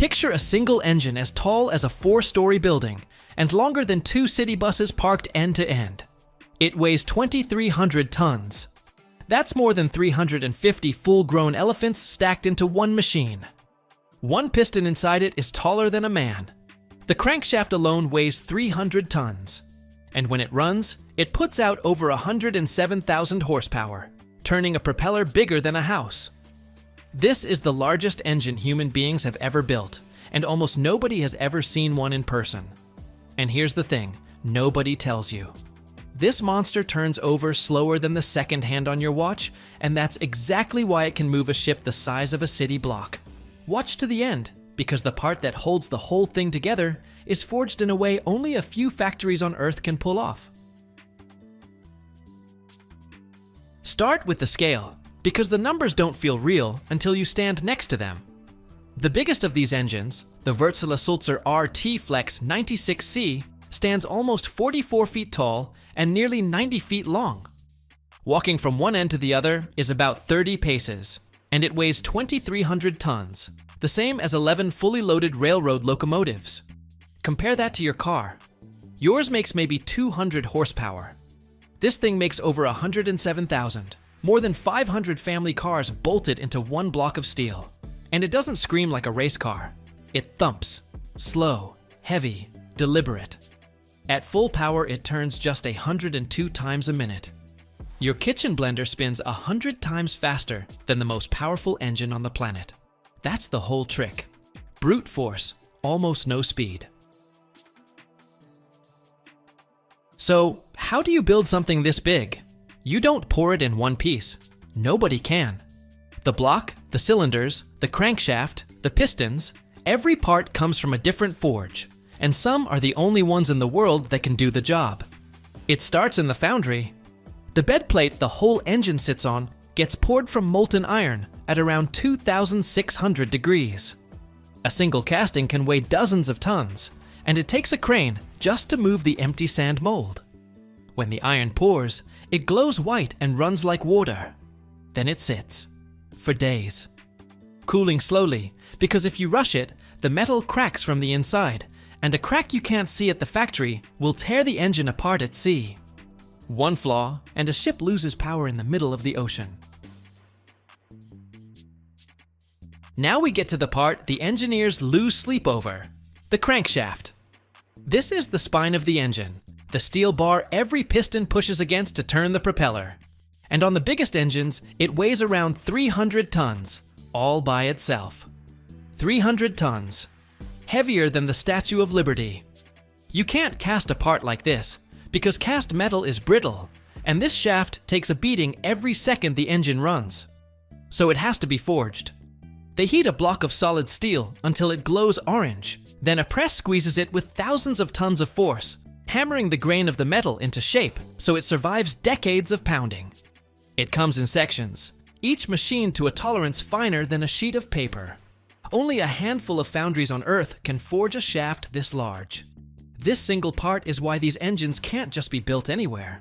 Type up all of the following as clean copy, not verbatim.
Picture a single engine as tall as a 4-story building and longer than 2 city buses parked end to end. It weighs 2,300 tons. That's more than 350 full-grown elephants stacked into one machine. One piston inside it is taller than a man. The crankshaft alone weighs 300 tons. And when it runs, it puts out over 107,000 horsepower, turning a propeller bigger than a house. This is the largest engine human beings have ever built, and almost nobody has ever seen one in person. And here's the thing, nobody tells you. This monster turns over slower than the second hand on your watch, and that's exactly why it can move a ship the size of a city block. Watch to the end, because the part that holds the whole thing together is forged in a way only a few factories on Earth can pull off. Start with the scale, because the numbers don't feel real until you stand next to them. The biggest of these engines, the Wärtsilä-Sulzer RTA96-C, stands almost 44 feet tall and nearly 90 feet long. Walking from one end to the other is about 30 paces, and it weighs 2,300 tons, the same as 11 fully loaded railroad locomotives. Compare that to your car. Yours makes maybe 200 horsepower. This thing makes over 107,000, more than 500 family cars bolted into one block of steel. And it doesn't scream like a race car. It thumps, slow, heavy, deliberate. At full power, it turns just 102 times a minute. Your kitchen blender spins 100 times faster than the most powerful engine on the planet. That's the whole trick. Brute force, almost no speed. So, how do you build something this big? You don't pour it in one piece. Nobody can. The block, the cylinders, the crankshaft, the pistons, every part comes from a different forge, and some are the only ones in the world that can do the job. It starts in the foundry. The bed plate the whole engine sits on gets poured from molten iron at around 2,600 degrees. A single casting can weigh dozens of tons, and it takes a crane just to move the empty sand mold. When the iron pours, it glows white and runs like water. Then it sits, for days, cooling slowly, because if you rush it, the metal cracks from the inside, and a crack you can't see at the factory will tear the engine apart at sea. One flaw, and a ship loses power in the middle of the ocean. Now we get to the part the engineers lose sleep over, the crankshaft. This is the spine of the engine, the steel bar every piston pushes against to turn the propeller. And on the biggest engines, it weighs around 300 tons, all by itself. 300 tons. Heavier than the Statue of Liberty. You can't cast a part like this, because cast metal is brittle, and this shaft takes a beating every second the engine runs. So it has to be forged. They heat a block of solid steel until it glows orange, then a press squeezes it with thousands of tons of force, hammering the grain of the metal into shape so it survives decades of pounding. It comes in sections, each machined to a tolerance finer than a sheet of paper. Only a handful of foundries on Earth can forge a shaft this large. This single part is why these engines can't just be built anywhere.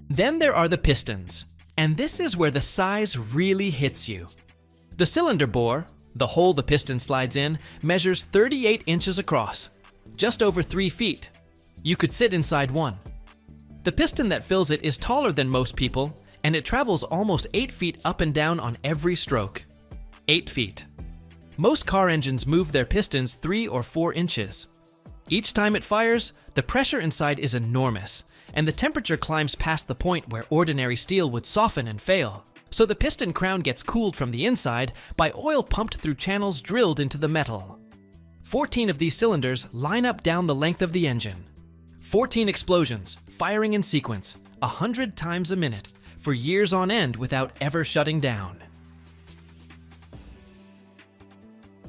Then there are the pistons, and this is where the size really hits you. The cylinder bore, the hole the piston slides in, measures 38 inches across, just over 3 feet. You could sit inside one. The piston that fills it is taller than most people, and it travels almost 8 feet up and down on every stroke. 8 feet. Most car engines move their pistons 3 or 4 inches. Each time it fires, the pressure inside is enormous, and the temperature climbs past the point where ordinary steel would soften and fail. So the piston crown gets cooled from the inside by oil pumped through channels drilled into the metal. 14 of these cylinders line up down the length of the engine. 14 explosions, firing in sequence, 100 times a minute, for years on end without ever shutting down.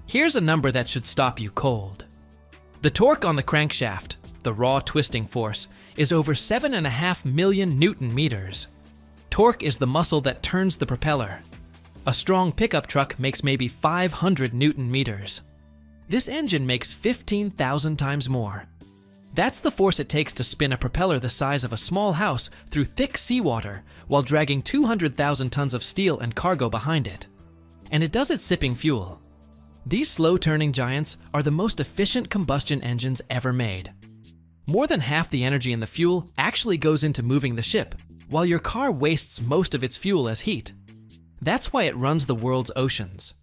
Here's a number that should stop you cold. The torque on the crankshaft, the raw twisting force, is over 7.5 million Newton meters. Torque is the muscle that turns the propeller. A strong pickup truck makes maybe 500 Newton meters. This engine makes 15,000 times more. That's the force it takes to spin a propeller the size of a small house through thick seawater while dragging 200,000 tons of steel and cargo behind it. and it does it sipping fuel. These slow-turning giants are the most efficient combustion engines ever made. More than half the energy in the fuel actually goes into moving the ship, while your car wastes most of its fuel as heat. That's why it runs the world's oceans.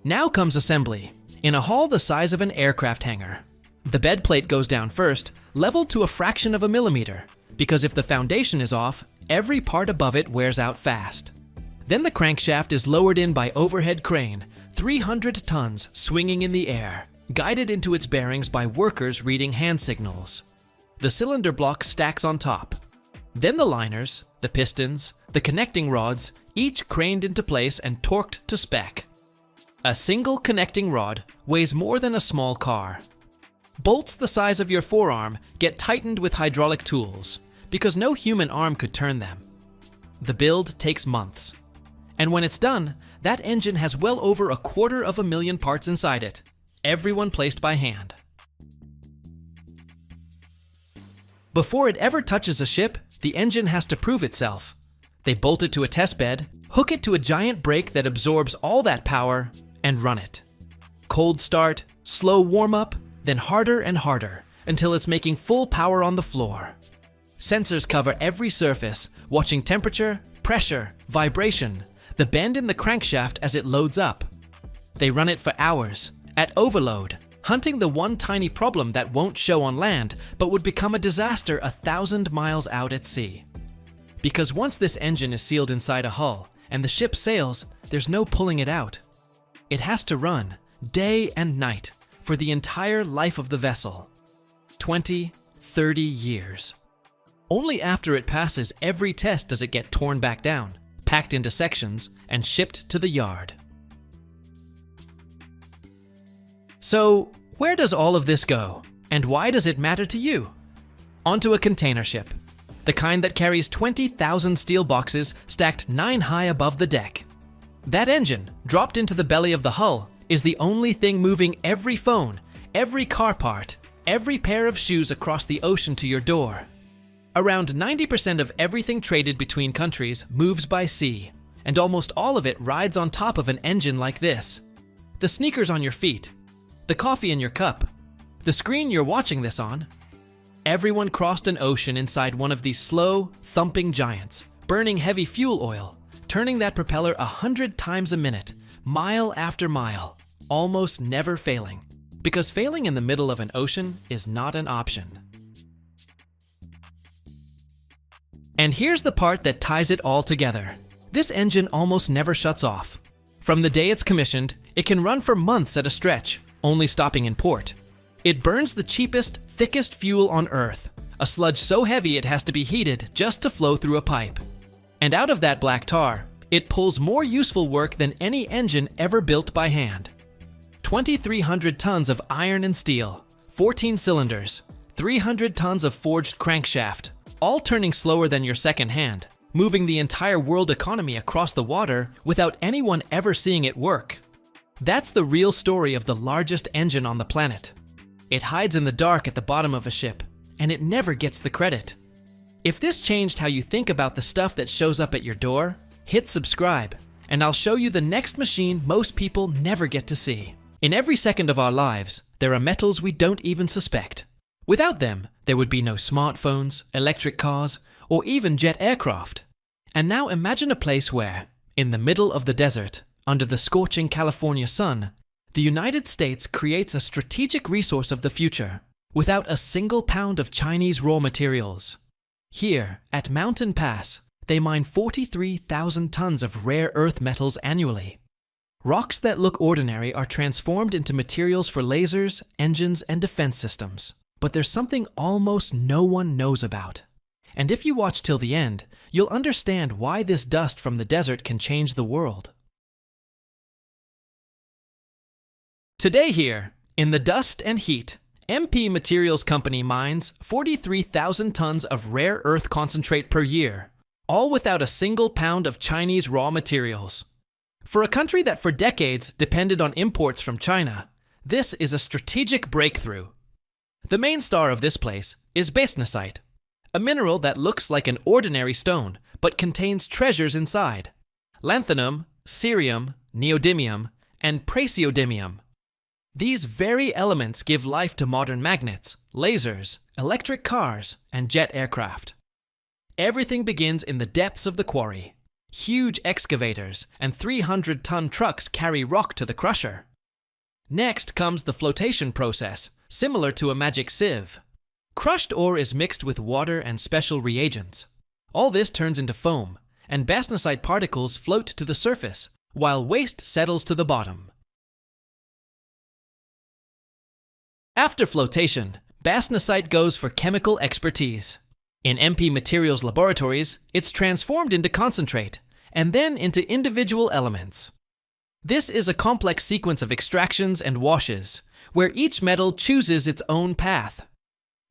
Now comes assembly, in a hull the size of an aircraft hangar. The bed plate goes down first, leveled to a fraction of a millimeter, because if the foundation is off, every part above it wears out fast. Then the crankshaft is lowered in by overhead crane, 300 tons swinging in the air, guided into its bearings by workers reading hand signals. The cylinder block stacks on top. Then the liners, the pistons, the connecting rods, each craned into place and torqued to spec. A single connecting rod weighs more than a small car. Bolts the size of your forearm get tightened with hydraulic tools, because no human arm could turn them. The build takes months. And when it's done, that engine has well over 250,000 parts inside it, everyone placed by hand. Before it ever touches a ship, the engine has to prove itself. They bolt it to a test bed, hook it to a giant brake that absorbs all that power, and run it. Cold start, slow warm-up, then harder and harder, until it's making full power on the floor. Sensors cover every surface, watching temperature, pressure, vibration, the bend in the crankshaft as it loads up. They run it for hours, at overload, hunting the one tiny problem that won't show on land, but would become a disaster 1,000 miles out at sea. Because once this engine is sealed inside a hull, and the ship sails, there's no pulling it out. It has to run, day and night, for the entire life of the vessel. 20, 30 years. Only after it passes every test does it get torn back down, packed into sections, and shipped to the yard. So, where does all of this go? And why does it matter to you? Onto a container ship, the kind that carries 20,000 steel boxes stacked 9 high above the deck. That engine, dropped into the belly of the hull, is the only thing moving every phone, every car part, every pair of shoes across the ocean to your door. Around 90% of everything traded between countries moves by sea, and almost all of it rides on top of an engine like this. The sneakers on your feet, the coffee in your cup, the screen you're watching this on. Everyone crossed an ocean inside one of these slow, thumping giants, burning heavy fuel oil, turning that propeller 100 times a minute, mile after mile, almost never failing. Because failing in the middle of an ocean is not an option. And here's the part that ties it all together. This engine almost never shuts off. From the day it's commissioned, it can run for months at a stretch, only stopping in port. It burns the cheapest, thickest fuel on Earth, a sludge so heavy it has to be heated just to flow through a pipe. And out of that black tar, it pulls more useful work than any engine ever built by hand. 2,300 tons of iron and steel, 14 cylinders, 300 tons of forged crankshaft, all turning slower than your second hand, moving the entire world economy across the water without anyone ever seeing it work. That's the real story of the largest engine on the planet. It hides in the dark at the bottom of a ship, and it never gets the credit. If this changed how you think about the stuff that shows up at your door, hit subscribe, and I'll show you the next machine most people never get to see. In every second of our lives, there are metals we don't even suspect. Without them, there would be no smartphones, electric cars, or even jet aircraft. And now imagine a place where, in the middle of the desert, under the scorching California sun, the United States creates a strategic resource of the future, without a single pound of Chinese raw materials. Here, at Mountain Pass, they mine 43,000 tons of rare earth metals annually. Rocks that look ordinary are transformed into materials for lasers, engines, and defense systems. But there's something almost no one knows about. And if you watch till the end, you'll understand why this dust from the desert can change the world. Today here, in the dust and heat, MP Materials Company mines 43,000 tons of rare earth concentrate per year, all without a single pound of Chinese raw materials. For a country that for decades depended on imports from China, this is a strategic breakthrough. The main star of this place is basnasite, a mineral that looks like an ordinary stone, but contains treasures inside: lanthanum, cerium, neodymium, and praseodymium. These very elements give life to modern magnets, lasers, electric cars, and jet aircraft. Everything begins in the depths of the quarry. Huge excavators and 300-ton trucks carry rock to the crusher. Next comes the flotation process, similar to a magic sieve. Crushed ore is mixed with water and special reagents. All this turns into foam, and bastnasite particles float to the surface, while waste settles to the bottom. After flotation, bastnasite goes for chemical expertise. In MP Materials laboratories, it's transformed into concentrate, and then into individual elements. This is a complex sequence of extractions and washes, where each metal chooses its own path.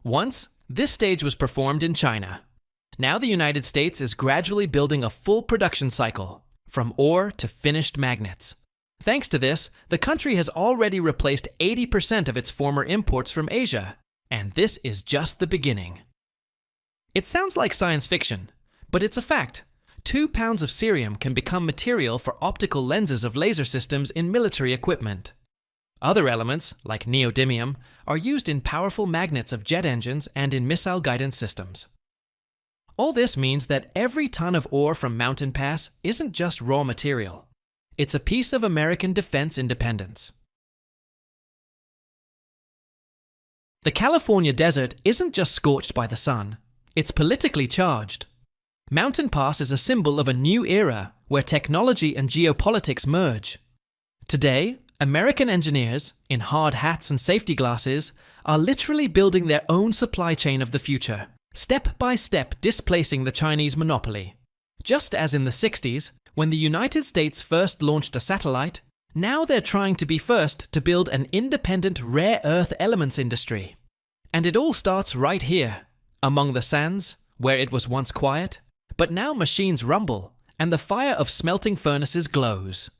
Once, this stage was performed in China. Now the United States is gradually building a full production cycle, from ore to finished magnets. Thanks to this, the country has already replaced 80% of its former imports from Asia, and this is just the beginning. It sounds like science fiction, but it's a fact. 2 pounds of cerium can become material for optical lenses of laser systems in military equipment. Other elements, like neodymium, are used in powerful magnets of jet engines and in missile guidance systems. All this means that every ton of ore from Mountain Pass isn't just raw material. It's a piece of American defense independence. The California desert isn't just scorched by the sun, it's politically charged. Mountain Pass is a symbol of a new era where technology and geopolitics merge. Today, American engineers, in hard hats and safety glasses, are literally building their own supply chain of the future, step by step displacing the Chinese monopoly. Just as in the 60s, when the United States first launched a satellite, now they're trying to be first to build an independent rare earth elements industry. And it all starts right here, among the sands, where it was once quiet, but now machines rumble, and the fire of smelting furnaces glows.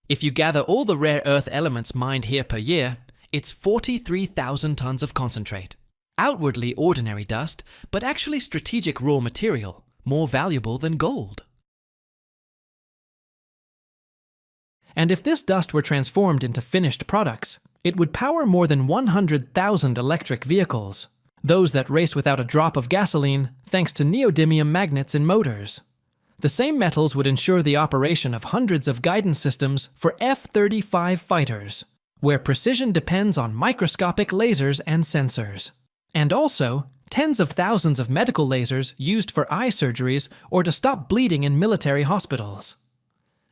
If you gather all the rare earth elements mined here per year, it's 43,000 tons of concentrate. Outwardly ordinary dust, but actually strategic raw material, more valuable than gold. And if this dust were transformed into finished products, it would power more than 100,000 electric vehicles, those that race without a drop of gasoline thanks to neodymium magnets in motors. The same metals would ensure the operation of hundreds of guidance systems for F-35 fighters, where precision depends on microscopic lasers and sensors. And also, tens of thousands of medical lasers used for eye surgeries or to stop bleeding in military hospitals.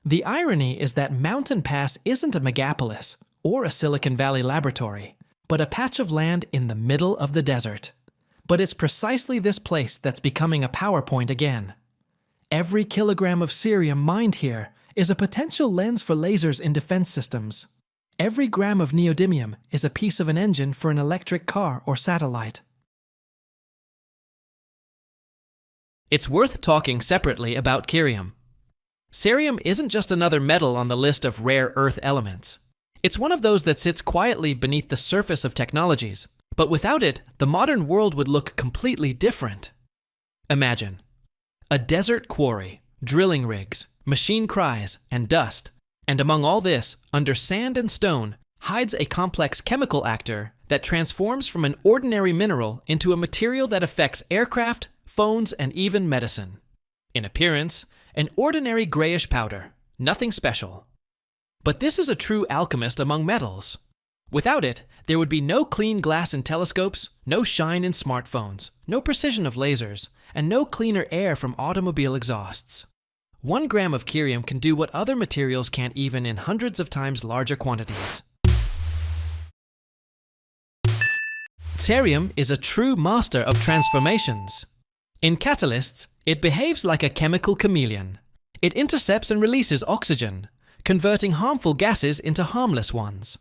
The irony is that Mountain Pass isn't a megapolis or a Silicon Valley laboratory, but a patch of land in the middle of the desert. But it's precisely this place that's becoming a PowerPoint again. Every kilogram of cerium mined here is a potential lens for lasers in defense systems. Every gram of neodymium is a piece of an engine for an electric car or satellite. It's worth talking separately about cerium. Cerium isn't just another metal on the list of rare earth elements. It's one of those that sits quietly beneath the surface of technologies, but without it, the modern world would look completely different. Imagine a desert quarry, drilling rigs, machine cries, and dust. And among all this, under sand and stone, hides a complex chemical actor that transforms from an ordinary mineral into a material that affects aircraft, phones, and even medicine. In appearance, an ordinary grayish powder, nothing special. But this is a true alchemist among metals. Without it, there would be no clean glass in telescopes, no shine in smartphones, no precision of lasers, and no cleaner air from automobile exhausts. 1 gram of cerium can do what other materials can't even in hundreds of times larger quantities. Cerium is a true master of transformations. In catalysts, it behaves like a chemical chameleon. It intercepts and releases oxygen, converting harmful gases into harmless ones.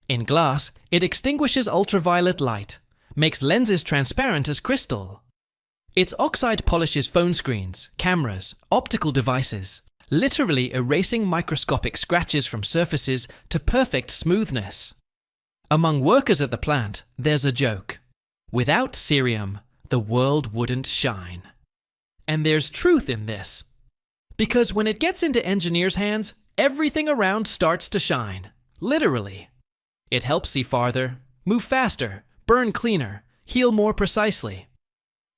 In glass, it extinguishes ultraviolet light, makes lenses transparent as crystal. Its oxide polishes phone screens, cameras, optical devices, literally erasing microscopic scratches from surfaces to perfect smoothness. Among workers at the plant, there's a joke. Without cerium, the world wouldn't shine. And there's truth in this. Because when it gets into engineers' hands, everything around starts to shine. Literally. It helps see farther, move faster, burn cleaner, heal more precisely.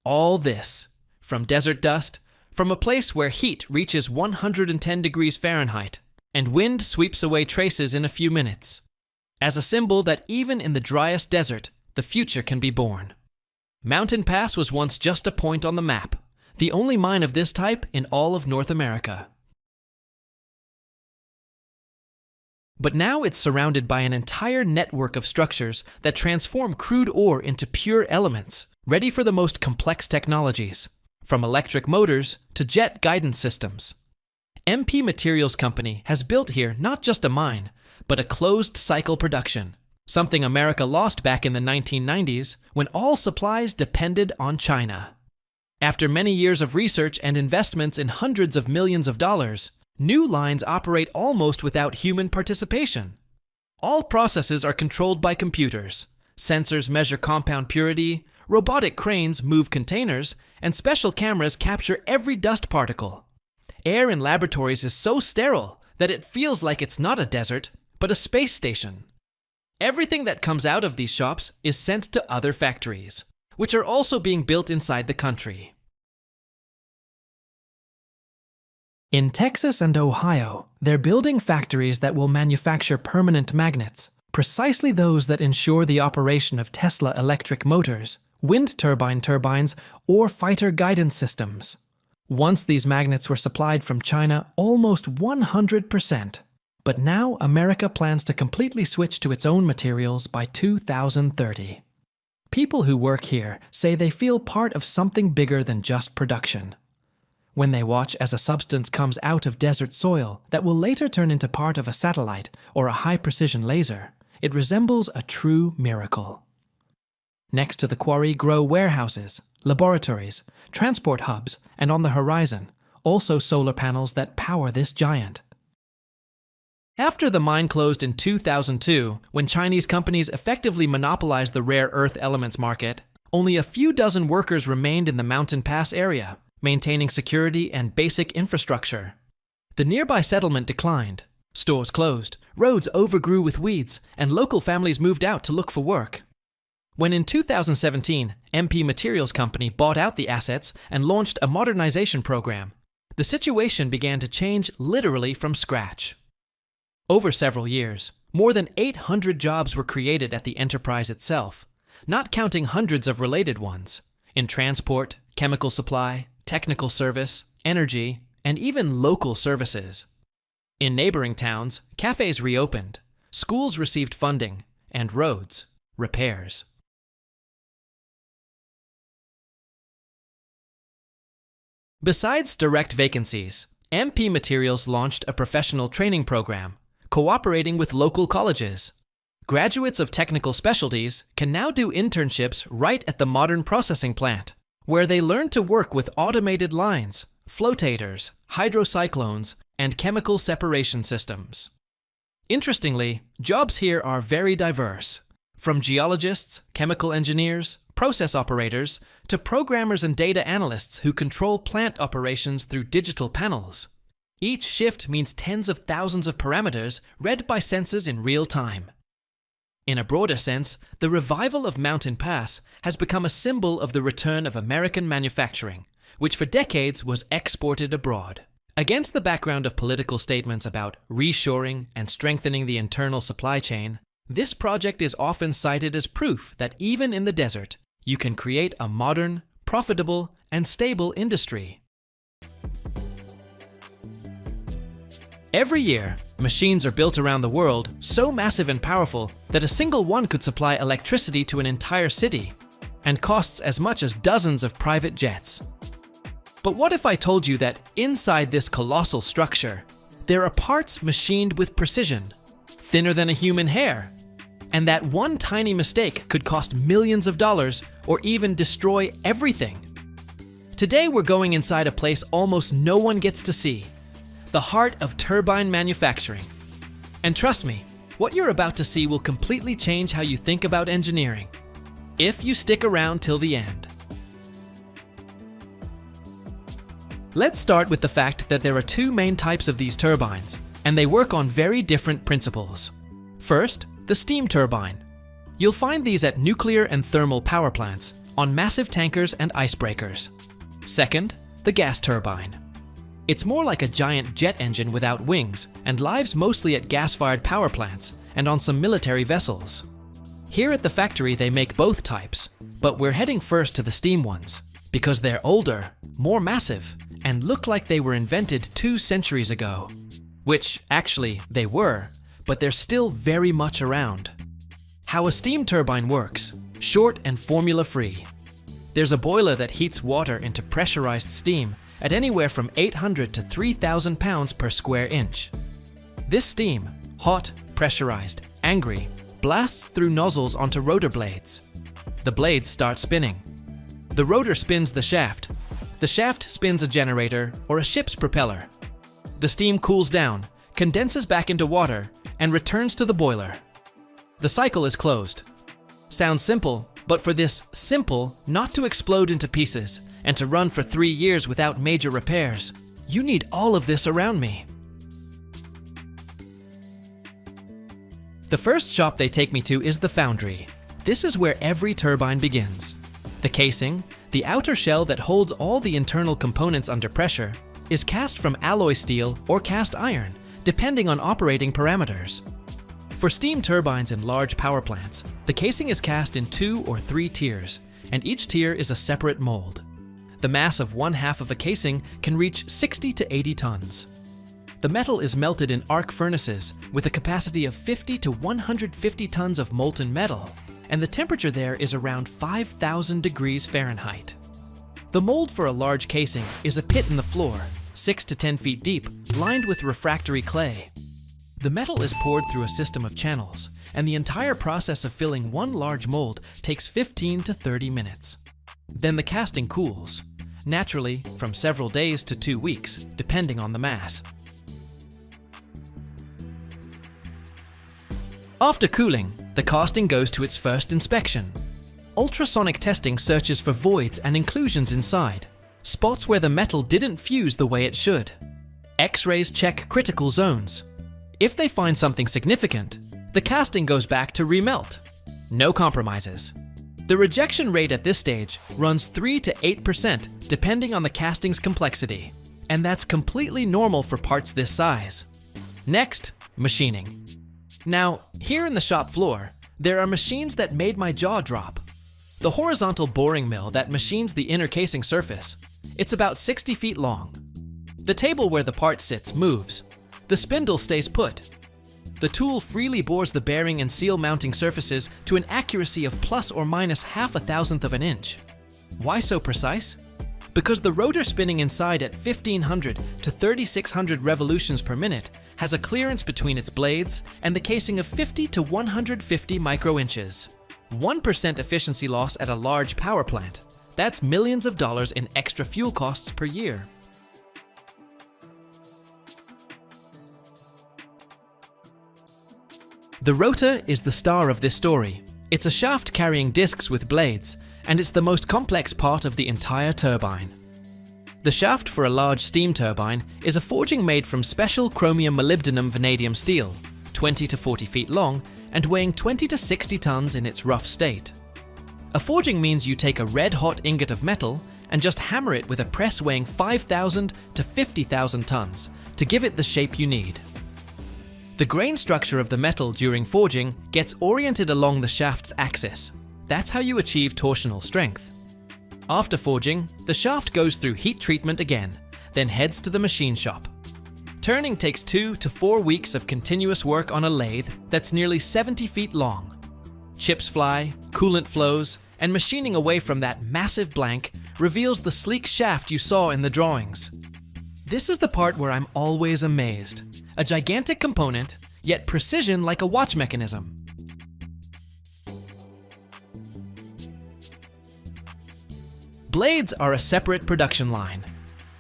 All this, from desert dust, from a place where heat reaches 110 degrees Fahrenheit, and wind sweeps away traces in a few minutes, as a symbol that even in the driest desert, the future can be born. Mountain Pass was once just a point on the map, the only mine of this type in all of North America. But now it's surrounded by an entire network of structures that transform crude ore into pure elements, ready for the most complex technologies, from electric motors to jet guidance systems. MP Materials Company has built here not just a mine, but a closed-cycle production, something America lost back in the 1990s when all supplies depended on China. After many years of research and investments in hundreds of millions of dollars, new lines operate almost without human participation. All processes are controlled by computers. Sensors measure compound purity, robotic cranes move containers, and special cameras capture every dust particle. Air in laboratories is so sterile that it feels like it's not a desert, but a space station. Everything that comes out of these shops is sent to other factories, which are also being built inside the country. In Texas and Ohio, they're building factories that will manufacture permanent magnets, precisely those that ensure the operation of Tesla electric motors, wind turbines, or fighter guidance systems. Once these magnets were supplied from China almost 100%, but now America plans to completely switch to its own materials by 2030. People who work here say they feel part of something bigger than just production. When they watch as a substance comes out of desert soil that will later turn into part of a satellite or a high-precision laser, it resembles a true miracle. Next to the quarry grow warehouses, laboratories, transport hubs, and on the horizon, also solar panels that power this giant. After the mine closed in 2002, when Chinese companies effectively monopolized the rare earth elements market, only a few dozen workers remained in the Mountain Pass area, maintaining security and basic infrastructure. The nearby settlement declined. Stores closed, roads overgrew with weeds, and local families moved out to look for work. When in 2017, MP Materials Company bought out the assets and launched a modernization program, the situation began to change literally from scratch. Over several years, more than 800 jobs were created at the enterprise itself, not counting hundreds of related ones, in transport, chemical supply, technical service, energy, and even local services. In neighboring towns, cafes reopened, schools received funding, and roads, repairs. Besides direct vacancies, MP Materials launched a professional training program, cooperating with local colleges. Graduates of technical specialties can now do internships right at the modern processing plant, where they learn to work with automated lines, flotators, hydrocyclones, and chemical separation systems. Interestingly, jobs here are very diverse, from geologists, chemical engineers, process operators, to programmers and data analysts who control plant operations through digital panels. Each shift means tens of thousands of parameters read by sensors in real time. In a broader sense, the revival of Mountain Pass has become a symbol of the return of American manufacturing, which for decades was exported abroad. Against the background of political statements about reshoring and strengthening the internal supply chain, this project is often cited as proof that even in the desert, you can create a modern, profitable, and stable industry. Every year, machines are built around the world so massive and powerful that a single one could supply electricity to an entire city, and costs as much as dozens of private jets. But what if I told you that inside this colossal structure, there are parts machined with precision, thinner than a human hair, and that one tiny mistake could cost millions of dollars or even destroy everything? Today we're going inside a place almost no one gets to see, the heart of turbine manufacturing. And trust me, what you're about to see will completely change how you think about engineering, if you stick around till the end. Let's start with the fact that there are two main types of these turbines, and they work on very different principles. First, the steam turbine. You'll find these at nuclear and thermal power plants, on massive tankers and icebreakers. Second, the gas turbine. It's more like a giant jet engine without wings, and lives mostly at gas-fired power plants and on some military vessels. Here at the factory they make both types, but we're heading first to the steam ones, because they're older, more massive, and look like they were invented 2 centuries ago. Which, actually, they were, but they're still very much around. How a steam turbine works: short and formula-free. There's a boiler that heats water into pressurized steam at anywhere from 800 to 3,000 pounds per square inch. This steam, hot, pressurized, angry, blasts through nozzles onto rotor blades. The blades start spinning. The rotor spins the shaft. The shaft spins a generator or a ship's propeller. The steam cools down, condenses back into water, and returns to the boiler. The cycle is closed. Sounds simple, but for this simple not to explode into pieces and to run for 3 years without major repairs, you need all of this around me. The first shop they take me to is the foundry. This is where every turbine begins. The casing, the outer shell that holds all the internal components under pressure, is cast from alloy steel or cast iron, depending on operating parameters. For steam turbines in large power plants, the casing is cast in 2 or 3 tiers, and each tier is a separate mold. The mass of 1/2 of a casing can reach 60 to 80 tons. The metal is melted in arc furnaces with a capacity of 50 to 150 tons of molten metal, and the temperature there is around 5,000 degrees Fahrenheit. The mold for a large casing is a pit in the floor, 6 to 10 feet deep, lined with refractory clay. The metal is poured through a system of channels, and the entire process of filling one large mold takes 15 to 30 minutes. Then the casting cools, naturally from several days to 2 weeks, depending on the mass. After cooling, the casting goes to its first inspection. Ultrasonic testing searches for voids and inclusions inside, spots where the metal didn't fuse the way it should. X-rays check critical zones. If they find something significant, the casting goes back to remelt. No compromises. The rejection rate at this stage runs 3 to 8% depending on the casting's complexity, and that's completely normal for parts this size. Next, machining. Now, here in the shop floor, there are machines that made my jaw drop. The horizontal boring mill that machines the inner casing surface. It's about 60 feet long. The table where the part sits moves. The spindle stays put. The tool freely bores the bearing and seal mounting surfaces to an accuracy of plus or minus 0.5 of an inch. Why so precise? Because the rotor spinning inside at 1500 to 3600 revolutions per minute has a clearance between its blades and the casing of 50 to 150 microinches. 1% efficiency loss at a large power plant. That's millions of dollars in extra fuel costs per year. The rotor is the star of this story. It's a shaft carrying discs with blades, and it's the most complex part of the entire turbine. The shaft for a large steam turbine is a forging made from special chromium molybdenum vanadium steel, 20 to 40 feet long and weighing 20 to 60 tons in its rough state. A forging means you take a red-hot ingot of metal and just hammer it with a press weighing 5,000 to 50,000 tons to give it the shape you need. The grain structure of the metal during forging gets oriented along the shaft's axis. That's how you achieve torsional strength. After forging, the shaft goes through heat treatment again, then heads to the machine shop. Turning takes 2 to 4 weeks of continuous work on a lathe that's nearly 70 feet long. Chips fly, coolant flows, and machining away from that massive blank reveals the sleek shaft you saw in the drawings. This is the part where I'm always amazed. A gigantic component, yet precision like a watch mechanism. Blades are a separate production line.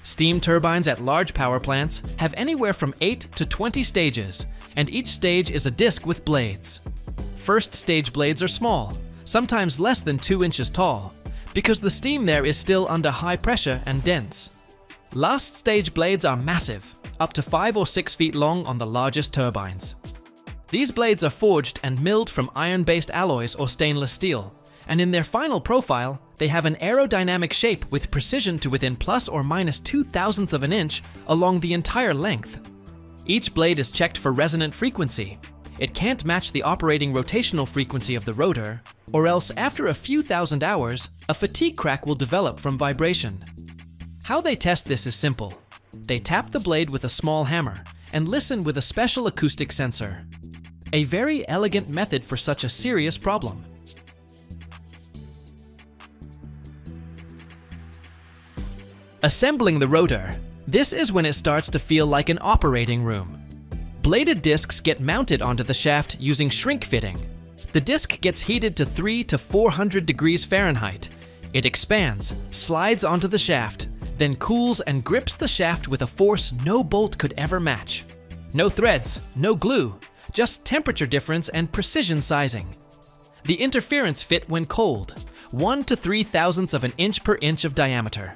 Steam turbines at large power plants have anywhere from 8 to 20 stages, and each stage is a disc with blades. First stage blades are small, sometimes less than 2 inches tall, because the steam there is still under high pressure and dense. Last stage blades are massive, up to 5 or 6 feet long on the largest turbines. These blades are forged and milled from iron-based alloys or stainless steel, and in their final profile, they have an aerodynamic shape with precision to within plus or minus 0.02 of an inch along the entire length. Each blade is checked for resonant frequency. It can't match the operating rotational frequency of the rotor, or else after a few thousand hours, a fatigue crack will develop from vibration. How they test this is simple. They tap the blade with a small hammer and listen with a special acoustic sensor. A very elegant method for such a serious problem. Assembling the rotor. This is when it starts to feel like an operating room. Bladed discs get mounted onto the shaft using shrink fitting. The disc gets heated to 300 to 400 degrees Fahrenheit. It expands, slides onto the shaft, then cools and grips the shaft with a force no bolt could ever match. No threads, no glue, just temperature difference and precision sizing. The interference fit when cold, 1 to 3/1000 of an inch per inch of diameter.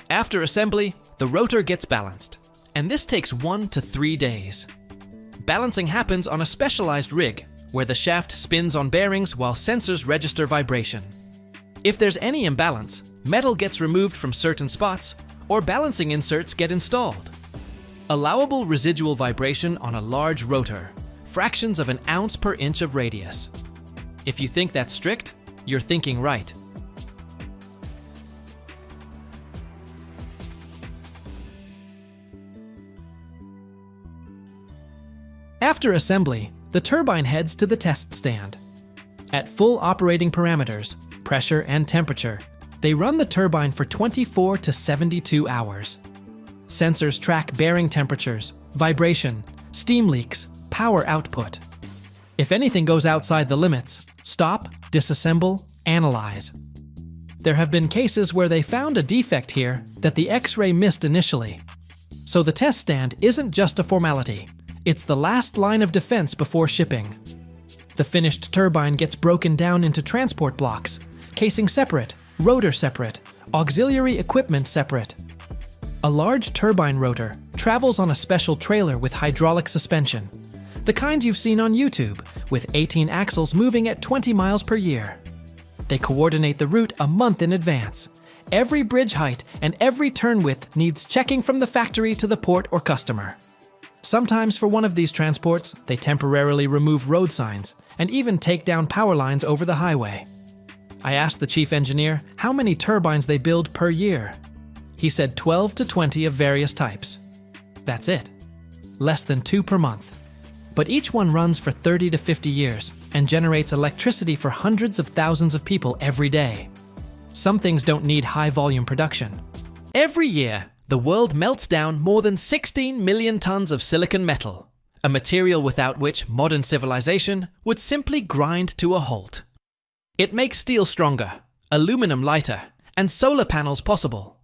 After assembly, the rotor gets balanced, and this takes 1 to 3 days. Balancing happens on a specialized rig, where the shaft spins on bearings while sensors register vibration. If there's any imbalance, metal gets removed from certain spots, or balancing inserts get installed. Allowable residual vibration on a large rotor, fractions of an ounce per inch of radius. If you think that's strict, you're thinking right. After assembly, the turbine heads to the test stand. At full operating parameters, pressure and temperature, they run the turbine for 24 to 72 hours. Sensors track bearing temperatures, vibration, steam leaks, power output. If anything goes outside the limits, stop, disassemble, analyze. There have been cases where they found a defect here that the X-ray missed initially. So the test stand isn't just a formality. It's the last line of defense before shipping. The finished turbine gets broken down into transport blocks, casing separate, rotor separate, auxiliary equipment separate. A large turbine rotor travels on a special trailer with hydraulic suspension, the kind you've seen on YouTube, with 18 axles moving at 20 miles per year. They coordinate the route a month in advance. Every bridge height and every turn width needs checking from the factory to the port or customer. Sometimes for one of these transports, they temporarily remove road signs and even take down power lines over the highway. I asked the chief engineer how many turbines they build per year. He said 12 to 20 of various types. That's it. Less than 2 per month. But each one runs for 30 to 50 years and generates electricity for hundreds of thousands of people every day. Some things don't need high volume production. Every year, the world melts down more than 16 million tons of silicon metal, a material without which modern civilization would simply grind to a halt. It makes steel stronger, aluminum lighter, and solar panels possible.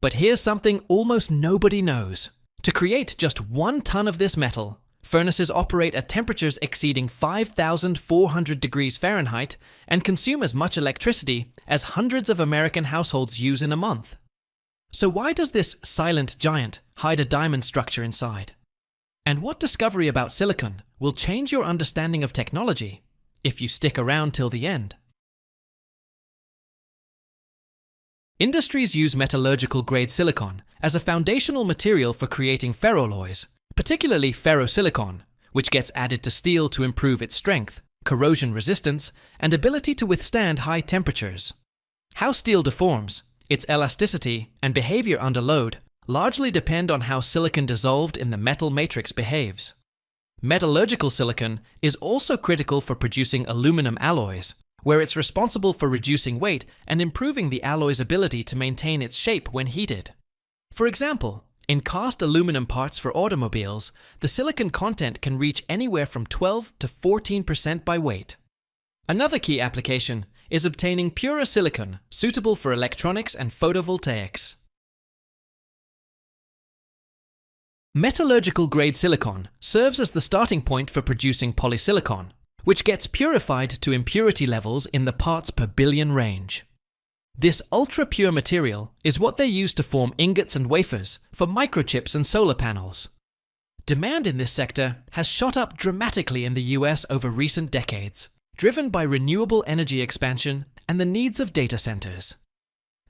But here's something almost nobody knows. To create just 1 ton of this metal, furnaces operate at temperatures exceeding 5,400 degrees Fahrenheit and consume as much electricity as hundreds of American households use in a month. So why does this silent giant hide a diamond structure inside? And what discovery about silicon will change your understanding of technology if you stick around till the end? Industries use metallurgical-grade silicon as a foundational material for creating ferroalloys, particularly ferrosilicon, which gets added to steel to improve its strength, corrosion resistance, and ability to withstand high temperatures. How steel deforms, its elasticity and behavior under load largely depend on how silicon dissolved in the metal matrix behaves. Metallurgical silicon is also critical for producing aluminum alloys, where it's responsible for reducing weight and improving the alloy's ability to maintain its shape when heated. For example, in cast aluminum parts for automobiles, the silicon content can reach anywhere from 12 to 14% by weight. Another key application is obtaining purer silicon suitable for electronics and photovoltaics. Metallurgical-grade silicon serves as the starting point for producing polysilicon, which gets purified to impurity levels in the parts per billion range. This ultra-pure material is what they use to form ingots and wafers for microchips and solar panels. Demand in this sector has shot up dramatically in the US over recent decades, driven by renewable energy expansion and the needs of data centers.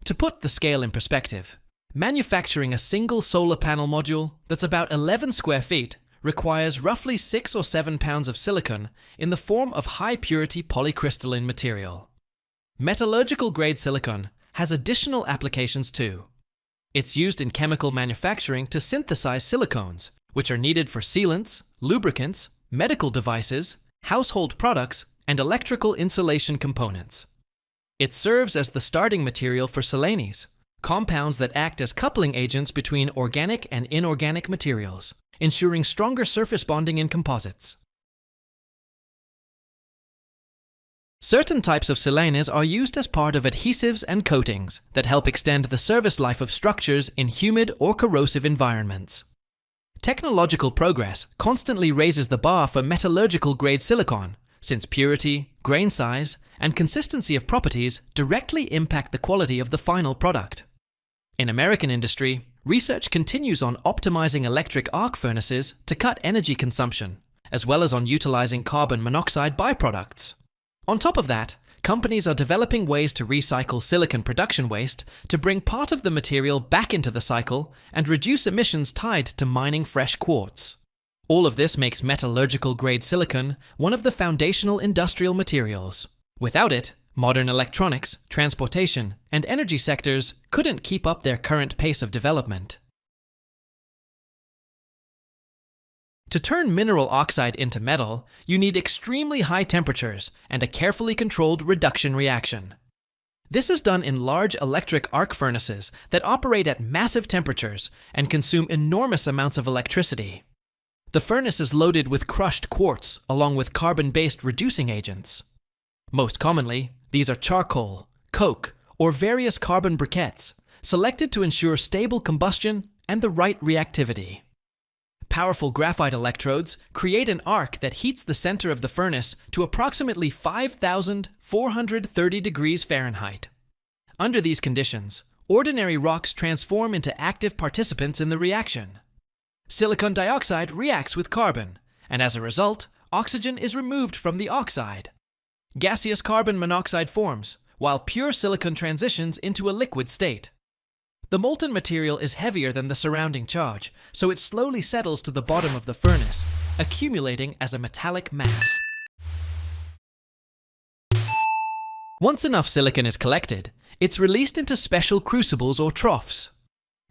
To put the scale in perspective, manufacturing a single solar panel module that's about 11 square feet requires roughly 6 or 7 pounds of silicon in the form of high-purity polycrystalline material. Metallurgical-grade silicon has additional applications too. It's used in chemical manufacturing to synthesize silicones, which are needed for sealants, lubricants, medical devices, household products, and electrical insulation components. It serves as the starting material for silanes, compounds that act as coupling agents between organic and inorganic materials, ensuring stronger surface bonding in composites. Certain types of silanes are used as part of adhesives and coatings that help extend the service life of structures in humid or corrosive environments. Technological progress constantly raises the bar for metallurgical-grade silicon, since purity, grain size, and consistency of properties directly impact the quality of the final product. In American industry, research continues on optimizing electric arc furnaces to cut energy consumption, as well as on utilizing carbon monoxide byproducts. On top of that, companies are developing ways to recycle silicon production waste to bring part of the material back into the cycle and reduce emissions tied to mining fresh quartz. All of this makes metallurgical-grade silicon one of the foundational industrial materials. Without it, modern electronics, transportation, and energy sectors couldn't keep up their current pace of development. To turn mineral oxide into metal, you need extremely high temperatures and a carefully controlled reduction reaction. This is done in large electric arc furnaces that operate at massive temperatures and consume enormous amounts of electricity. The furnace is loaded with crushed quartz along with carbon-based reducing agents. Most commonly, these are charcoal, coke, or various carbon briquettes, selected to ensure stable combustion and the right reactivity. Powerful graphite electrodes create an arc that heats the center of the furnace to approximately 5,430 degrees Fahrenheit. Under these conditions, ordinary rocks transform into active participants in the reaction. Silicon dioxide reacts with carbon, and as a result, oxygen is removed from the oxide. Gaseous carbon monoxide forms, while pure silicon transitions into a liquid state. The molten material is heavier than the surrounding charge, so it slowly settles to the bottom of the furnace, accumulating as a metallic mass. Once enough silicon is collected, it's released into special crucibles or troughs.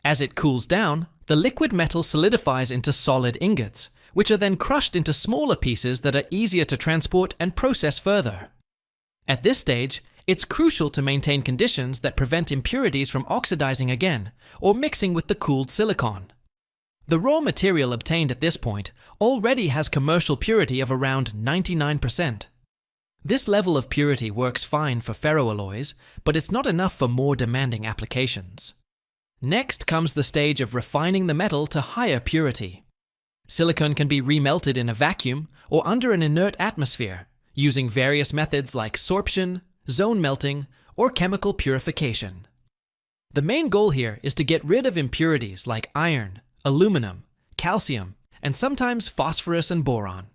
As it cools down, the liquid metal solidifies into solid ingots, which are then crushed into smaller pieces that are easier to transport and process further. At this stage, it's crucial to maintain conditions that prevent impurities from oxidizing again or mixing with the cooled silicon. The raw material obtained at this point already has commercial purity of around 99%. This level of purity works fine for ferroalloys, but it's not enough for more demanding applications. Next comes the stage of refining the metal to higher purity. Silicon can be remelted in a vacuum or under an inert atmosphere, using various methods like sorption, zone melting, or chemical purification. The main goal here is to get rid of impurities like iron, aluminum, calcium, and sometimes phosphorus and boron.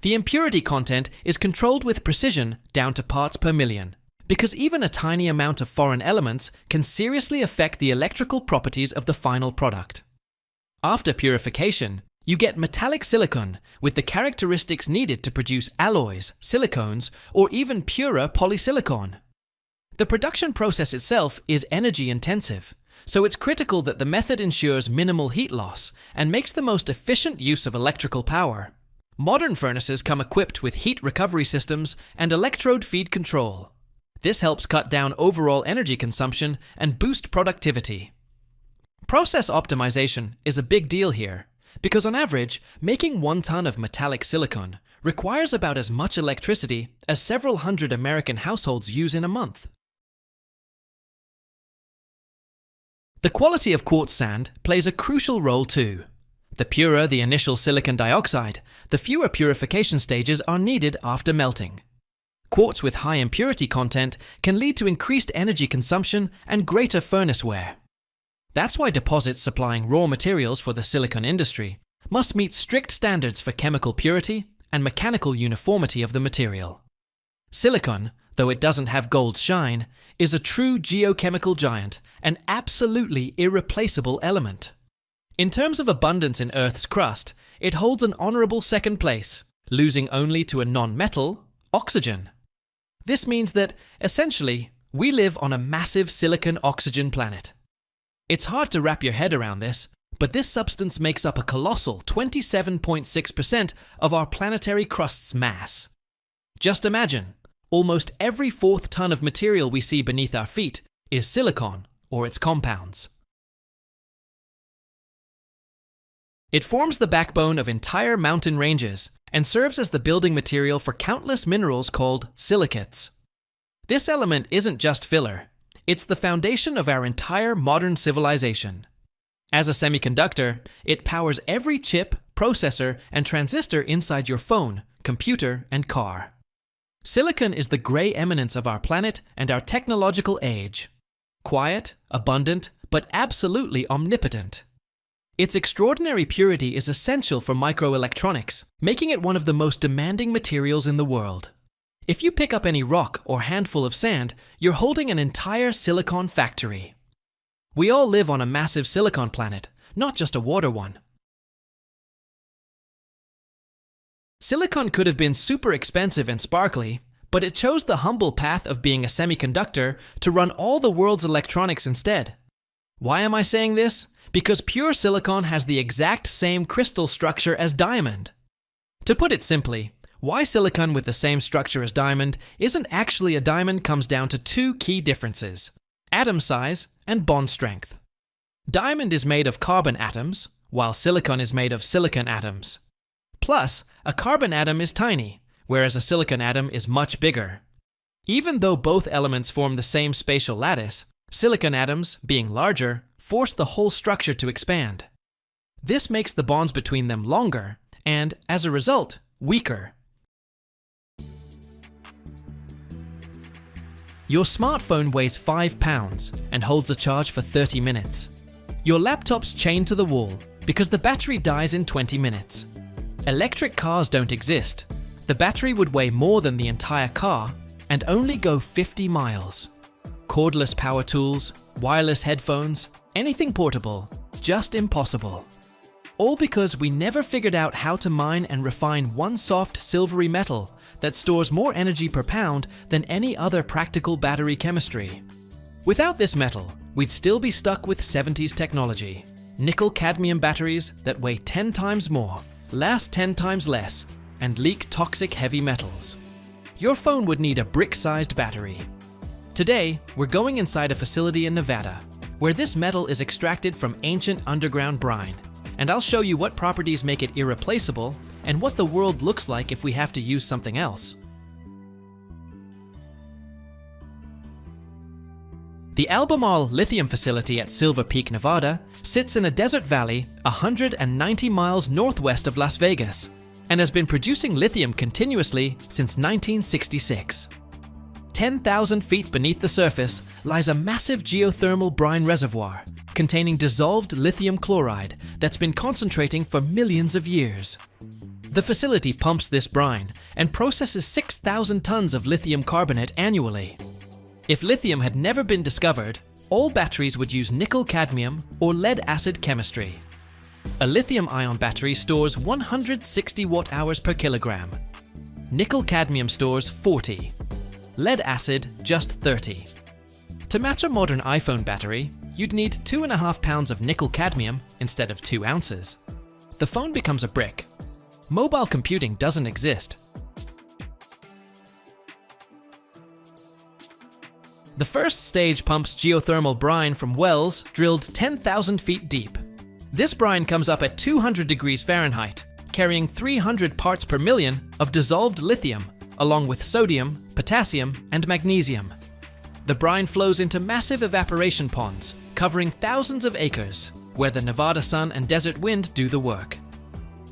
The impurity content is controlled with precision down to parts per million, because even a tiny amount of foreign elements can seriously affect the electrical properties of the final product. After purification, you get metallic silicon with the characteristics needed to produce alloys, silicones, or even purer polysilicon. The production process itself is energy intensive, so it's critical that the method ensures minimal heat loss and makes the most efficient use of electrical power. Modern furnaces come equipped with heat recovery systems and electrode feed control. This helps cut down overall energy consumption and boost productivity. Process optimization is a big deal here, because on average, making 1 ton of metallic silicon requires about as much electricity as several hundred American households use in a month. The quality of quartz sand plays a crucial role too. The purer the initial silicon dioxide, the fewer purification stages are needed after melting. Quartz with high impurity content can lead to increased energy consumption and greater furnace wear. That's why deposits supplying raw materials for the silicon industry must meet strict standards for chemical purity and mechanical uniformity of the material. Silicon, though it doesn't have gold's shine, is a true geochemical giant, an absolutely irreplaceable element. In terms of abundance in Earth's crust, it holds an honorable second place, losing only to a non-metal, oxygen. This means that, essentially, we live on a massive silicon-oxygen planet. It's hard to wrap your head around this, but this substance makes up a colossal 27.6% of our planetary crust's mass. Just imagine, almost every fourth ton of material we see beneath our feet is silicon or its compounds. It forms the backbone of entire mountain ranges and serves as the building material for countless minerals called silicates. This element isn't just filler, it's the foundation of our entire modern civilization. As a semiconductor, it powers every chip, processor, and transistor inside your phone, computer, and car. Silicon is the gray eminence of our planet and our technological age. Quiet, abundant, but absolutely omnipotent. Its extraordinary purity is essential for microelectronics, making it one of the most demanding materials in the world. If you pick up any rock or handful of sand, you're holding an entire silicon factory. We all live on a massive silicon planet, not just a water one. Silicon could have been super expensive and sparkly, but it chose the humble path of being a semiconductor to run all the world's electronics instead. Why am I saying this? Because pure silicon has the exact same crystal structure as diamond. To put it simply, why silicon with the same structure as diamond isn't actually a diamond comes down to two key differences: atom size and bond strength. Diamond is made of carbon atoms, while silicon is made of silicon atoms. Plus, a carbon atom is tiny, whereas a silicon atom is much bigger. Even though both elements form the same spatial lattice, silicon atoms, being larger, force the whole structure to expand. This makes the bonds between them longer and, as a result, weaker. Your smartphone weighs 5 pounds and holds a charge for 30 minutes. Your laptop's chained to the wall because the battery dies in 20 minutes. Electric cars don't exist. The battery would weigh more than the entire car and only go 50 miles. Cordless power tools, wireless headphones, anything portable, just impossible. All because we never figured out how to mine and refine one soft, silvery metal that stores more energy per pound than any other practical battery chemistry. Without this metal, we'd still be stuck with 70s technology. Nickel-cadmium batteries that weigh 10 times more, last 10 times less, and leak toxic heavy metals. Your phone would need a brick-sized battery. Today, we're going inside a facility in Nevada, where this metal is extracted from ancient underground brine, and I'll show you what properties make it irreplaceable and what the world looks like if we have to use something else. The Albemarle lithium facility at Silver Peak, Nevada, sits in a desert valley 190 miles northwest of Las Vegas, and has been producing lithium continuously since 1966. 10,000 feet beneath the surface lies a massive geothermal brine reservoir containing dissolved lithium chloride that's been concentrating for millions of years. The facility pumps this brine and processes 6,000 tons of lithium carbonate annually. If lithium had never been discovered, all batteries would use nickel-cadmium or lead-acid chemistry. A lithium-ion battery stores 160 watt-hours per kilogram. Nickel-cadmium stores 40. Lead-acid just 30. To match a modern iPhone battery, you'd need 2.5 pounds of nickel-cadmium instead of 2 ounces. The phone becomes a brick. Mobile computing doesn't exist. The first stage pumps geothermal brine from wells drilled 10,000 feet deep. This brine comes up at 200 degrees Fahrenheit, carrying 300 parts per million of dissolved lithium, along with sodium, potassium, and magnesium. The brine flows into massive evaporation ponds, covering thousands of acres, where the Nevada sun and desert wind do the work.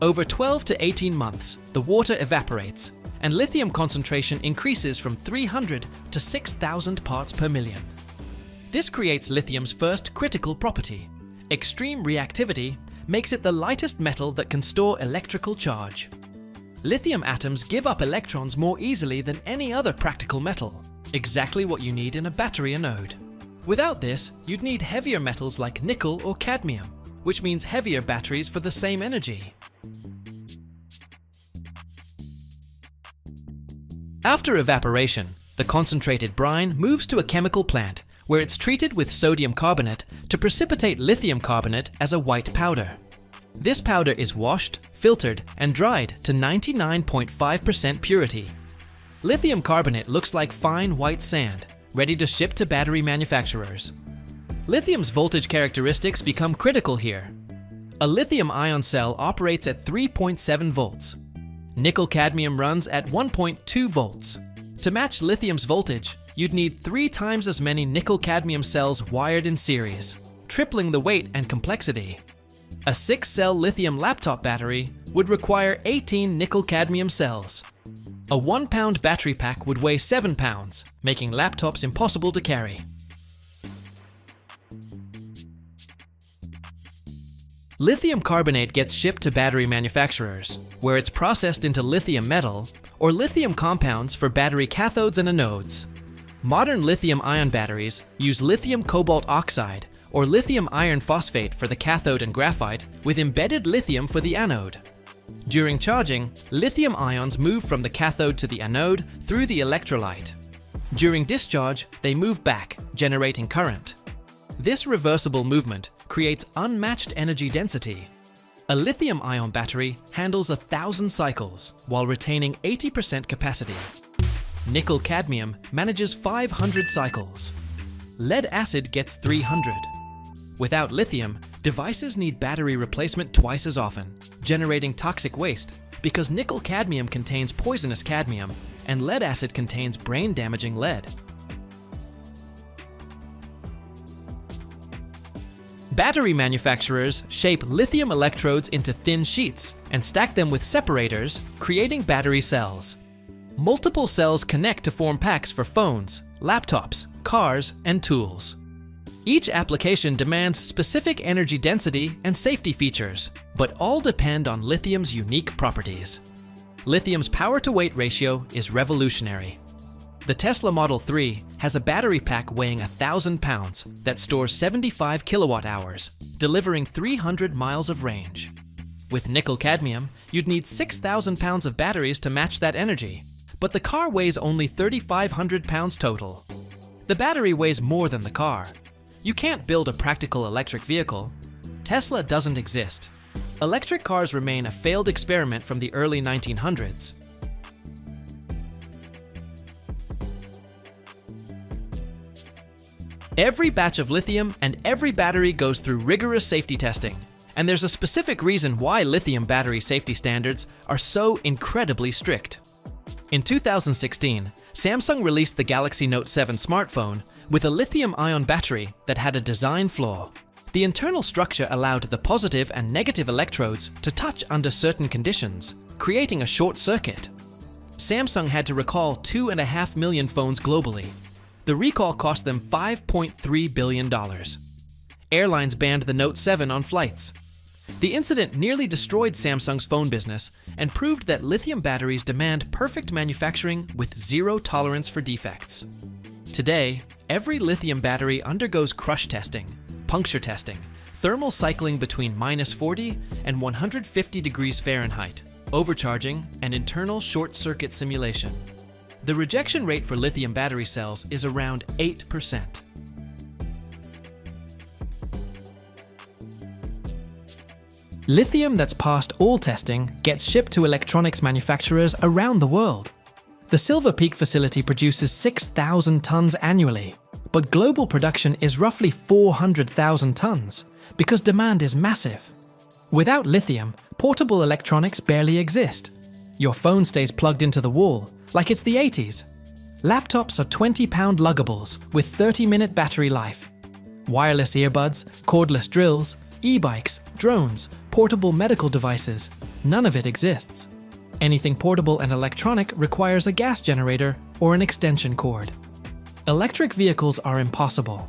Over 12 to 18 months, the water evaporates, and lithium concentration increases from 300 to 6,000 parts per million. This creates lithium's first critical property. Extreme reactivity makes it the lightest metal that can store electrical charge. Lithium atoms give up electrons more easily than any other practical metal, exactly what you need in a battery anode. Without this, you'd need heavier metals like nickel or cadmium, which means heavier batteries for the same energy. After evaporation, the concentrated brine moves to a chemical plant where it's treated with sodium carbonate to precipitate lithium carbonate as a white powder. This powder is washed, filtered, and dried to 99.5% purity. Lithium carbonate looks like fine white sand, ready to ship to battery manufacturers. Lithium's voltage characteristics become critical here. A lithium-ion cell operates at 3.7 volts. Nickel-cadmium runs at 1.2 volts. To match lithium's voltage, you'd need 3 times as many nickel-cadmium cells wired in series, tripling the weight and complexity. A 6-cell lithium laptop battery would require 18 nickel-cadmium cells. A 1-pound battery pack would weigh 7 pounds, making laptops impossible to carry. Lithium carbonate gets shipped to battery manufacturers, where it's processed into lithium metal or lithium compounds for battery cathodes and anodes. Modern lithium-ion batteries use lithium cobalt oxide or lithium iron phosphate for the cathode and graphite with embedded lithium for the anode. During charging, lithium ions move from the cathode to the anode through the electrolyte. During discharge, they move back, generating current. This reversible movement creates unmatched energy density. A lithium-ion battery handles 1,000 cycles while retaining 80% capacity. Nickel-cadmium manages 500 cycles. Lead-acid gets 300. Without lithium, devices need battery replacement twice as often, generating toxic waste because nickel-cadmium contains poisonous cadmium and lead-acid contains brain-damaging lead. Battery manufacturers shape lithium electrodes into thin sheets and stack them with separators, creating battery cells. Multiple cells connect to form packs for phones, laptops, cars, and tools. Each application demands specific energy density and safety features, but all depend on lithium's unique properties. Lithium's power-to-weight ratio is revolutionary. The Tesla Model 3 has a battery pack weighing 1,000 pounds that stores 75 kilowatt-hours, delivering 300 miles of range. With nickel-cadmium, you'd need 6,000 pounds of batteries to match that energy, but the car weighs only 3,500 pounds total. The battery weighs more than the car. You can't build a practical electric vehicle. Tesla doesn't exist. Electric cars remain a failed experiment from the early 1900s. Every batch of lithium and every battery goes through rigorous safety testing, and there's a specific reason why lithium battery safety standards are so incredibly strict. In 2016, Samsung released the Galaxy Note 7 smartphone with a lithium-ion battery that had a design flaw. The internal structure allowed the positive and negative electrodes to touch under certain conditions, creating a short circuit. Samsung had to recall 2.5 million phones globally. The recall cost them $5.3 billion. Airlines banned the Note 7 on flights. The incident nearly destroyed Samsung's phone business and proved that lithium batteries demand perfect manufacturing with zero tolerance for defects. Today, every lithium battery undergoes crush testing, puncture testing, thermal cycling between -40 and 150 degrees Fahrenheit, overcharging, and internal short-circuit simulation. The rejection rate for lithium battery cells is around 8%. Lithium that's passed all testing gets shipped to electronics manufacturers around the world. The Silver Peak facility produces 6,000 tons annually, but global production is roughly 400,000 tons because demand is massive. Without lithium, portable electronics barely exist. Your phone stays plugged into the wall, like it's the 80s. Laptops are 20-pound luggables with 30-minute battery life. Wireless earbuds, cordless drills, e-bikes, drones, portable medical devices, none of it exists. Anything portable and electronic requires a gas generator or an extension cord. Electric vehicles are impossible.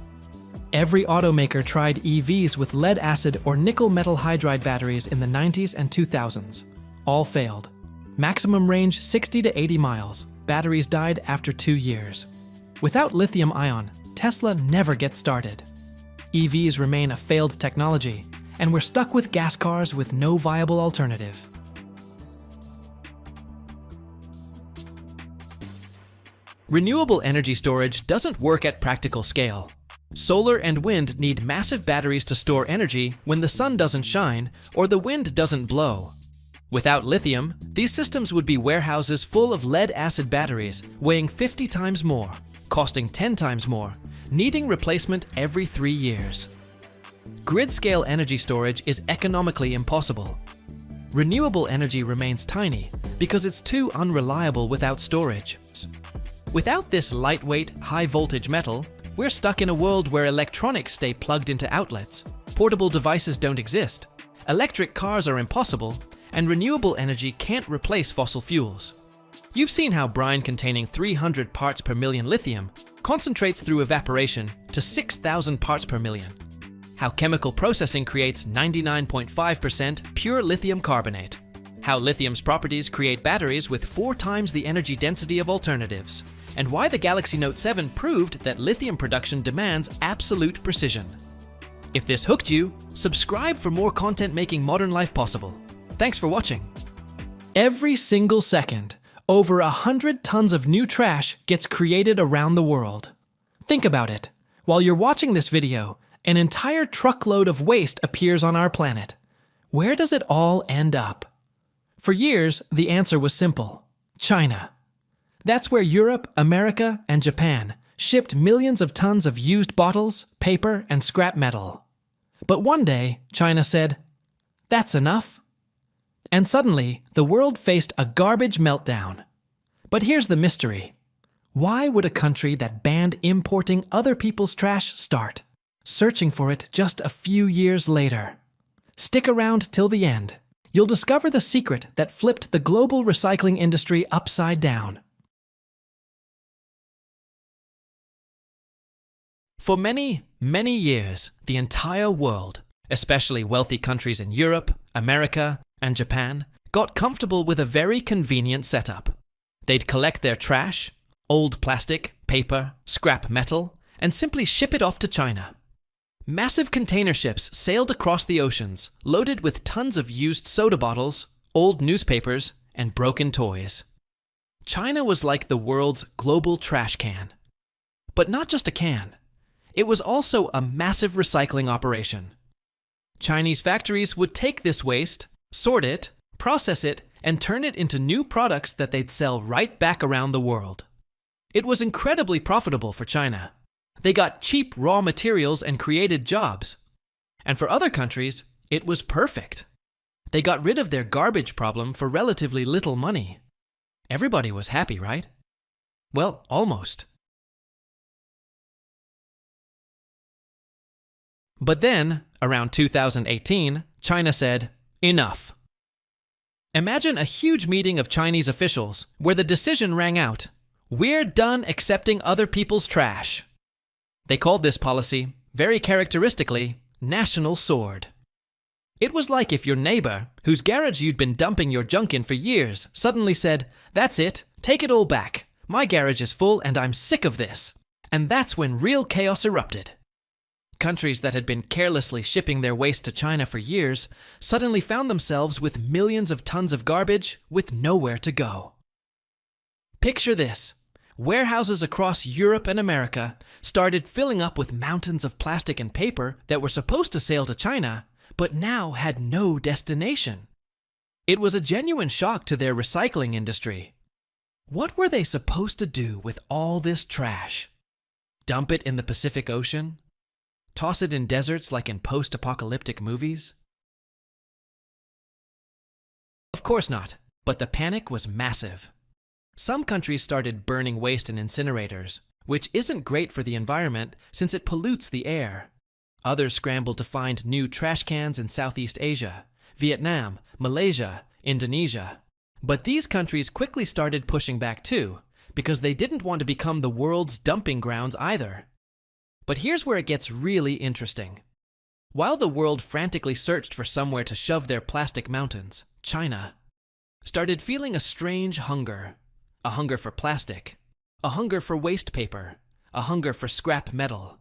Every automaker tried EVs with lead-acid or nickel metal hydride batteries in the 90s and 2000s. All failed. Maximum range 60 to 80 miles. Batteries died after 2 years. Without lithium-ion, Tesla never gets started. EVs remain a failed technology, and we're stuck with gas cars with no viable alternative. Renewable energy storage doesn't work at practical scale. Solar and wind need massive batteries to store energy when the sun doesn't shine or the wind doesn't blow. Without lithium, these systems would be warehouses full of lead-acid batteries weighing 50 times more, costing 10 times more, needing replacement every 3 years. Grid-scale energy storage is economically impossible. Renewable energy remains tiny because it's too unreliable without storage. Without this lightweight, high-voltage metal, we're stuck in a world where electronics stay plugged into outlets, portable devices don't exist, electric cars are impossible, and renewable energy can't replace fossil fuels. You've seen how brine containing 300 parts per million lithium concentrates through evaporation to 6,000 parts per million. How chemical processing creates 99.5% pure lithium carbonate. How lithium's properties create batteries with 4 times the energy density of alternatives. And why the Galaxy Note 7 proved that lithium production demands absolute precision. If this hooked you, subscribe for more content making modern life possible. Thanks for watching. Every single second, over 100 tons of new trash gets created around the world. Think about it. While you're watching this video, an entire truckload of waste appears on our planet. Where does it all end up? For years, the answer was simple: China. That's where Europe, America, and Japan shipped millions of tons of used bottles, paper, and scrap metal. But one day, China said, "That's enough." And suddenly, the world faced a garbage meltdown. But here's the mystery. Why would a country that banned importing other people's trash start searching for it just a few years later? Stick around till the end. You'll discover the secret that flipped the global recycling industry upside down. For many, many years, the entire world, especially wealthy countries in Europe, America, and Japan, got comfortable with a very convenient setup. They'd collect their trash, old plastic, paper, scrap metal, and simply ship it off to China. Massive container ships sailed across the oceans, loaded with tons of used soda bottles, old newspapers, and broken toys. China was like the world's global trash can. But not just a can. It was also a massive recycling operation. Chinese factories would take this waste, sort it, process it, and turn it into new products that they'd sell right back around the world. It was incredibly profitable for China. They got cheap raw materials and created jobs. And for other countries, it was perfect. They got rid of their garbage problem for relatively little money. Everybody was happy, right? Well, almost. But then, around 2018, China said, "Enough." Imagine a huge meeting of Chinese officials where the decision rang out: "We're done accepting other people's trash." They called this policy, very characteristically, National Sword. It was like if your neighbor, whose garage you'd been dumping your junk in for years, suddenly said, "That's it, take it all back. My garage is full and I'm sick of this." And that's when real chaos erupted. Countries that had been carelessly shipping their waste to China for years suddenly found themselves with millions of tons of garbage with nowhere to go. Picture this. Warehouses across Europe and America started filling up with mountains of plastic and paper that were supposed to sail to China, but now had no destination. It was a genuine shock to their recycling industry. What were they supposed to do with all this trash? Dump it in the Pacific Ocean? Toss it in deserts like in post-apocalyptic movies? Of course not, but the panic was massive. Some countries started burning waste in incinerators, which isn't great for the environment since it pollutes the air. Others scrambled to find new trash cans in Southeast Asia, Vietnam, Malaysia, Indonesia. But these countries quickly started pushing back too, because they didn't want to become the world's dumping grounds either. But here's where it gets really interesting. While the world frantically searched for somewhere to shove their plastic mountains, China started feeling a strange hunger. A hunger for plastic, a hunger for waste paper, a hunger for scrap metal.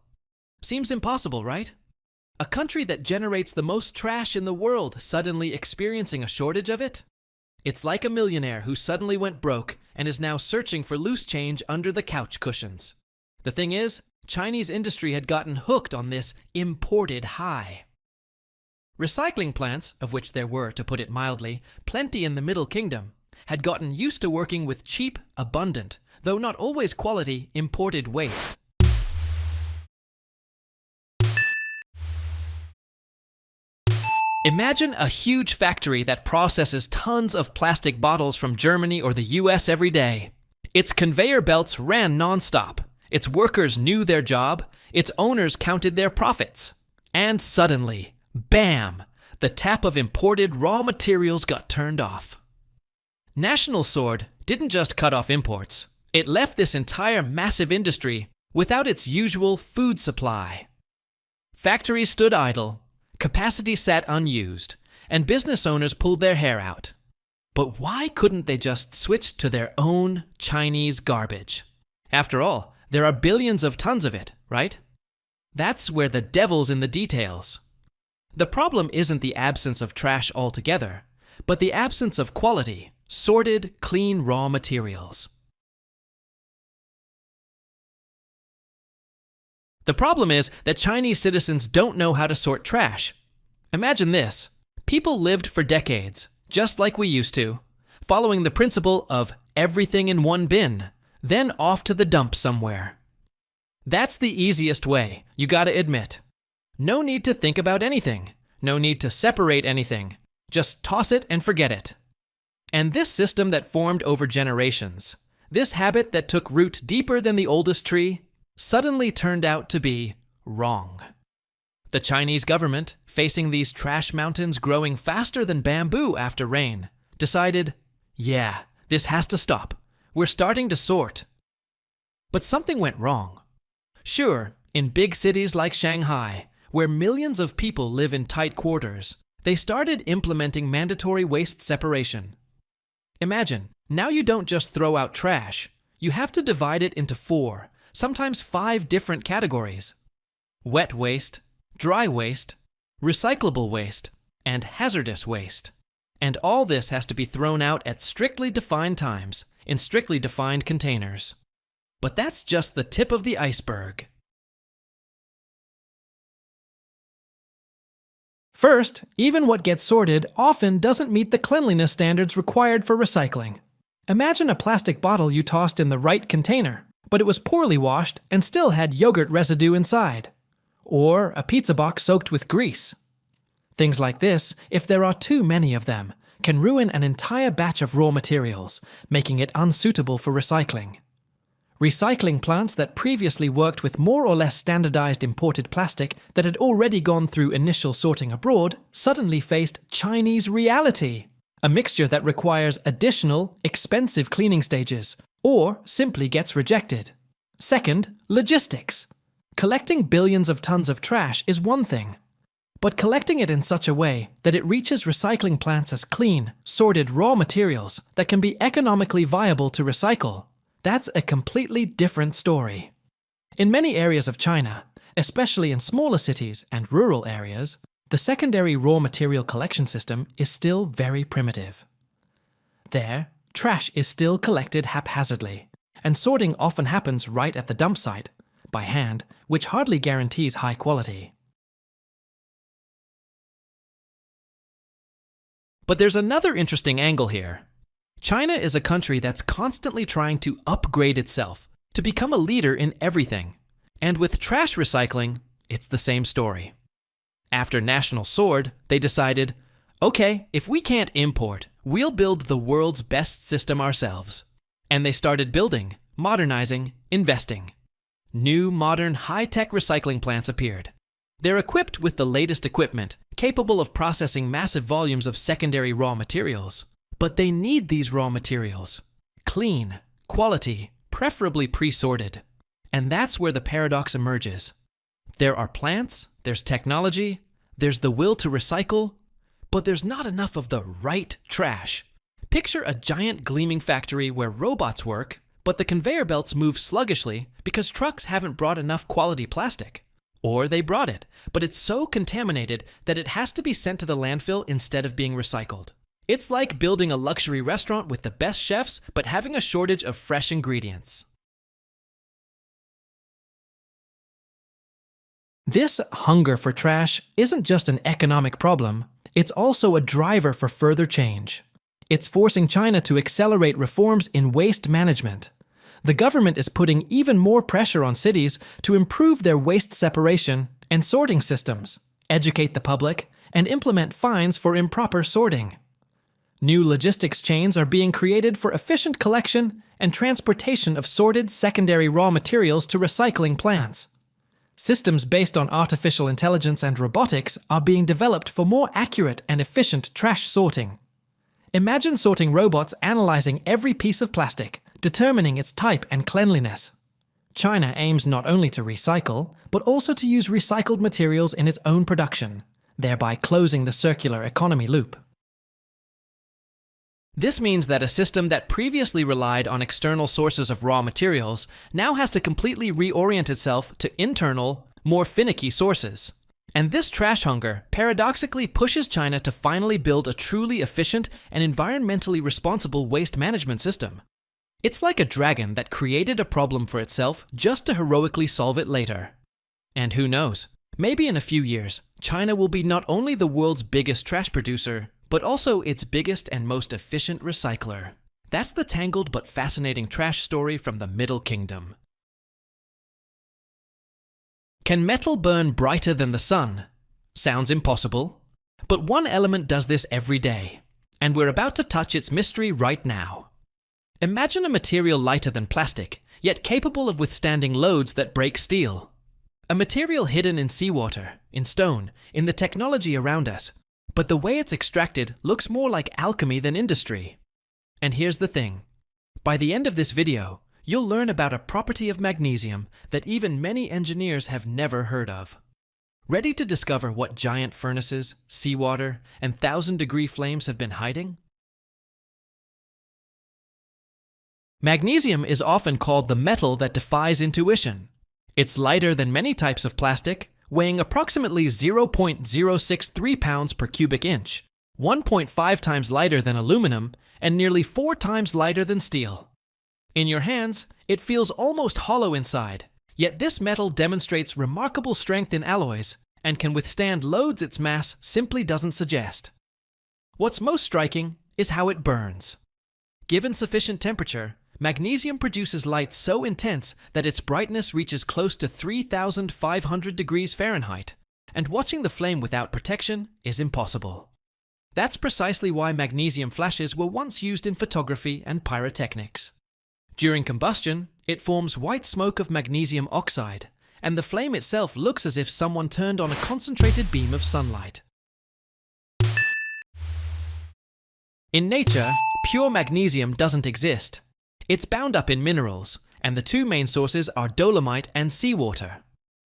Seems impossible, right? A country that generates the most trash in the world suddenly experiencing a shortage of it? It's like a millionaire who suddenly went broke and is now searching for loose change under the couch cushions. The thing is, Chinese industry had gotten hooked on this imported high. Recycling plants, of which there were, to put it mildly, plenty in the Middle Kingdom, had gotten used to working with cheap, abundant, though not always quality, imported waste. Imagine a huge factory that processes tons of plastic bottles from Germany or the US every day. Its conveyor belts ran non-stop. Its workers knew their job. Its owners counted their profits. And suddenly, bam! The tap of imported raw materials got turned off. National Sword didn't just cut off imports. It left this entire massive industry without its usual food supply. Factories stood idle, capacity sat unused, and business owners pulled their hair out. But why couldn't they just switch to their own Chinese garbage? After all, there are billions of tons of it, right? That's where the devil's in the details. The problem isn't the absence of trash altogether, but the absence of quality, sorted, clean raw materials. The problem is that Chinese citizens don't know how to sort trash. Imagine this. People lived for decades, just like we used to, following the principle of everything in one bin, then off to the dump somewhere. That's the easiest way, you gotta admit. No need to think about anything. No need to separate anything. Just toss it and forget it. And this system that formed over generations, this habit that took root deeper than the oldest tree, suddenly turned out to be wrong. The Chinese government, facing these trash mountains growing faster than bamboo after rain, decided, yeah, this has to stop. We're starting to sort. But something went wrong. Sure, in big cities like Shanghai, where millions of people live in tight quarters, they started implementing mandatory waste separation. Imagine, now you don't just throw out trash, you have to divide it into 4, sometimes 5 different categories: wet waste, dry waste, recyclable waste, and hazardous waste. And all this has to be thrown out at strictly defined times, in strictly defined containers. But that's just the tip of the iceberg. First, even what gets sorted often doesn't meet the cleanliness standards required for recycling. Imagine a plastic bottle you tossed in the right container, but it was poorly washed and still had yogurt residue inside. Or a pizza box soaked with grease. Things like this, if there are too many of them, can ruin an entire batch of raw materials, making it unsuitable for recycling. Recycling plants that previously worked with more or less standardized imported plastic that had already gone through initial sorting abroad suddenly faced Chinese reality, a mixture that requires additional, expensive cleaning stages, or simply gets rejected. Second, logistics. Collecting billions of tons of trash is one thing, but collecting it in such a way that it reaches recycling plants as clean, sorted raw materials that can be economically viable to recycle, that's a completely different story. In many areas of China, especially in smaller cities and rural areas, the secondary raw material collection system is still very primitive. There, trash is still collected haphazardly, and sorting often happens right at the dump site, by hand, which hardly guarantees high quality. But there's another interesting angle here. China is a country that's constantly trying to upgrade itself, to become a leader in everything. And with trash recycling, it's the same story. After National Sword, they decided, okay, if we can't import, we'll build the world's best system ourselves. And they started building, modernizing, investing. New, modern, high-tech recycling plants appeared. They're equipped with the latest equipment, capable of processing massive volumes of secondary raw materials. But they need these raw materials. Clean, quality, preferably pre-sorted. And that's where the paradox emerges. There are plants, there's technology, there's the will to recycle, but there's not enough of the right trash. Picture a giant gleaming factory where robots work, but the conveyor belts move sluggishly because trucks haven't brought enough quality plastic. Or they brought it, but it's so contaminated that it has to be sent to the landfill instead of being recycled. It's like building a luxury restaurant with the best chefs, but having a shortage of fresh ingredients. This hunger for trash isn't just an economic problem, it's also a driver for further change. It's forcing China to accelerate reforms in waste management. The government is putting even more pressure on cities to improve their waste separation and sorting systems, educate the public, and implement fines for improper sorting. New logistics chains are being created for efficient collection and transportation of sorted secondary raw materials to recycling plants. Systems based on artificial intelligence and robotics are being developed for more accurate and efficient trash sorting. Imagine sorting robots analyzing every piece of plastic, determining its type and cleanliness. China aims not only to recycle, but also to use recycled materials in its own production, thereby closing the circular economy loop. This means that a system that previously relied on external sources of raw materials now has to completely reorient itself to internal, more finicky sources. And this trash hunger paradoxically pushes China to finally build a truly efficient and environmentally responsible waste management system. It's like a dragon that created a problem for itself just to heroically solve it later. And who knows, maybe in a few years, China will be not only the world's biggest trash producer, but also its biggest and most efficient recycler. That's the tangled but fascinating trash story from the Middle Kingdom. Can metal burn brighter than the sun? Sounds impossible. But one element does this every day, and we're about to touch its mystery right now. Imagine a material lighter than plastic, yet capable of withstanding loads that break steel. A material hidden in seawater, in stone, in the technology around us, but the way it's extracted looks more like alchemy than industry. And here's the thing. By the end of this video, you'll learn about a property of magnesium that even many engineers have never heard of. Ready to discover what giant furnaces, seawater, and 1,000-degree flames have been hiding? Magnesium is often called the metal that defies intuition. It's lighter than many types of plastic, weighing approximately 0.063 pounds per cubic inch, 1.5 times lighter than aluminum, and nearly 4 times lighter than steel. In your hands, it feels almost hollow inside, yet this metal demonstrates remarkable strength in alloys and can withstand loads its mass simply doesn't suggest. What's most striking is how it burns. Given sufficient temperature, magnesium produces light so intense that its brightness reaches close to 3,500 degrees Fahrenheit, and watching the flame without protection is impossible. That's precisely why magnesium flashes were once used in photography and pyrotechnics. During combustion, it forms white smoke of magnesium oxide, and the flame itself looks as if someone turned on a concentrated beam of sunlight. In nature, pure magnesium doesn't exist. It's bound up in minerals, and the two main sources are dolomite and seawater.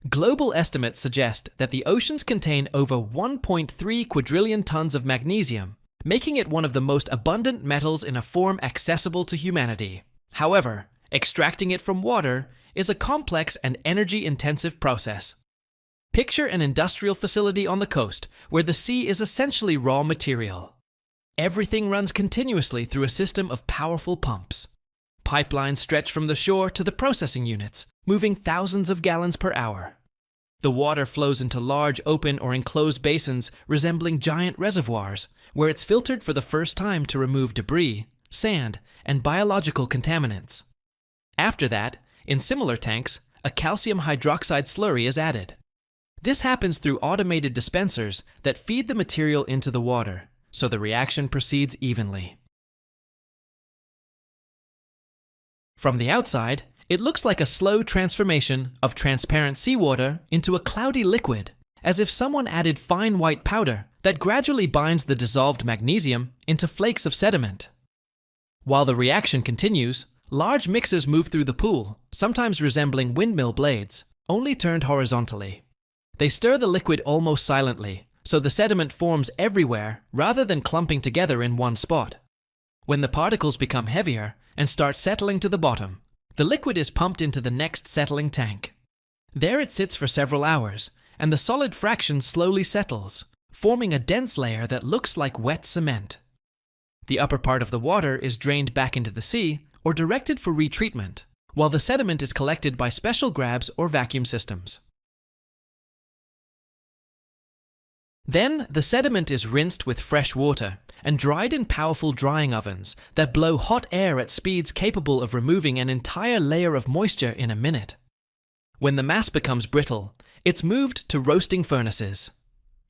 Global estimates suggest that the oceans contain over 1.3 quadrillion tons of magnesium, making it one of the most abundant metals in a form accessible to humanity. However, extracting it from water is a complex and energy-intensive process. Picture an industrial facility on the coast where the sea is essentially raw material. Everything runs continuously through a system of powerful pumps. Pipelines stretch from the shore to the processing units, moving thousands of gallons per hour. The water flows into large open or enclosed basins resembling giant reservoirs, where it's filtered for the first time to remove debris, sand, and biological contaminants. After that, in similar tanks, a calcium hydroxide slurry is added. This happens through automated dispensers that feed the material into the water, so the reaction proceeds evenly. From the outside, it looks like a slow transformation of transparent seawater into a cloudy liquid, as if someone added fine white powder that gradually binds the dissolved magnesium into flakes of sediment. While the reaction continues, large mixers move through the pool, sometimes resembling windmill blades, only turned horizontally. They stir the liquid almost silently, so the sediment forms everywhere rather than clumping together in one spot. When the particles become heavier and start settling to the bottom, the liquid is pumped into the next settling tank. There it sits for several hours, and the solid fraction slowly settles, forming a dense layer that looks like wet cement. The upper part of the water is drained back into the sea or directed for retreatment, while the sediment is collected by special grabs or vacuum systems. Then, the sediment is rinsed with fresh water and dried in powerful drying ovens that blow hot air at speeds capable of removing an entire layer of moisture in a minute. When the mass becomes brittle, it's moved to roasting furnaces.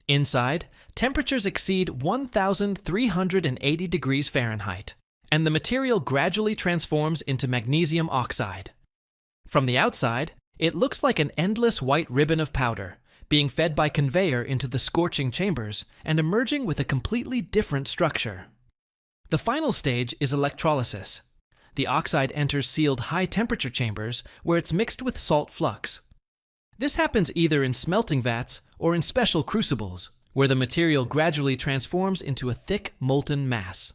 Inside, temperatures exceed 1,380 degrees Fahrenheit, and the material gradually transforms into magnesium oxide. From the outside, it looks like an endless white ribbon of powder, being fed by conveyor into the scorching chambers and emerging with a completely different structure. The final stage is electrolysis. The oxide enters sealed high-temperature chambers where it's mixed with salt flux. This happens either in smelting vats or in special crucibles, where the material gradually transforms into a thick, molten mass.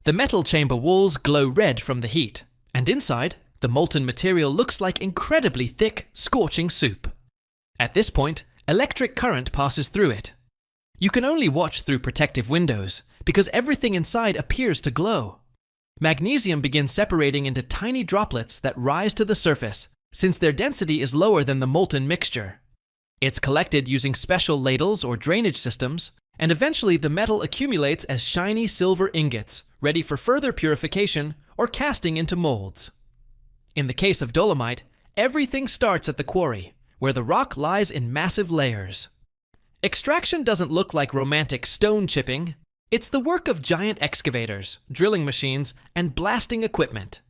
The metal chamber walls glow red from the heat, and inside, the molten material looks like incredibly thick, scorching soup. At this point, electric current passes through it. You can only watch through protective windows, because everything inside appears to glow. Magnesium begins separating into tiny droplets that rise to the surface, since their density is lower than the molten mixture. It's collected using special ladles or drainage systems, and eventually the metal accumulates as shiny silver ingots, ready for further purification or casting into molds. In the case of dolomite, everything starts at the quarry, where the rock lies in massive layers. Extraction doesn't look like romantic stone chipping. It's the work of giant excavators, drilling machines, and blasting equipment.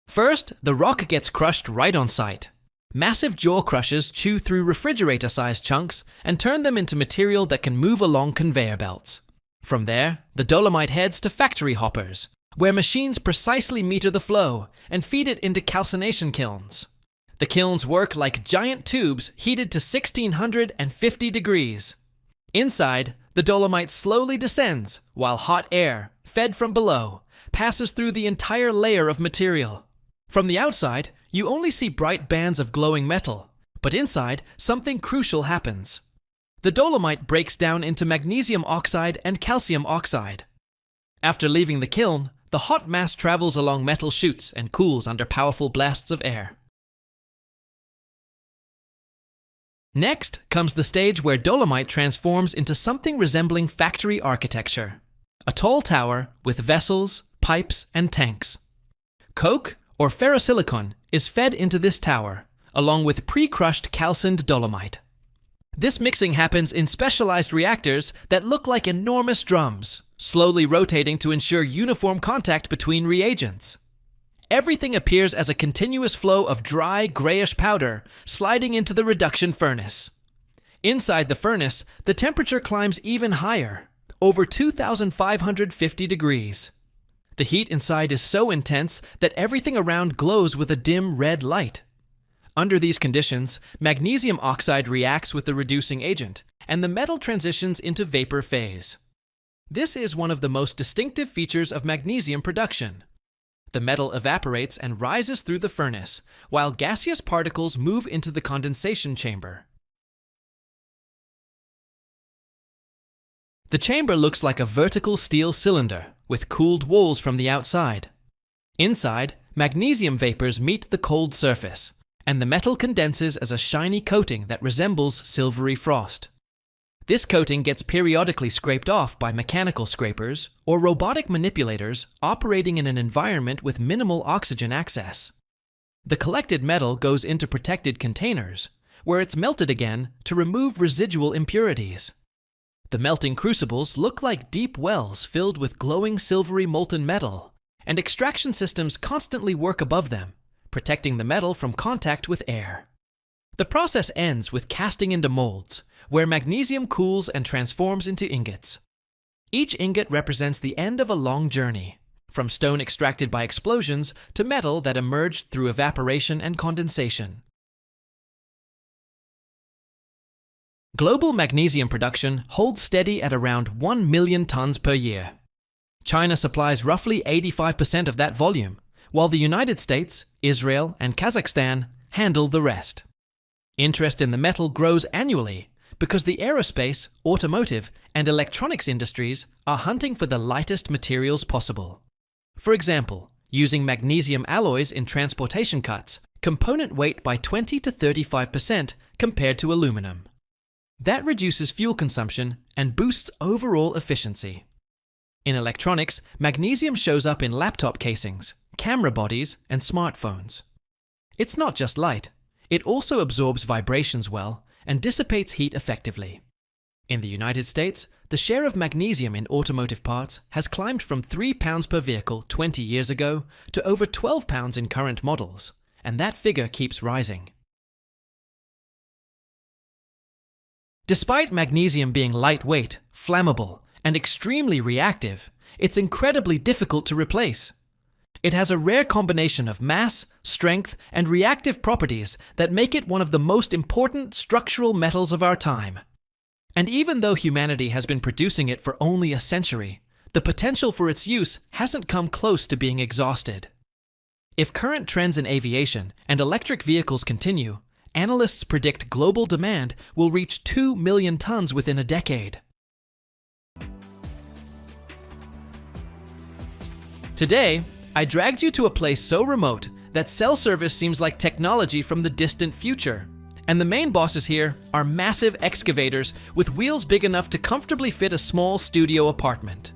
First, the rock gets crushed right on site. Massive jaw crushers chew through refrigerator-sized chunks and turn them into material that can move along conveyor belts. From there, the dolomite heads to factory hoppers, where machines precisely meter the flow and feed it into calcination kilns. The kilns work like giant tubes heated to 1,650 degrees. Inside, the dolomite slowly descends, while hot air, fed from below, passes through the entire layer of material. From the outside, you only see bright bands of glowing metal, but inside, something crucial happens. The dolomite breaks down into magnesium oxide and calcium oxide. After leaving the kiln, the hot mass travels along metal chutes and cools under powerful blasts of air. Next comes the stage where dolomite transforms into something resembling factory architecture. A tall tower with vessels, pipes, and tanks. Coke, or ferrosilicon, is fed into this tower, along with pre-crushed calcined dolomite. This mixing happens in specialized reactors that look like enormous drums, slowly rotating to ensure uniform contact between reagents. Everything appears as a continuous flow of dry, grayish powder sliding into the reduction furnace. Inside the furnace, the temperature climbs even higher, over 2,550 degrees. The heat inside is so intense that everything around glows with a dim red light. Under these conditions, magnesium oxide reacts with the reducing agent, and the metal transitions into vapor phase. This is one of the most distinctive features of magnesium production. The metal evaporates and rises through the furnace, while gaseous particles move into the condensation chamber. The chamber looks like a vertical steel cylinder with cooled walls from the outside. Inside, magnesium vapors meet the cold surface, and the metal condenses as a shiny coating that resembles silvery frost. This coating gets periodically scraped off by mechanical scrapers or robotic manipulators operating in an environment with minimal oxygen access. The collected metal goes into protected containers, where it's melted again to remove residual impurities. The melting crucibles look like deep wells filled with glowing silvery molten metal, and extraction systems constantly work above them, protecting the metal from contact with air. The process ends with casting into molds, where magnesium cools and transforms into ingots. Each ingot represents the end of a long journey, from stone extracted by explosions to metal that emerged through evaporation and condensation. Global magnesium production holds steady at around 1 million tons per year. China supplies roughly 85% of that volume, while the United States, Israel, and Kazakhstan handle the rest. Interest in the metal grows annually because the aerospace, automotive, and electronics industries are hunting for the lightest materials possible. For example, using magnesium alloys in transportation cuts component weight by 20 to 35% compared to aluminum. That reduces fuel consumption and boosts overall efficiency. In electronics, magnesium shows up in laptop casings, camera bodies, and smartphones. It's not just light, it also absorbs vibrations well and dissipates heat effectively. In the United States, the share of magnesium in automotive parts has climbed from 3 pounds per vehicle 20 years ago to over 12 pounds in current models, and that figure keeps rising. Despite magnesium being lightweight, flammable, and extremely reactive, it's incredibly difficult to replace. It has a rare combination of mass, strength, and reactive properties that make it one of the most important structural metals of our time. And even though humanity has been producing it for only a century, the potential for its use hasn't come close to being exhausted. If current trends in aviation and electric vehicles continue, analysts predict global demand will reach 2 million tons within a decade. Today, I dragged you to a place so remote that cell service seems like technology from the distant future. And the main bosses here are massive excavators with wheels big enough to comfortably fit a small studio apartment.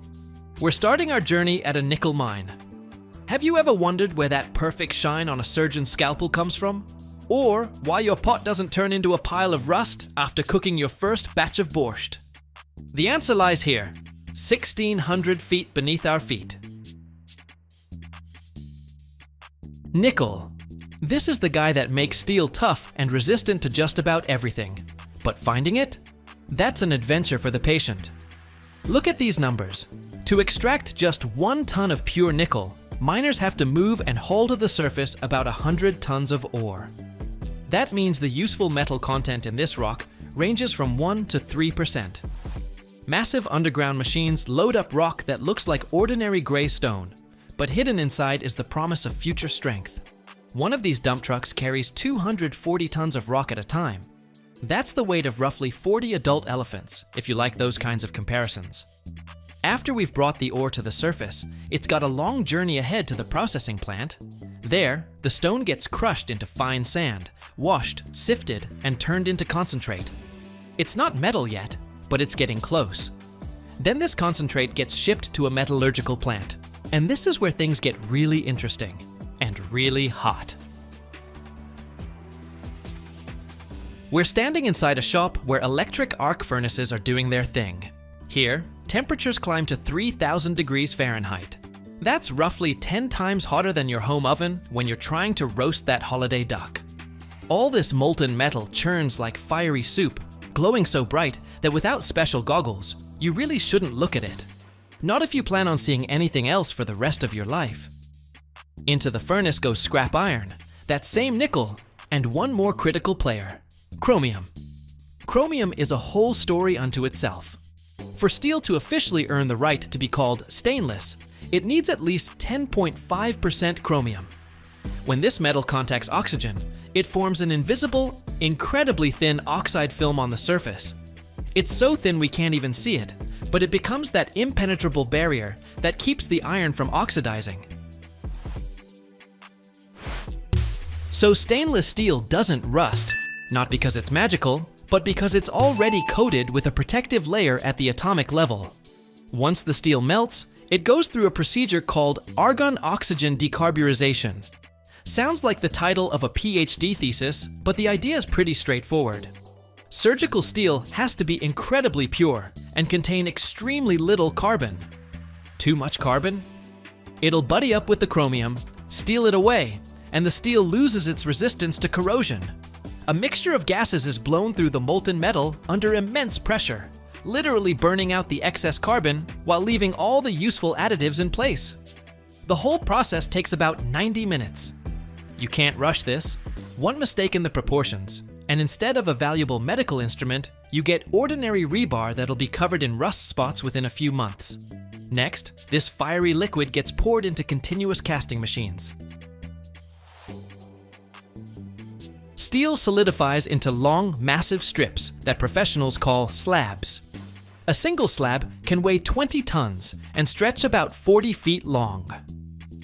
We're starting our journey at a nickel mine. Have you ever wondered where that perfect shine on a surgeon's scalpel comes from? Or why your pot doesn't turn into a pile of rust after cooking your first batch of borscht? The answer lies here, 1,600 feet beneath our feet. Nickel. This is the guy that makes steel tough and resistant to just about everything. But finding it? That's an adventure for the patient. Look at these numbers. To extract just 1 ton of pure nickel, miners have to move and haul to the surface about 100 tons of ore. That means the useful metal content in this rock ranges from 1 to 3%. Massive underground machines load up rock that looks like ordinary gray stone, but hidden inside is the promise of future strength. One of these dump trucks carries 240 tons of rock at a time. That's the weight of roughly 40 adult elephants, if you like those kinds of comparisons. After we've brought the ore to the surface, it's got a long journey ahead to the processing plant. There, the stone gets crushed into fine sand, washed, sifted, and turned into concentrate. It's not metal yet, but it's getting close. Then this concentrate gets shipped to a metallurgical plant. And this is where things get really interesting. And really hot. We're standing inside a shop where electric arc furnaces are doing their thing. Here, temperatures climb to 3,000 degrees Fahrenheit. That's roughly 10 times hotter than your home oven when you're trying to roast that holiday duck. All this molten metal churns like fiery soup, glowing so bright that without special goggles, you really shouldn't look at it. Not if you plan on seeing anything else for the rest of your life. Into the furnace goes scrap iron, that same nickel, and one more critical player, chromium. Chromium is a whole story unto itself. For steel to officially earn the right to be called stainless, it needs at least 10.5% chromium. When this metal contacts oxygen, it forms an invisible, incredibly thin oxide film on the surface. It's so thin we can't even see it, but it becomes that impenetrable barrier that keeps the iron from oxidizing. So stainless steel doesn't rust, not because it's magical, but because it's already coated with a protective layer at the atomic level. Once the steel melts, it goes through a procedure called argon-oxygen decarburization. Sounds like the title of a PhD thesis, but the idea is pretty straightforward. Surgical steel has to be incredibly pure and contain extremely little carbon. Too much carbon? It'll buddy up with the chromium, steal it away, and the steel loses its resistance to corrosion. A mixture of gases is blown through the molten metal under immense pressure, literally burning out the excess carbon while leaving all the useful additives in place. The whole process takes about 90 minutes. You can't rush this. One mistake in the proportions, and instead of a valuable medical instrument, you get ordinary rebar that'll be covered in rust spots within a few months. Next, this fiery liquid gets poured into continuous casting machines. Steel solidifies into long, massive strips that professionals call slabs. A single slab can weigh 20 tons and stretch about 40 feet long.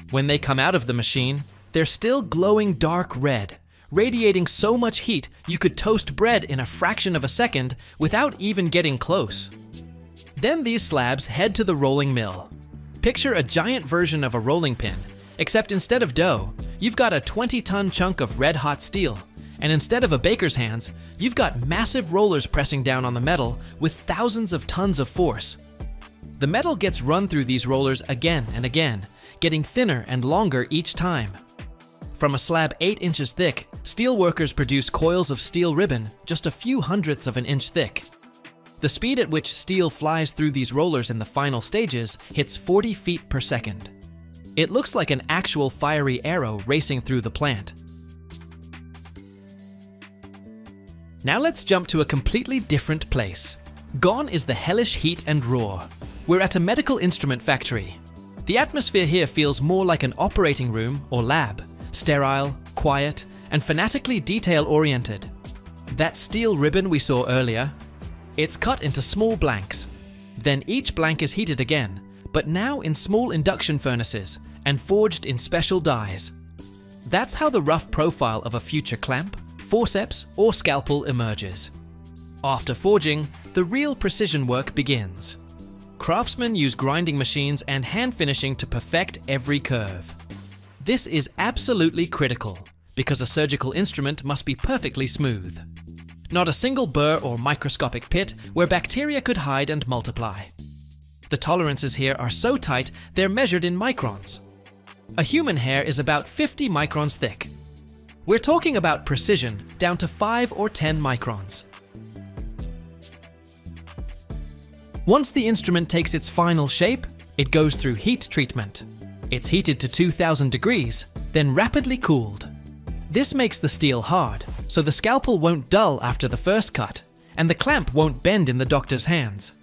When they come out of the machine, they're still glowing dark red, radiating so much heat you could toast bread in a fraction of a second without even getting close. Then these slabs head to the rolling mill. Picture a giant version of a rolling pin, except instead of dough, you've got a 20-ton chunk of red-hot steel, and instead of a baker's hands, you've got massive rollers pressing down on the metal with thousands of tons of force. The metal gets run through these rollers again and again, getting thinner and longer each time. From a slab 8 inches thick, steel workers produce coils of steel ribbon just a few hundredths of an inch thick. The speed at which steel flies through these rollers in the final stages hits 40 feet per second. It looks like an actual fiery arrow racing through the plant. Now let's jump to a completely different place. Gone is the hellish heat and roar. We're at a medical instrument factory. The atmosphere here feels more like an operating room or lab, sterile, quiet, and fanatically detail-oriented. That steel ribbon we saw earlier, it's cut into small blanks. Then each blank is heated again, but now in small induction furnaces and forged in special dies. That's how the rough profile of a future clamp, forceps, or scalpel emerges. After forging, the real precision work begins. Craftsmen use grinding machines and hand finishing to perfect every curve. This is absolutely critical, because a surgical instrument must be perfectly smooth. Not a single burr or microscopic pit where bacteria could hide and multiply. The tolerances here are so tight they're measured in microns. A human hair is about 50 microns thick. We're talking about precision down to 5 or 10 microns. Once the instrument takes its final shape, it goes through heat treatment. It's heated to 2000 degrees, then rapidly cooled. This makes the steel hard, so the scalpel won't dull after the first cut, and the clamp won't bend in the doctor's hands.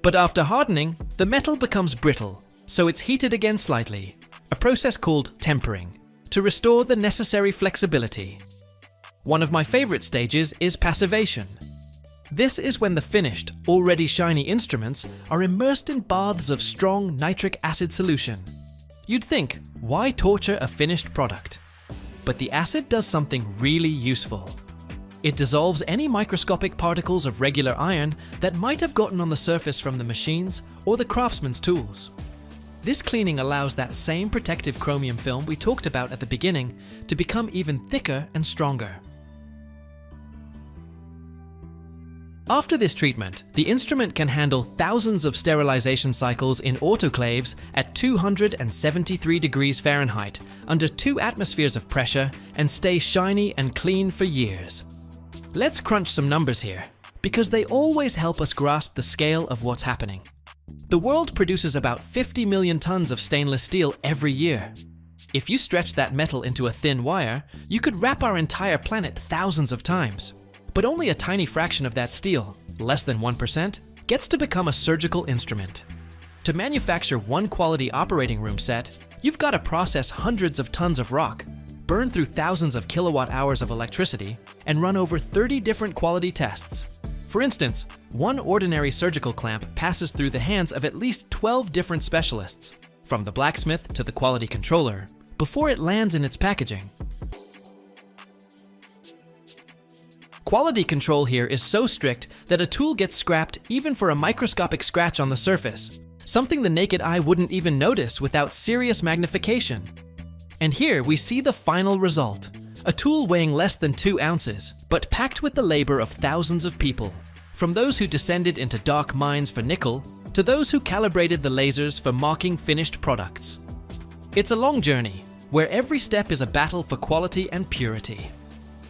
But after hardening, the metal becomes brittle, so it's heated again slightly, a process called tempering, to restore the necessary flexibility. One of my favorite stages is passivation. This is when the finished, already shiny instruments are immersed in baths of strong nitric acid solution. You'd think, why torture a finished product? But the acid does something really useful. It dissolves any microscopic particles of regular iron that might have gotten on the surface from the machines or the craftsman's tools. This cleaning allows that same protective chromium film we talked about at the beginning to become even thicker and stronger. After this treatment, the instrument can handle thousands of sterilization cycles in autoclaves at 273 degrees Fahrenheit under 2 atmospheres of pressure and stay shiny and clean for years. Let's crunch some numbers here, because they always help us grasp the scale of what's happening. The world produces about 50 million tons of stainless steel every year. If you stretch that metal into a thin wire, you could wrap our entire planet thousands of times. But only a tiny fraction of that steel, less than 1%, gets to become a surgical instrument. To manufacture one quality operating room set, you've got to process hundreds of tons of rock, burn through thousands of kilowatt hours of electricity, and run over 30 different quality tests. For instance, one ordinary surgical clamp passes through the hands of at least 12 different specialists, from the blacksmith to the quality controller, before it lands in its packaging. Quality control here is so strict that a tool gets scrapped even for a microscopic scratch on the surface, something the naked eye wouldn't even notice without serious magnification. And here we see the final result. A tool weighing less than 2 ounces, but packed with the labor of thousands of people. From those who descended into dark mines for nickel, to those who calibrated the lasers for marking finished products. It's a long journey, where every step is a battle for quality and purity.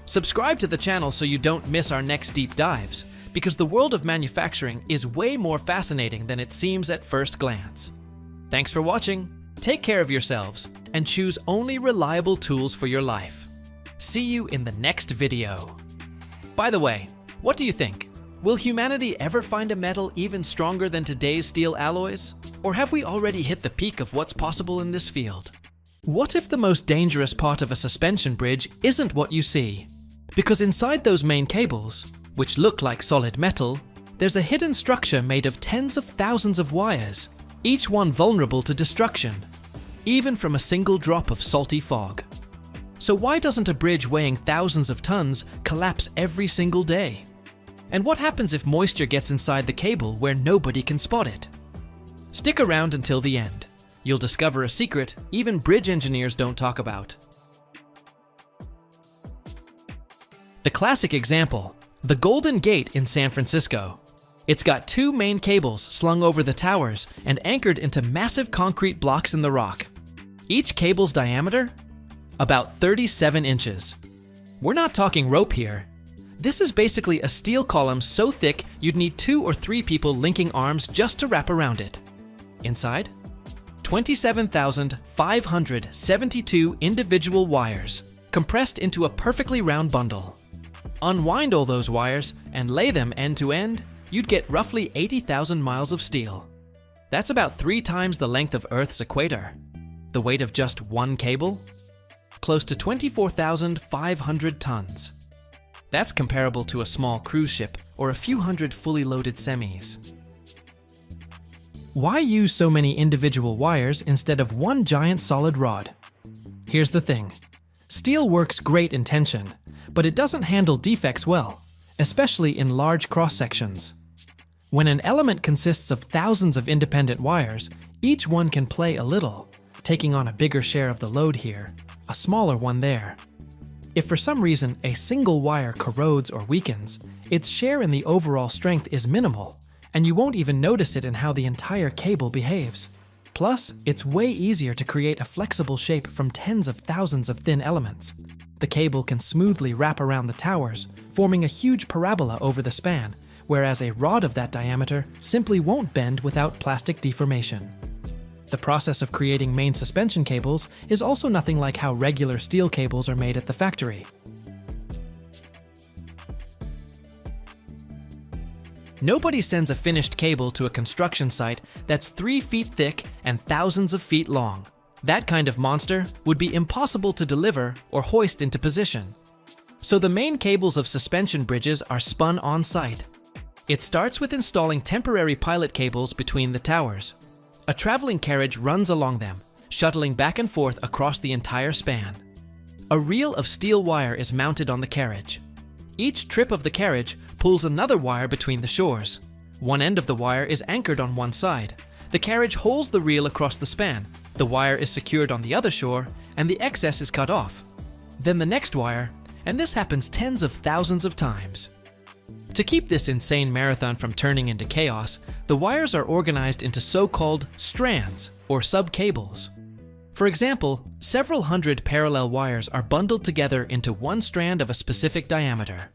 Subscribe to the channel so you don't miss our next deep dives, because the world of manufacturing is way more fascinating than it seems at first glance. Thanks for watching, take care of yourselves, and choose only reliable tools for your life. See you in the next video. By the way, what do you think? Will humanity ever find a metal even stronger than today's steel alloys? Or have we already hit the peak of what's possible in this field? What if the most dangerous part of a suspension bridge isn't what you see? Because inside those main cables, which look like solid metal, there's a hidden structure made of tens of thousands of wires, each one vulnerable to destruction, even from a single drop of salty fog. So why doesn't a bridge weighing thousands of tons collapse every single day? And what happens if moisture gets inside the cable where nobody can spot it? Stick around until the end. You'll discover a secret even bridge engineers don't talk about. The classic example, the Golden Gate in San Francisco. It's got two main cables slung over the towers and anchored into massive concrete blocks in the rock. Each cable's diameter? About 37 inches. We're not talking rope here. This is basically a steel column so thick you'd need 2 or 3 people linking arms just to wrap around it. Inside? 27,572 individual wires, compressed into a perfectly round bundle. Unwind all those wires and lay them end to end, you'd get roughly 80,000 miles of steel. That's about 3 times the length of Earth's equator. The weight of just one cable? Close to 24,500 tons. That's comparable to a small cruise ship or a few hundred fully loaded semis. Why use so many individual wires instead of one giant solid rod? Here's the thing. Steel works great in tension, but it doesn't handle defects well, especially in large cross-sections. When an element consists of thousands of independent wires, each one can play a little, taking on a bigger share of the load here, a smaller one there. If for some reason a single wire corrodes or weakens, its share in the overall strength is minimal, and you won't even notice it in how the entire cable behaves. Plus, it's way easier to create a flexible shape from tens of thousands of thin elements. The cable can smoothly wrap around the towers, forming a huge parabola over the span, whereas a rod of that diameter simply won't bend without plastic deformation. The process of creating main suspension cables is also nothing like how regular steel cables are made at the factory. Nobody sends a finished cable to a construction site that's 3 feet thick and thousands of feet long. That kind of monster would be impossible to deliver or hoist into position. So the main cables of suspension bridges are spun on site. It starts with installing temporary pilot cables between the towers. A traveling carriage runs along them, shuttling back and forth across the entire span. A reel of steel wire is mounted on the carriage. Each trip of the carriage pulls another wire between the shores. One end of the wire is anchored on one side. The carriage holds the reel across the span. The wire is secured on the other shore, and the excess is cut off. Then the next wire, and this happens tens of thousands of times. To keep this insane marathon from turning into chaos, the wires are organized into so-called strands, or sub-cables. For example, several hundred parallel wires are bundled together into one strand of a specific diameter.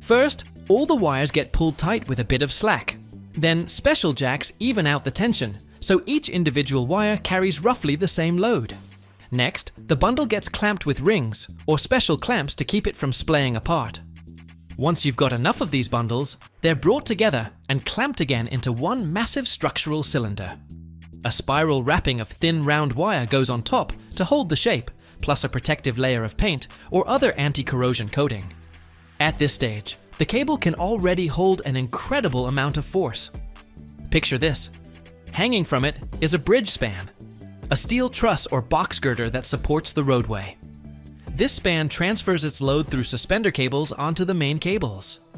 First, all the wires get pulled tight with a bit of slack. Then, special jacks even out the tension, so each individual wire carries roughly the same load. Next, the bundle gets clamped with rings, or special clamps to keep it from splaying apart. Once you've got enough of these bundles, they're brought together and clamped again into one massive structural cylinder. A spiral wrapping of thin round wire goes on top to hold the shape, plus a protective layer of paint or other anti-corrosion coating. At this stage, the cable can already hold an incredible amount of force. Picture this. Hanging from it is a bridge span, a steel truss or box girder that supports the roadway. This span transfers its load through suspender cables onto the main cables.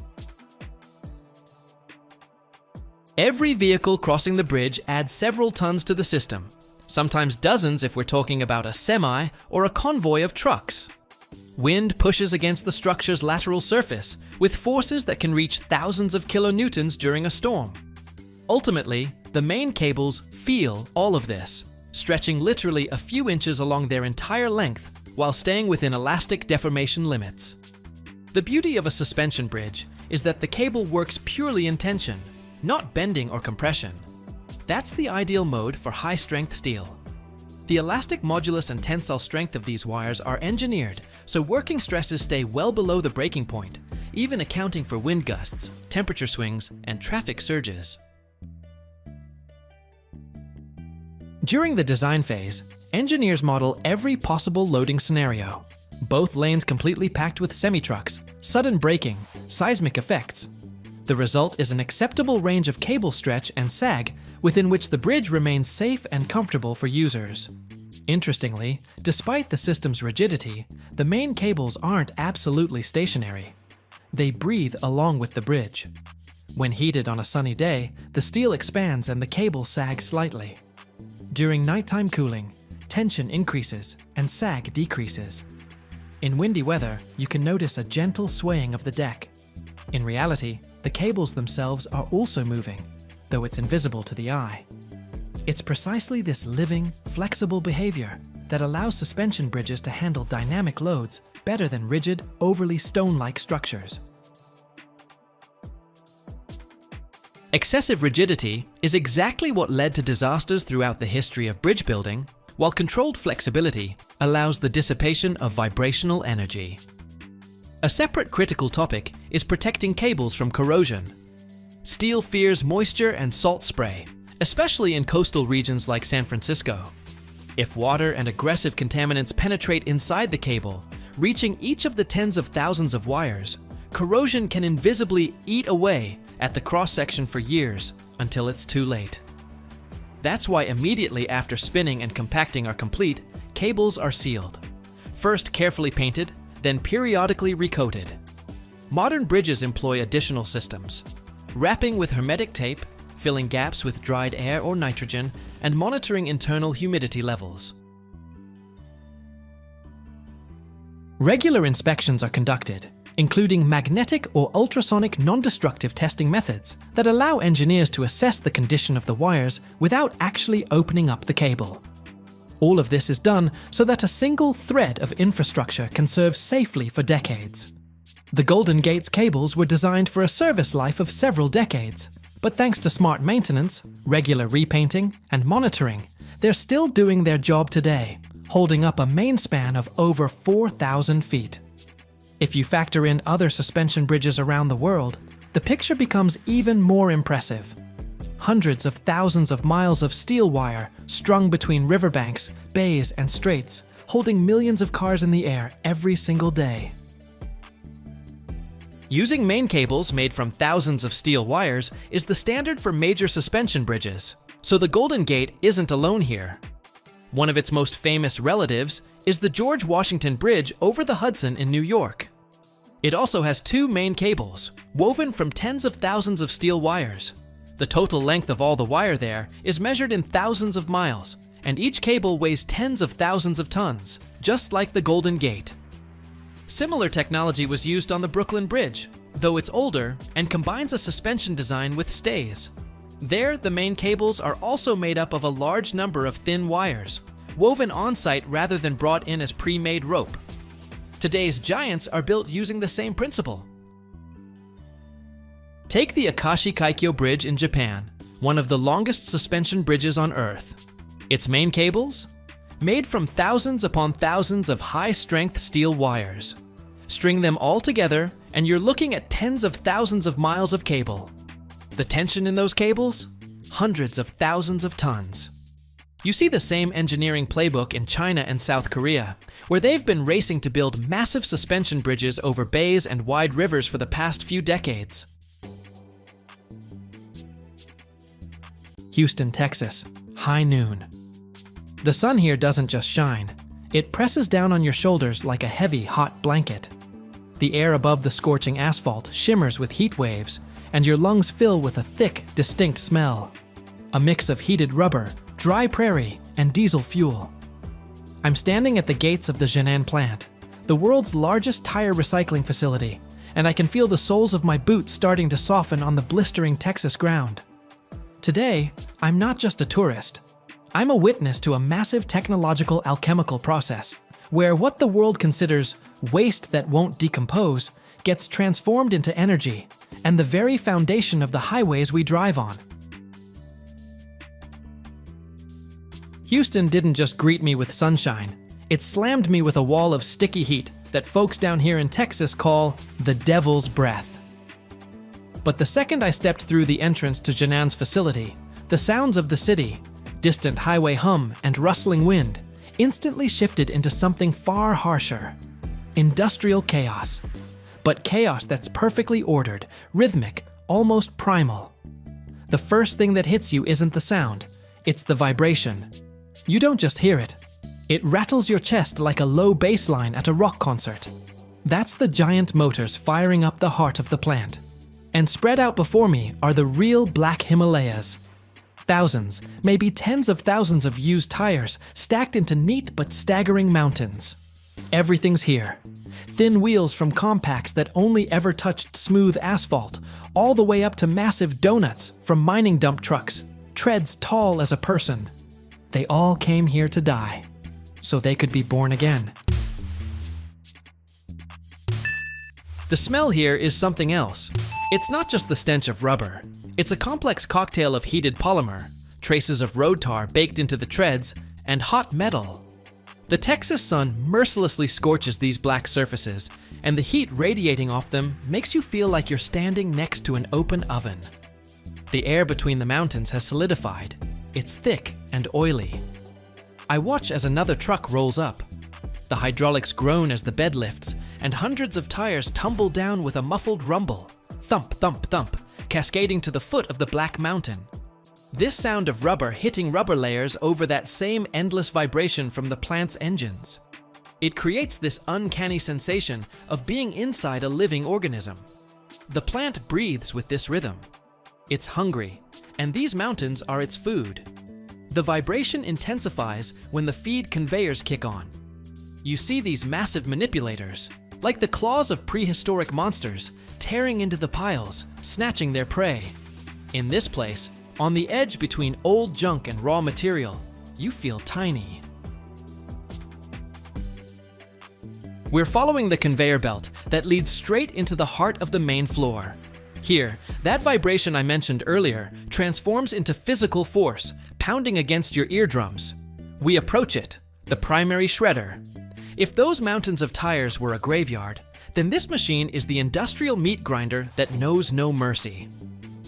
Every vehicle crossing the bridge adds several tons to the system, sometimes dozens if we're talking about a semi or a convoy of trucks. Wind pushes against the structure's lateral surface with forces that can reach thousands of kilonewtons during a storm. Ultimately, the main cables feel all of this, stretching literally a few inches along their entire length while staying within elastic deformation limits. The beauty of a suspension bridge is that the cable works purely in tension, not bending or compression. That's the ideal mode for high-strength steel. The elastic modulus and tensile strength of these wires are engineered so working stresses stay well below the breaking point, even accounting for wind gusts, temperature swings, and traffic surges. During the design phase, engineers model every possible loading scenario. Both lanes completely packed with semi-trucks, sudden braking, seismic effects. The result is an acceptable range of cable stretch and sag within which the bridge remains safe and comfortable for users. Interestingly, despite the system's rigidity, the main cables aren't absolutely stationary. They breathe along with the bridge. When heated on a sunny day, the steel expands and the cable sags slightly. During nighttime cooling, tension increases and sag decreases. In windy weather, you can notice a gentle swaying of the deck. In reality, the cables themselves are also moving, though it's invisible to the eye. It's precisely this living, flexible behavior that allows suspension bridges to handle dynamic loads better than rigid, overly stone-like structures. Excessive rigidity is exactly what led to disasters throughout the history of bridge building, while controlled flexibility allows the dissipation of vibrational energy. A separate critical topic is protecting cables from corrosion. Steel fears moisture and salt spray, especially in coastal regions like San Francisco. If water and aggressive contaminants penetrate inside the cable, reaching each of the tens of thousands of wires, corrosion can invisibly eat away at the cross-section for years until it's too late. That's why immediately after spinning and compacting are complete, cables are sealed. First carefully painted, then periodically recoated. Modern bridges employ additional systems: wrapping with hermetic tape, filling gaps with dried air or nitrogen, and monitoring internal humidity levels. Regular inspections are conducted, including magnetic or ultrasonic non-destructive testing methods that allow engineers to assess the condition of the wires without actually opening up the cable. All of this is done so that a single thread of infrastructure can serve safely for decades. The Golden Gate's cables were designed for a service life of several decades, but thanks to smart maintenance, regular repainting, and monitoring, they're still doing their job today, holding up a main span of over 4,000 feet. If you factor in other suspension bridges around the world, the picture becomes even more impressive. Hundreds of thousands of miles of steel wire strung between riverbanks, bays, and straits, holding millions of cars in the air every single day. Using main cables made from thousands of steel wires is the standard for major suspension bridges, so the Golden Gate isn't alone here. One of its most famous relatives is the George Washington Bridge over the Hudson in New York. It also has two main cables, woven from tens of thousands of steel wires. The total length of all the wire there is measured in thousands of miles, and each cable weighs tens of thousands of tons, just like the Golden Gate. Similar technology was used on the Brooklyn Bridge, though it's older and combines a suspension design with stays. There, the main cables are also made up of a large number of thin wires, woven on-site rather than brought in as pre-made rope. Today's giants are built using the same principle. Take the Akashi Kaikyo Bridge in Japan, one of the longest suspension bridges on Earth. Its main cables? Made from thousands upon thousands of high-strength steel wires. String them all together, and you're looking at tens of thousands of miles of cable. The tension in those cables? Hundreds of thousands of tons. You see the same engineering playbook in China and South Korea, where they've been racing to build massive suspension bridges over bays and wide rivers for the past few decades. Houston, Texas, high noon. The sun here doesn't just shine, it presses down on your shoulders like a heavy, hot blanket. The air above the scorching asphalt shimmers with heat waves, and your lungs fill with a thick, distinct smell. A mix of heated rubber, dry prairie, and diesel fuel. I'm standing at the gates of the Jinan plant, the world's largest tire recycling facility, and I can feel the soles of my boots starting to soften on the blistering Texas ground. Today, I'm not just a tourist. I'm a witness to a massive technological alchemical process, where what the world considers waste that won't decompose gets transformed into energy, and the very foundation of the highways we drive on. Houston didn't just greet me with sunshine, it slammed me with a wall of sticky heat that folks down here in Texas call the devil's breath. But the second I stepped through the entrance to Janan's facility, the sounds of the city, distant highway hum and rustling wind, instantly shifted into something far harsher. Industrial chaos. But chaos that's perfectly ordered, rhythmic, almost primal. The first thing that hits you isn't the sound, it's the vibration. You don't just hear it. It rattles your chest like a low bass line at a rock concert. That's the giant motors firing up the heart of the plant. And spread out before me are the real black Himalayas. Thousands, maybe tens of thousands of used tires stacked into neat but staggering mountains. Everything's here. Thin wheels from compacts that only ever touched smooth asphalt, all the way up to massive donuts from mining dump trucks, treads tall as a person. They all came here to die, so they could be born again. The smell here is something else. It's not just the stench of rubber. It's a complex cocktail of heated polymer, traces of road tar baked into the treads, and hot metal. The Texas sun mercilessly scorches these black surfaces, and the heat radiating off them makes you feel like you're standing next to an open oven. The air between the mountains has solidified. It's thick and oily. I watch as another truck rolls up. The hydraulics groan as the bed lifts, and hundreds of tires tumble down with a muffled rumble. Thump, thump, thump, cascading to the foot of the black mountain. This sound of rubber hitting rubber layers over that same endless vibration from the plant's engines. It creates this uncanny sensation of being inside a living organism. The plant breathes with this rhythm. It's hungry, and these mountains are its food. The vibration intensifies when the feed conveyors kick on. You see these massive manipulators, like the claws of prehistoric monsters, tearing into the piles, snatching their prey. In this place, on the edge between old junk and raw material, you feel tiny. We're following the conveyor belt that leads straight into the heart of the main floor. Here, that vibration I mentioned earlier transforms into physical force, pounding against your eardrums. We approach it, the primary shredder. If those mountains of tires were a graveyard, then this machine is the industrial meat grinder that knows no mercy.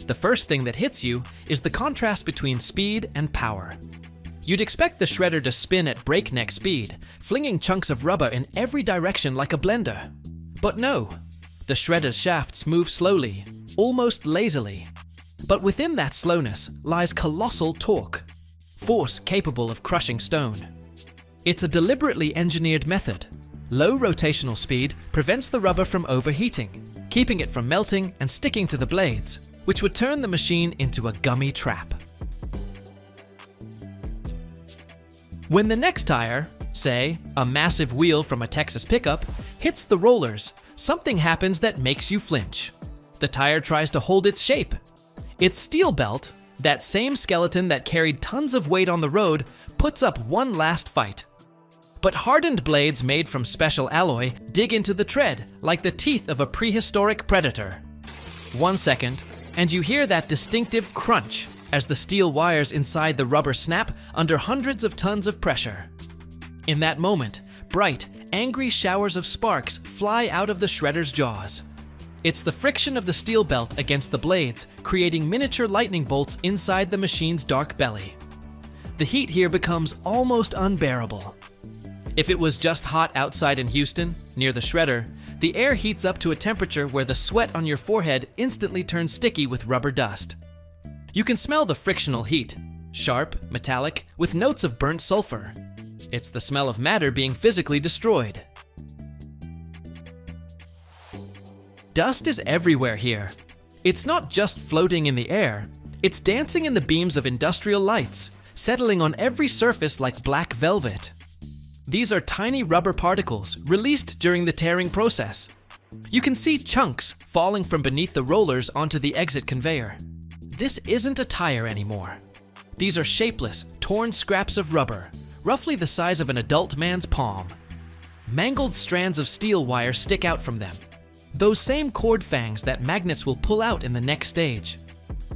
The first thing that hits you is the contrast between speed and power. You'd expect the shredder to spin at breakneck speed, flinging chunks of rubber in every direction like a blender. But no, the shredder's shafts move slowly, almost lazily. But within that slowness lies colossal torque, force capable of crushing stone. It's a deliberately engineered method. Low rotational speed prevents the rubber from overheating, keeping it from melting and sticking to the blades, which would turn the machine into a gummy trap. When the next tire, say, a massive wheel from a Texas pickup, hits the rollers, something happens that makes you flinch. The tire tries to hold its shape. Its steel belt, that same skeleton that carried tons of weight on the road, puts up one last fight. But hardened blades made from special alloy dig into the tread like the teeth of a prehistoric predator. 1 second, and you hear that distinctive crunch as the steel wires inside the rubber snap under hundreds of tons of pressure. In that moment, bright, angry showers of sparks fly out of the shredder's jaws. It's the friction of the steel belt against the blades, creating miniature lightning bolts inside the machine's dark belly. The heat here becomes almost unbearable. If it was just hot outside in Houston, near the shredder, the air heats up to a temperature where the sweat on your forehead instantly turns sticky with rubber dust. You can smell the frictional heat, sharp, metallic, with notes of burnt sulfur. It's the smell of matter being physically destroyed. Dust is everywhere here. It's not just floating in the air, it's dancing in the beams of industrial lights, settling on every surface like black velvet. These are tiny rubber particles released during the tearing process. You can see chunks falling from beneath the rollers onto the exit conveyor. This isn't a tire anymore. These are shapeless, torn scraps of rubber, roughly the size of an adult man's palm. Mangled strands of steel wire stick out from them, those same cord fangs that magnets will pull out in the next stage.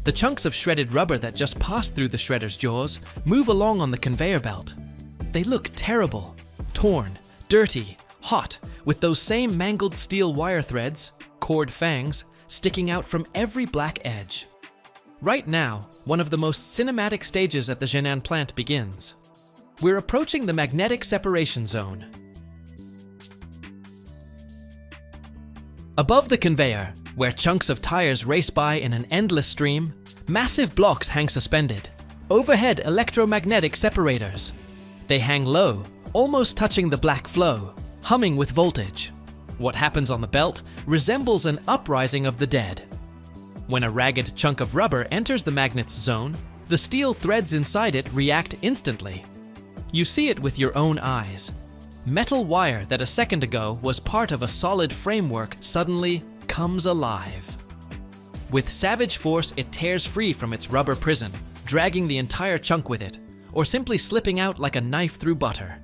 The chunks of shredded rubber that just passed through the shredder's jaws move along on the conveyor belt. They look terrible, torn, dirty, hot, with those same mangled steel wire threads, cord fangs, sticking out from every black edge. Right now, one of the most cinematic stages at the Jinan plant begins. We're approaching the magnetic separation zone. Above the conveyor, where chunks of tires race by in an endless stream, massive blocks hang suspended. Overhead electromagnetic separators. They hang low, almost touching the black flow, humming with voltage. What happens on the belt resembles an uprising of the dead. When a ragged chunk of rubber enters the magnet's zone, the steel threads inside it react instantly. You see it with your own eyes. Metal wire that a second ago was part of a solid framework suddenly comes alive. With savage force, it tears free from its rubber prison, dragging the entire chunk with it, or simply slipping out like a knife through butter.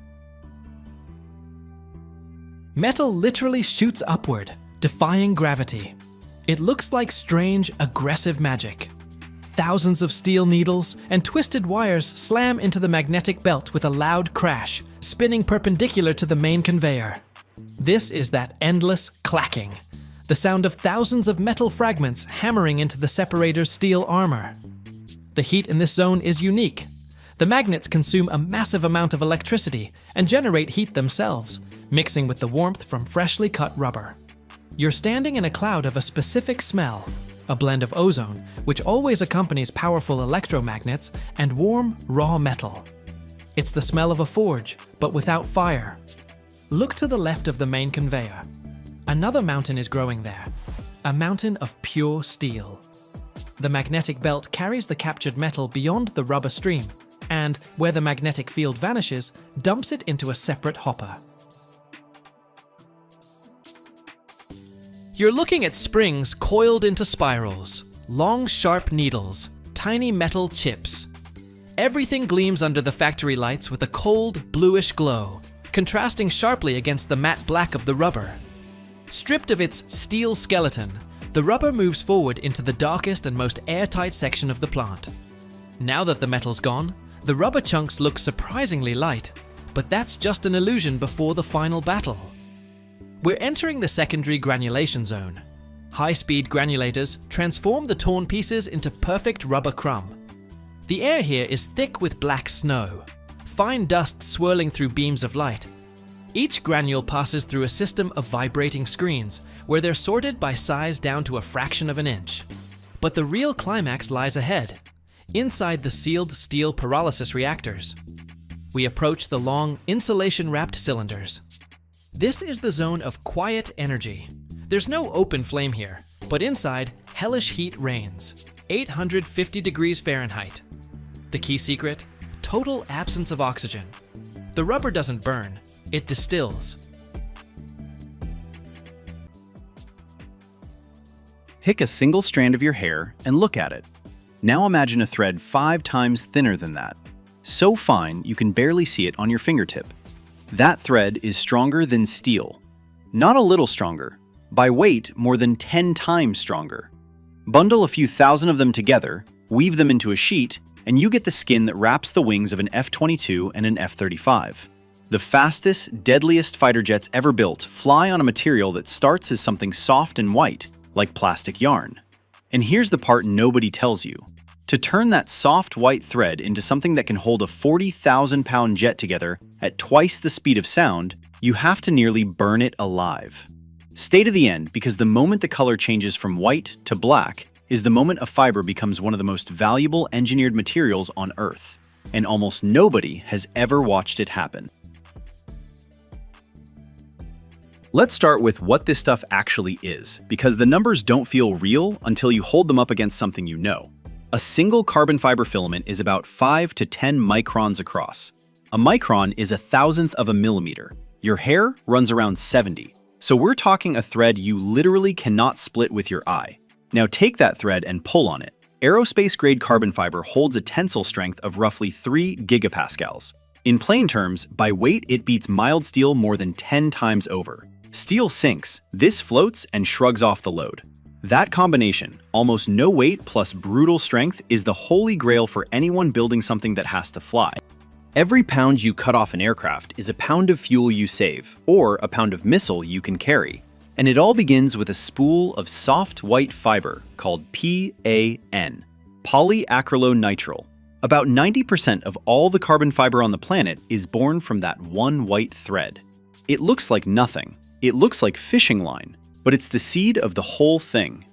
Metal literally shoots upward, defying gravity. It looks like strange, aggressive magic. Thousands of steel needles and twisted wires slam into the magnetic belt with a loud crash, spinning perpendicular to the main conveyor. This is that endless clacking, the sound of thousands of metal fragments hammering into the separator's steel armor. The heat in this zone is unique. The magnets consume a massive amount of electricity and generate heat themselves, mixing with the warmth from freshly cut rubber. You're standing in a cloud of a specific smell, a blend of ozone, which always accompanies powerful electromagnets, and warm, raw metal. It's the smell of a forge, but without fire. Look to the left of the main conveyor. Another mountain is growing there, a mountain of pure steel. The magnetic belt carries the captured metal beyond the rubber stream, and, where the magnetic field vanishes, dumps it into a separate hopper. You're looking at springs coiled into spirals, long sharp needles, tiny metal chips. Everything gleams under the factory lights with a cold, bluish glow, contrasting sharply against the matte black of the rubber. Stripped of its steel skeleton, the rubber moves forward into the darkest and most airtight section of the plant. Now that the metal's gone, the rubber chunks look surprisingly light, but that's just an illusion before the final battle. We're entering the secondary granulation zone. High-speed granulators transform the torn pieces into perfect rubber crumb. The air here is thick with black snow, fine dust swirling through beams of light. Each granule passes through a system of vibrating screens, where they're sorted by size down to a fraction of an inch. But the real climax lies ahead, inside the sealed steel pyrolysis reactors. We approach the long, insulation-wrapped cylinders. This is the zone of quiet energy. There's no open flame here, but inside, hellish heat reigns, 850 degrees Fahrenheit. The key secret? Total absence of oxygen. The rubber doesn't burn, it distills. Pick a single strand of your hair and look at it. Now imagine a thread 5 times thinner than that. So fine you can barely see it on your fingertip. That thread is stronger than steel. Not a little stronger. By weight, more than 10 times stronger. Bundle a few thousand of them together, weave them into a sheet, and you get the skin that wraps the wings of an F-22 and an F-35. The fastest, deadliest fighter jets ever built fly on a material that starts as something soft and white, like plastic yarn. And here's the part nobody tells you. To turn that soft white thread into something that can hold a 40,000-pound jet together at twice the speed of sound, you have to nearly burn it alive. Stay to the end, because the moment the color changes from white to black is the moment a fiber becomes one of the most valuable engineered materials on Earth, and almost nobody has ever watched it happen. Let's start with what this stuff actually is, because the numbers don't feel real until you hold them up against something you know. A single carbon fiber filament is about 5 to 10 microns across. A micron is 1,000th of a millimeter. Your hair runs around 70. So we're talking a thread you literally cannot split with your eye. Now take that thread and pull on it. Aerospace-grade carbon fiber holds a tensile strength of roughly 3 gigapascals. In plain terms, by weight it beats mild steel more than 10 times over. Steel sinks, this floats and shrugs off the load. That combination, almost no weight plus brutal strength, is the holy grail for anyone building something that has to fly. Every pound you cut off an aircraft is a pound of fuel you save, or a pound of missile you can carry. And it all begins with a spool of soft white fiber called PAN, polyacrylonitrile. About 90% of all the carbon fiber on the planet is born from that one white thread. It looks like nothing. It looks like fishing line, but it's the seed of the whole thing.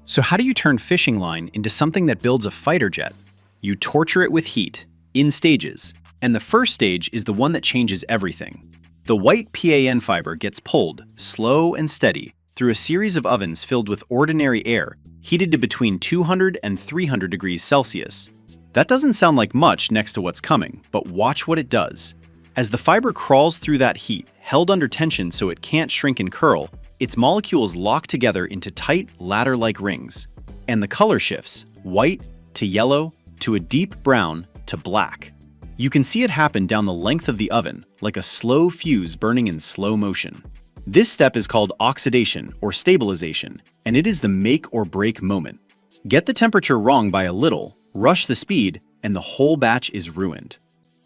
So how do you turn fishing line into something that builds a fighter jet? You torture it with heat, in stages, and the first stage is the one that changes everything. The white PAN fiber gets pulled, slow and steady, through a series of ovens filled with ordinary air, heated to between 200 and 300 degrees Celsius. That doesn't sound like much next to what's coming, but watch what it does. As the fiber crawls through that heat, held under tension so it can't shrink and curl, its molecules lock together into tight, ladder-like rings. And the color shifts, white to yellow, to a deep brown to black. You can see it happen down the length of the oven, like a slow fuse burning in slow motion. This step is called oxidation or stabilization, and it is the make or break moment. Get the temperature wrong by a little, rush the speed, and the whole batch is ruined.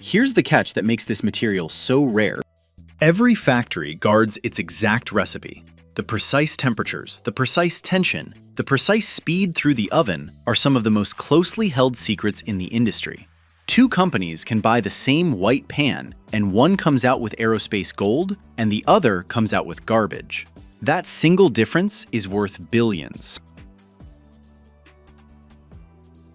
Here's the catch that makes this material so rare. Every factory guards its exact recipe. The precise temperatures, the precise tension, the precise speed through the oven are some of the most closely held secrets in the industry. Two companies can buy the same white pan, and one comes out with aerospace gold, and the other comes out with garbage. That single difference is worth billions.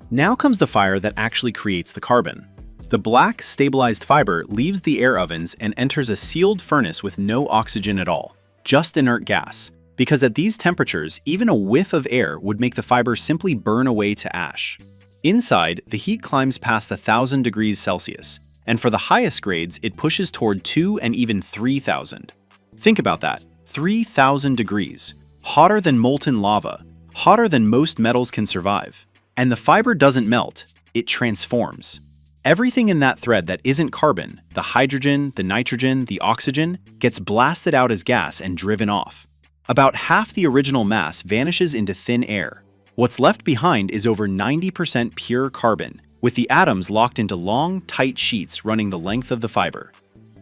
Now comes the fire that actually creates the carbon. The black, stabilized fiber leaves the air ovens and enters a sealed furnace with no oxygen at all, just inert gas, because at these temperatures, even a whiff of air would make the fiber simply burn away to ash. Inside, the heat climbs past 1,000 degrees Celsius, and for the highest grades, it pushes toward 2 and even 3,000. Think about that, 3,000 degrees, hotter than molten lava, hotter than most metals can survive. And the fiber doesn't melt, it transforms. Everything in that thread that isn't carbon, the hydrogen, the nitrogen, the oxygen, gets blasted out as gas and driven off. About half the original mass vanishes into thin air. What's left behind is over 90% pure carbon, with the atoms locked into long, tight sheets running the length of the fiber.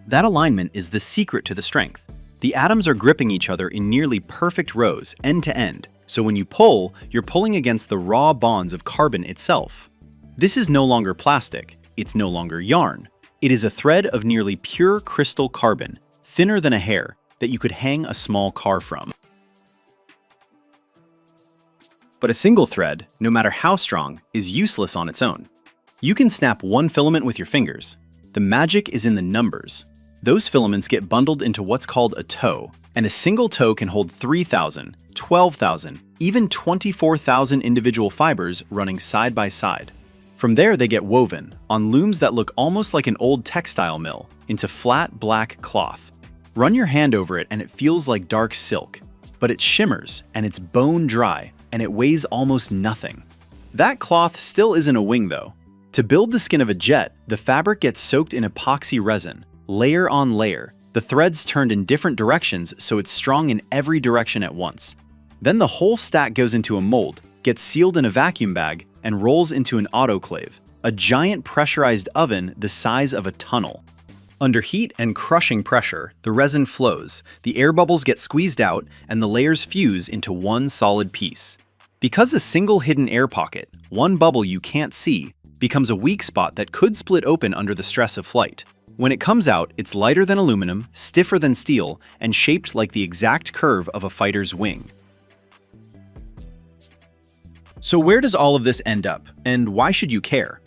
That alignment is the secret to the strength. The atoms are gripping each other in nearly perfect rows, end to end, so when you pull, you're pulling against the raw bonds of carbon itself. This is no longer plastic. It's no longer yarn. It is a thread of nearly pure crystal carbon, thinner than a hair, that you could hang a small car from. But a single thread, no matter how strong, is useless on its own. You can snap one filament with your fingers. The magic is in the numbers. Those filaments get bundled into what's called a tow, and a single tow can hold 3,000, 12,000, even 24,000 individual fibers running side by side. From there, they get woven, on looms that look almost like an old textile mill, into flat black cloth. Run your hand over it and it feels like dark silk, but it shimmers and it's bone dry and it weighs almost nothing. That cloth still isn't a wing though. To build the skin of a jet, the fabric gets soaked in epoxy resin, layer on layer, the threads turned in different directions so it's strong in every direction at once. Then the whole stack goes into a mold, gets sealed in a vacuum bag, and rolls into an autoclave, a giant pressurized oven the size of a tunnel. Under heat and crushing pressure, the resin flows, the air bubbles get squeezed out, and the layers fuse into one solid piece. Because a single hidden air pocket, one bubble you can't see, becomes a weak spot that could split open under the stress of flight. When it comes out, it's lighter than aluminum, stiffer than steel, and shaped like the exact curve of a fighter's wing. So where does all of this end up, and why should you care?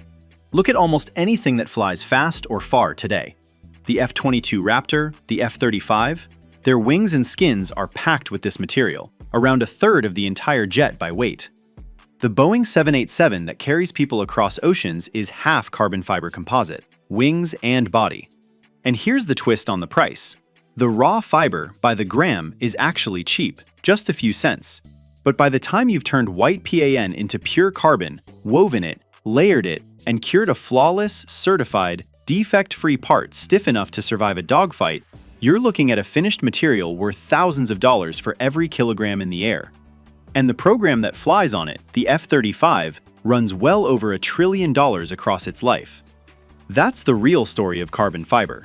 Look at almost anything that flies fast or far today. The F-22 Raptor, the F-35, their wings and skins are packed with this material, around a third of the entire jet by weight. The Boeing 787 that carries people across oceans is half carbon fiber composite, wings and body. And here's the twist on the price. The raw fiber, by the gram, is actually cheap, just a few cents. But by the time you've turned white PAN into pure carbon, woven it, layered it, and cured a flawless, certified, defect-free part stiff enough to survive a dogfight, you're looking at a finished material worth thousands of dollars for every kilogram in the air. And the program that flies on it, the F-35, runs well over $1 trillion across its life. That's the real story of carbon fiber.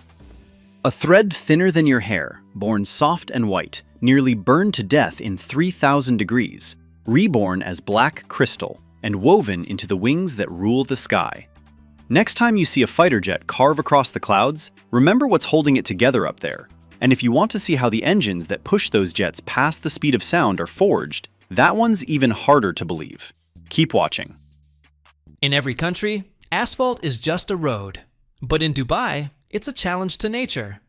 A thread thinner than your hair, born soft and white, nearly burned to death in 3,000 degrees, reborn as black crystal, and woven into the wings that rule the sky. Next time you see a fighter jet carve across the clouds, remember what's holding it together up there. And if you want to see how the engines that push those jets past the speed of sound are forged, that one's even harder to believe. Keep watching. In every country, asphalt is just a road. But in Dubai, it's a challenge to nature.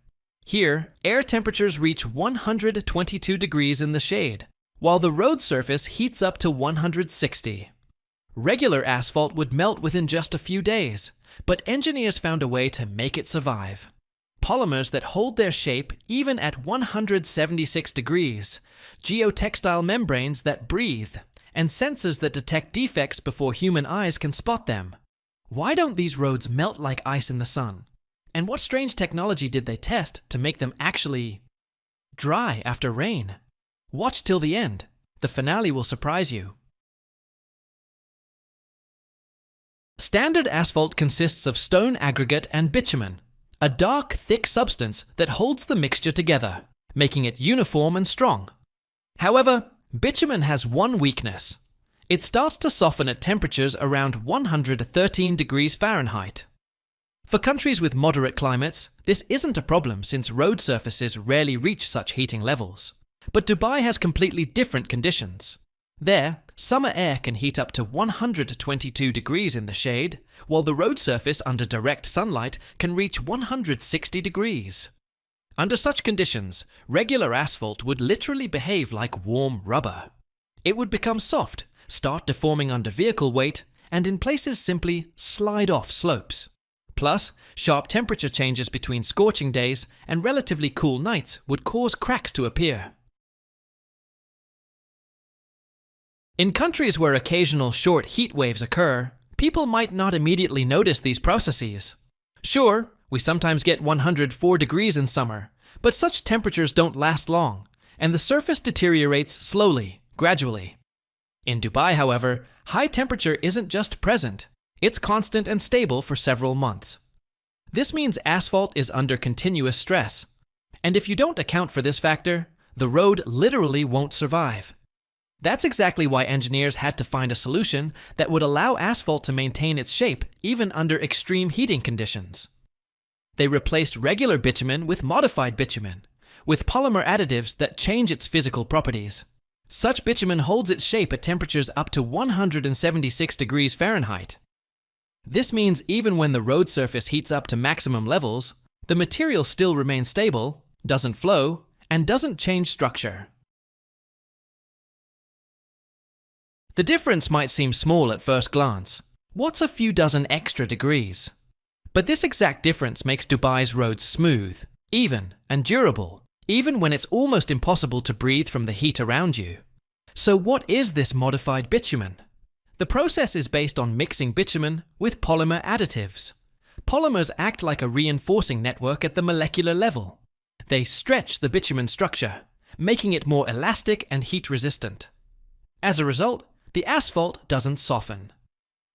Here, air temperatures reach 122 degrees in the shade, while the road surface heats up to 160. Regular asphalt would melt within just a few days, but engineers found a way to make it survive. Polymers that hold their shape even at 176 degrees, geotextile membranes that breathe, and sensors that detect defects before human eyes can spot them. Why don't these roads melt like ice in the sun? And what strange technology did they test to make them actually dry after rain? Watch till the end. The finale will surprise you. Standard asphalt consists of stone aggregate and bitumen, a dark, thick substance that holds the mixture together, making it uniform and strong. However, bitumen has one weakness. It starts to soften at temperatures around 113 degrees Fahrenheit. For countries with moderate climates, this isn't a problem since road surfaces rarely reach such heating levels. But Dubai has completely different conditions. There, summer air can heat up to 122 degrees in the shade, while the road surface under direct sunlight can reach 160 degrees. Under such conditions, regular asphalt would literally behave like warm rubber. It would become soft, start deforming under vehicle weight, and in places simply slide off slopes. Plus, sharp temperature changes between scorching days and relatively cool nights would cause cracks to appear. In countries where occasional short heat waves occur, people might not immediately notice these processes. Sure, we sometimes get 104 degrees in summer, but such temperatures don't last long, and the surface deteriorates slowly, gradually. In Dubai, however, high temperature isn't just present, it's constant and stable for several months. This means asphalt is under continuous stress, and if you don't account for this factor, the road literally won't survive. That's exactly why engineers had to find a solution that would allow asphalt to maintain its shape even under extreme heating conditions. They replaced regular bitumen with modified bitumen, with polymer additives that change its physical properties. Such bitumen holds its shape at temperatures up to 176 degrees Fahrenheit. This means even when the road surface heats up to maximum levels, the material still remains stable, doesn't flow, and doesn't change structure. The difference might seem small at first glance. What's a few dozen extra degrees? But this exact difference makes Dubai's roads smooth, even, and durable, even when it's almost impossible to breathe from the heat around you. So what is this modified bitumen? The process is based on mixing bitumen with polymer additives. Polymers act like a reinforcing network at the molecular level. They stretch the bitumen structure, making it more elastic and heat-resistant. As a result, the asphalt doesn't soften.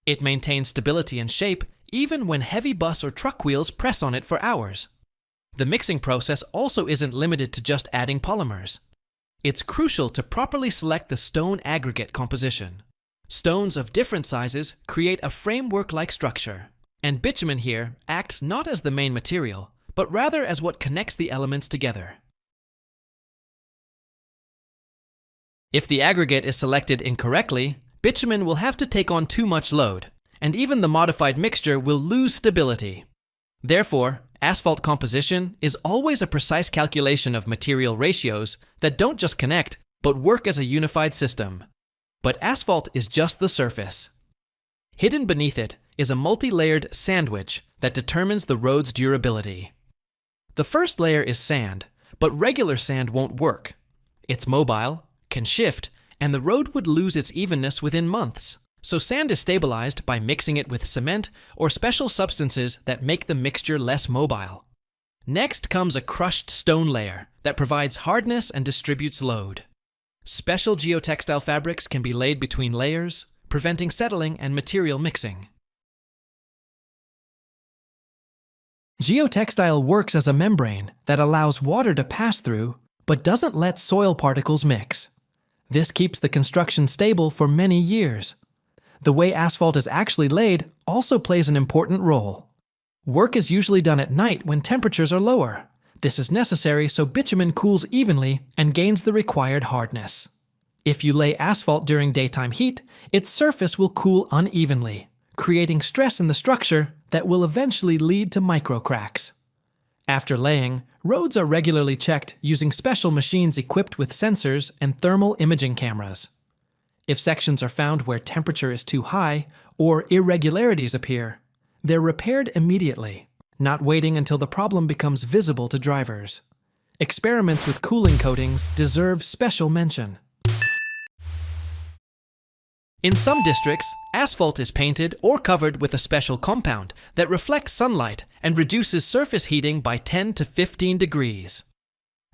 It maintains stability and shape even when heavy bus or truck wheels press on it for hours. The mixing process also isn't limited to just adding polymers. It's crucial to properly select the stone aggregate composition. Stones of different sizes create a framework-like structure, and bitumen here acts not as the main material, but rather as what connects the elements together. If the aggregate is selected incorrectly, bitumen will have to take on too much load, and even the modified mixture will lose stability. Therefore, asphalt composition is always a precise calculation of material ratios that don't just connect, but work as a unified system. But asphalt is just the surface. Hidden beneath it is a multi-layered sandwich that determines the road's durability. The first layer is sand, but regular sand won't work. It's mobile, can shift, and the road would lose its evenness within months. So sand is stabilized by mixing it with cement or special substances that make the mixture less mobile. Next comes a crushed stone layer that provides hardness and distributes load. Special geotextile fabrics can be laid between layers, preventing settling and material mixing. Geotextile works as a membrane that allows water to pass through, but doesn't let soil particles mix. This keeps the construction stable for many years. The way asphalt is actually laid also plays an important role. Work is usually done at night when temperatures are lower. This is necessary so bitumen cools evenly and gains the required hardness. If you lay asphalt during daytime heat, its surface will cool unevenly, creating stress in the structure that will eventually lead to microcracks. After laying, roads are regularly checked using special machines equipped with sensors and thermal imaging cameras. If sections are found where temperature is too high or irregularities appear, they're repaired immediately, not waiting until the problem becomes visible to drivers. Experiments with cooling coatings deserve special mention. In some districts, asphalt is painted or covered with a special compound that reflects sunlight and reduces surface heating by 10 to 15 degrees.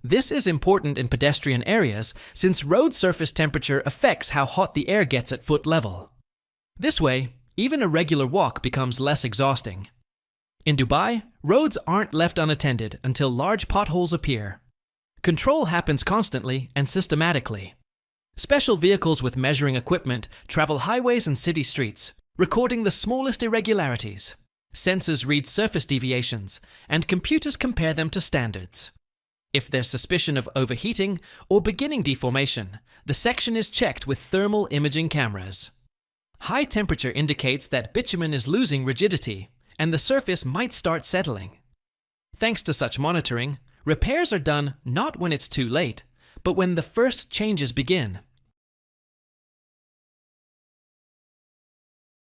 This is important in pedestrian areas since road surface temperature affects how hot the air gets at foot level. This way, even a regular walk becomes less exhausting. In Dubai, roads aren't left unattended until large potholes appear. Control happens constantly and systematically. Special vehicles with measuring equipment travel highways and city streets, recording the smallest irregularities. Sensors read surface deviations, and computers compare them to standards. If there's suspicion of overheating or beginning deformation, the section is checked with thermal imaging cameras. High temperature indicates that bitumen is losing rigidity, and the surface might start settling. Thanks to such monitoring, repairs are done not when it's too late, but when the first changes begin.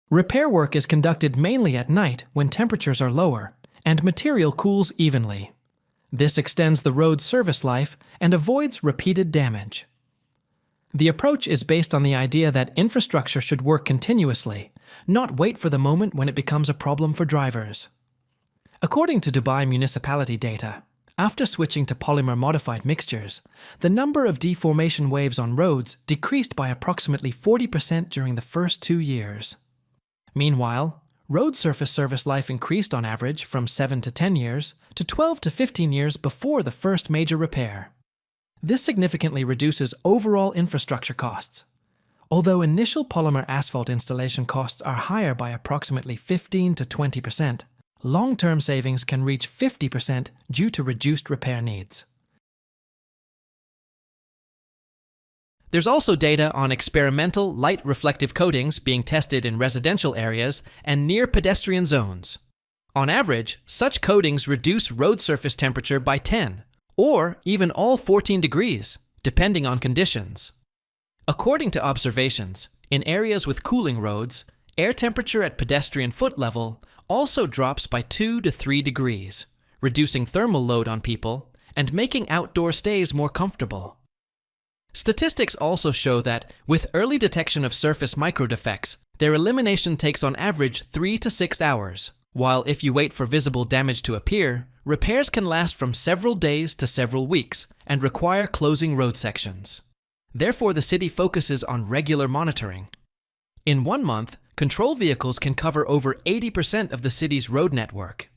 Repair work is conducted mainly at night when temperatures are lower and material cools evenly. This extends the road's service life and avoids repeated damage. The approach is based on the idea that infrastructure should work continuously, not wait for the moment when it becomes a problem for drivers. According to Dubai municipality data, after switching to polymer-modified mixtures, the number of deformation waves on roads decreased by approximately 40% during the first 2 years. Meanwhile, road surface service life increased on average from 7 to 10 years to 12 to 15 years before the first major repair. This significantly reduces overall infrastructure costs. Although initial polymer asphalt installation costs are higher by approximately 15 to 20%, long-term savings can reach 50% due to reduced repair needs. There's also data on experimental light reflective coatings being tested in residential areas and near pedestrian zones. On average, such coatings reduce road surface temperature by 10, or even all 14 degrees, depending on conditions. According to observations, in areas with cooling roads, air temperature at pedestrian foot level also drops by 2 to 3 degrees, reducing thermal load on people and making outdoor stays more comfortable. Statistics also show that, with early detection of surface microdefects, their elimination takes on average 3 to 6 hours, while if you wait for visible damage to appear, repairs can last from several days to several weeks and require closing road sections. Therefore, the city focuses on regular monitoring. In 1 month, control vehicles can cover over 80% of the city's road network.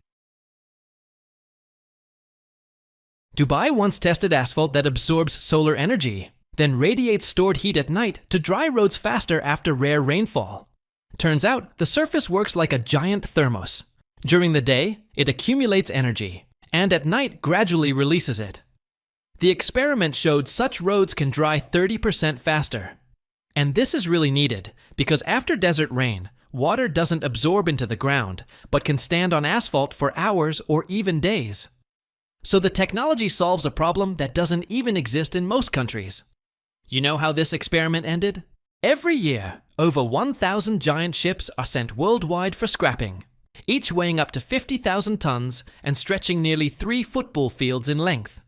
Dubai once tested asphalt that absorbs solar energy, then radiates stored heat at night to dry roads faster after rare rainfall. Turns out, the surface works like a giant thermos. During the day, it accumulates energy, and at night gradually releases it. The experiment showed such roads can dry 30% faster. And this is really needed, because after desert rain, water doesn't absorb into the ground, but can stand on asphalt for hours or even days. So the technology solves a problem that doesn't even exist in most countries. You know how this experiment ended? Every year, over 1,000 giant ships are sent worldwide for scrapping, each weighing up to 50,000 tons and stretching nearly 3 football fields in length.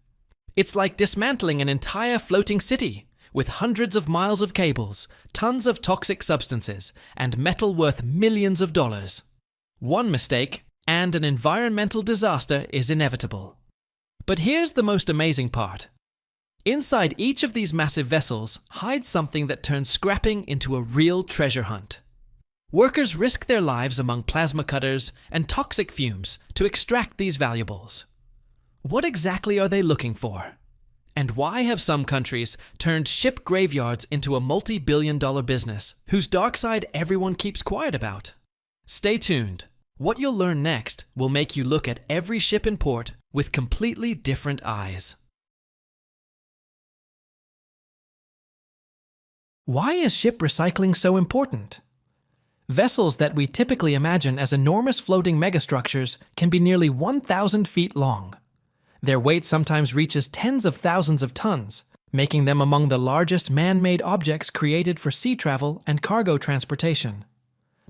It's like dismantling an entire floating city, with hundreds of miles of cables, tons of toxic substances, and metal worth millions of dollars. One mistake, and an environmental disaster is inevitable. But here's the most amazing part. Inside each of these massive vessels hides something that turns scrapping into a real treasure hunt. Workers risk their lives among plasma cutters and toxic fumes to extract these valuables. What exactly are they looking for? And why have some countries turned ship graveyards into a multi-billion-dollar business whose dark side everyone keeps quiet about? Stay tuned. What you'll learn next will make you look at every ship in port with completely different eyes. Why is ship recycling so important? Vessels that we typically imagine as enormous floating megastructures can be nearly 1,000 feet long. Their weight sometimes reaches tens of thousands of tons, making them among the largest man-made objects created for sea travel and cargo transportation.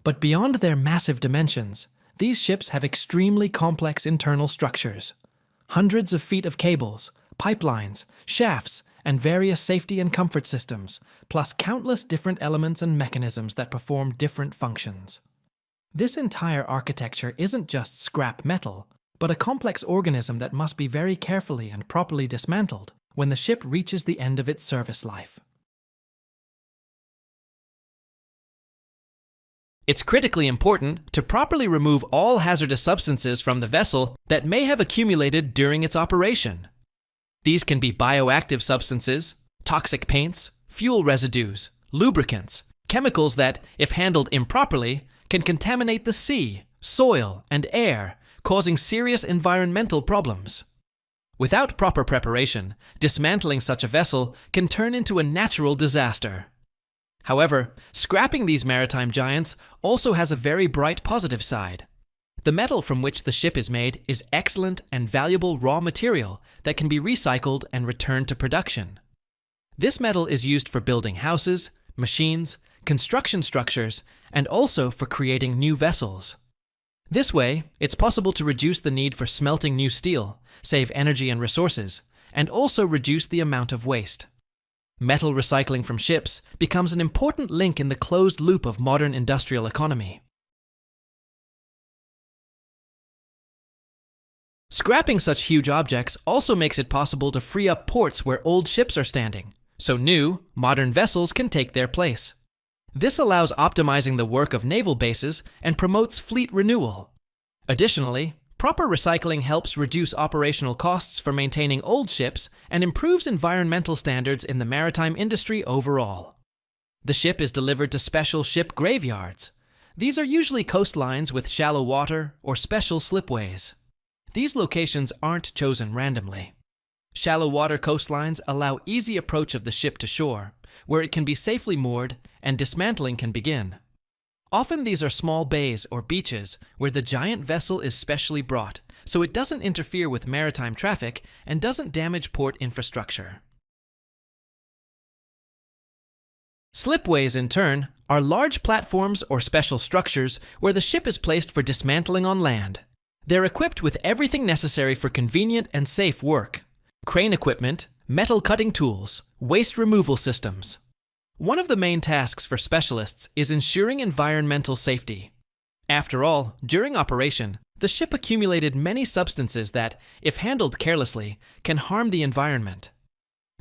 But beyond their massive dimensions, these ships have extremely complex internal structures. Hundreds of feet of cables, pipelines, shafts, and various safety and comfort systems, plus countless different elements and mechanisms that perform different functions. This entire architecture isn't just scrap metal, but a complex organism that must be very carefully and properly dismantled when the ship reaches the end of its service life. It's critically important to properly remove all hazardous substances from the vessel that may have accumulated during its operation. These can be bioactive substances, toxic paints, fuel residues, lubricants, chemicals that, if handled improperly, can contaminate the sea, soil, and air, causing serious environmental problems. Without proper preparation, dismantling such a vessel can turn into a natural disaster. However, scrapping these maritime giants also has a very bright positive side. The metal from which the ship is made is excellent and valuable raw material that can be recycled and returned to production. This metal is used for building houses, machines, construction structures, and also for creating new vessels. This way, it's possible to reduce the need for smelting new steel, save energy and resources, and also reduce the amount of waste. Metal recycling from ships becomes an important link in the closed loop of modern industrial economy. Scrapping such huge objects also makes it possible to free up ports where old ships are standing, so new, modern vessels can take their place. This allows optimizing the work of naval bases and promotes fleet renewal. Additionally, proper recycling helps reduce operational costs for maintaining old ships and improves environmental standards in the maritime industry overall. The ship is delivered to special ship graveyards. These are usually coastlines with shallow water or special slipways. These locations aren't chosen randomly. Shallow water coastlines allow easy approach of the ship to shore, where it can be safely moored and dismantling can begin. Often these are small bays or beaches where the giant vessel is specially brought, so it doesn't interfere with maritime traffic and doesn't damage port infrastructure. Slipways, in turn, are large platforms or special structures where the ship is placed for dismantling on land. They're equipped with everything necessary for convenient and safe work: crane equipment, metal cutting tools, waste removal systems. One of the main tasks for specialists is ensuring environmental safety. After all, during operation, the ship accumulated many substances that, if handled carelessly, can harm the environment.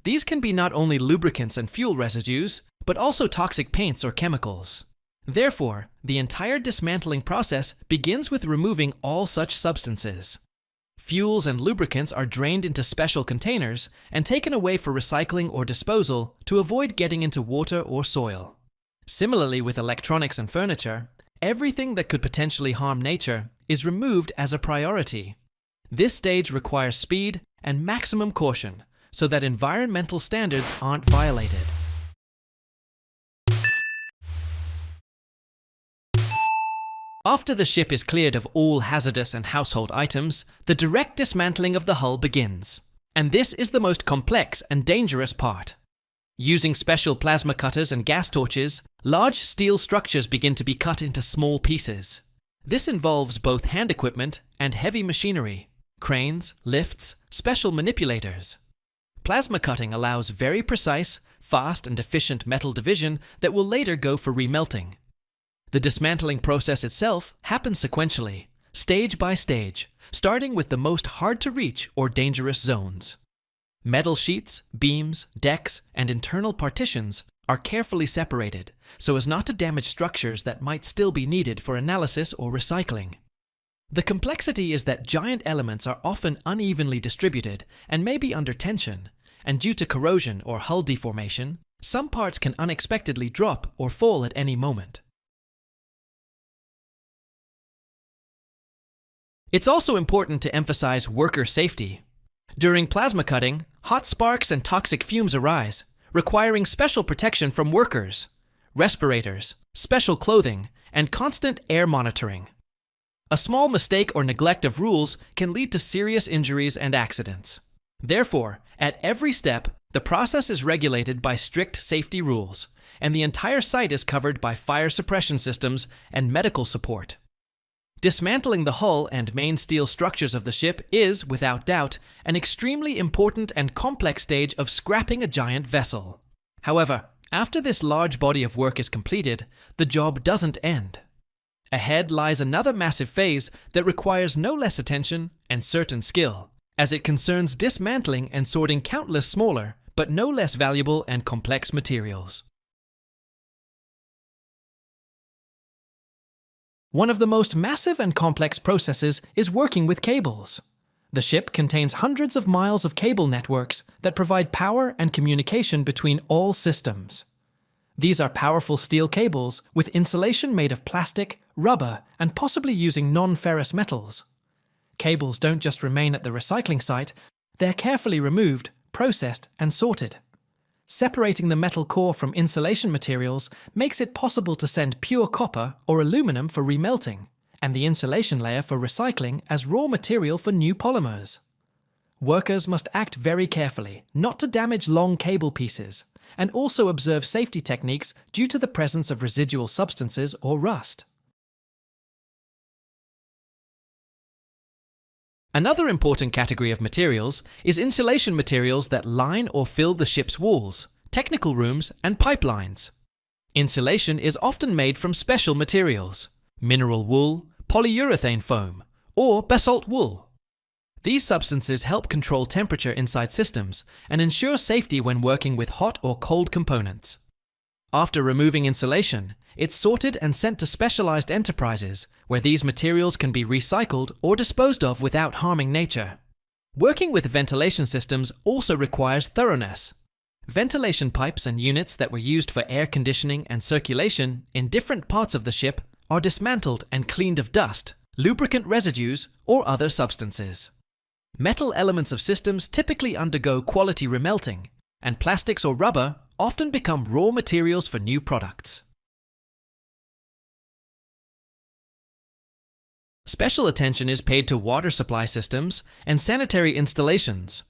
These can be not only lubricants and fuel residues, but also toxic paints or chemicals. Therefore, the entire dismantling process begins with removing all such substances. Fuels and lubricants are drained into special containers and taken away for recycling or disposal to avoid getting into water or soil. Similarly with electronics and furniture, everything that could potentially harm nature is removed as a priority. This stage requires speed and maximum caution so that environmental standards aren't violated. After the ship is cleared of all hazardous and household items, the direct dismantling of the hull begins. And this is the most complex and dangerous part. Using special plasma cutters and gas torches, large steel structures begin to be cut into small pieces. This involves both hand equipment and heavy machinery, cranes, lifts, special manipulators. Plasma cutting allows very precise, fast and efficient metal division that will later go for remelting. The dismantling process itself happens sequentially, stage by stage, starting with the most hard-to-reach or dangerous zones. Metal sheets, beams, decks, and internal partitions are carefully separated so as not to damage structures that might still be needed for analysis or recycling. The complexity is that giant elements are often unevenly distributed and may be under tension, and due to corrosion or hull deformation, some parts can unexpectedly drop or fall at any moment. It's also important to emphasize worker safety. During plasma cutting, hot sparks and toxic fumes arise, requiring special protection from workers, respirators, special clothing, and constant air monitoring. A small mistake or neglect of rules can lead to serious injuries and accidents. Therefore, at every step, the process is regulated by strict safety rules, and the entire site is covered by fire suppression systems and medical support. Dismantling the hull and main steel structures of the ship is, without doubt, an extremely important and complex stage of scrapping a giant vessel. However, after this large body of work is completed, the job doesn't end. Ahead lies another massive phase that requires no less attention and certain skill, as it concerns dismantling and sorting countless smaller, but no less valuable and complex materials. One of the most massive and complex processes is working with cables. The ship contains hundreds of miles of cable networks that provide power and communication between all systems. These are powerful steel cables with insulation made of plastic, rubber, and possibly using non-ferrous metals. Cables don't just remain at the recycling site, they're carefully removed, processed, and sorted. Separating the metal core from insulation materials makes it possible to send pure copper or aluminum for remelting, and the insulation layer for recycling as raw material for new polymers. Workers must act very carefully not to damage long cable pieces, and also observe safety techniques due to the presence of residual substances or rust. Another important category of materials is insulation materials that line or fill the ship's walls, technical rooms, and pipelines. Insulation is often made from special materials: mineral wool, polyurethane foam, or basalt wool. These substances help control temperature inside systems and ensure safety when working with hot or cold components. After removing insulation, it's sorted and sent to specialized enterprises where these materials can be recycled or disposed of without harming nature. Working with ventilation systems also requires thoroughness. Ventilation pipes and units that were used for air conditioning and circulation in different parts of the ship are dismantled and cleaned of dust, lubricant residues, or other substances. Metal elements of systems typically undergo quality remelting, and plastics or rubber often become raw materials for new products. Special attention is paid to water supply systems and sanitary installations.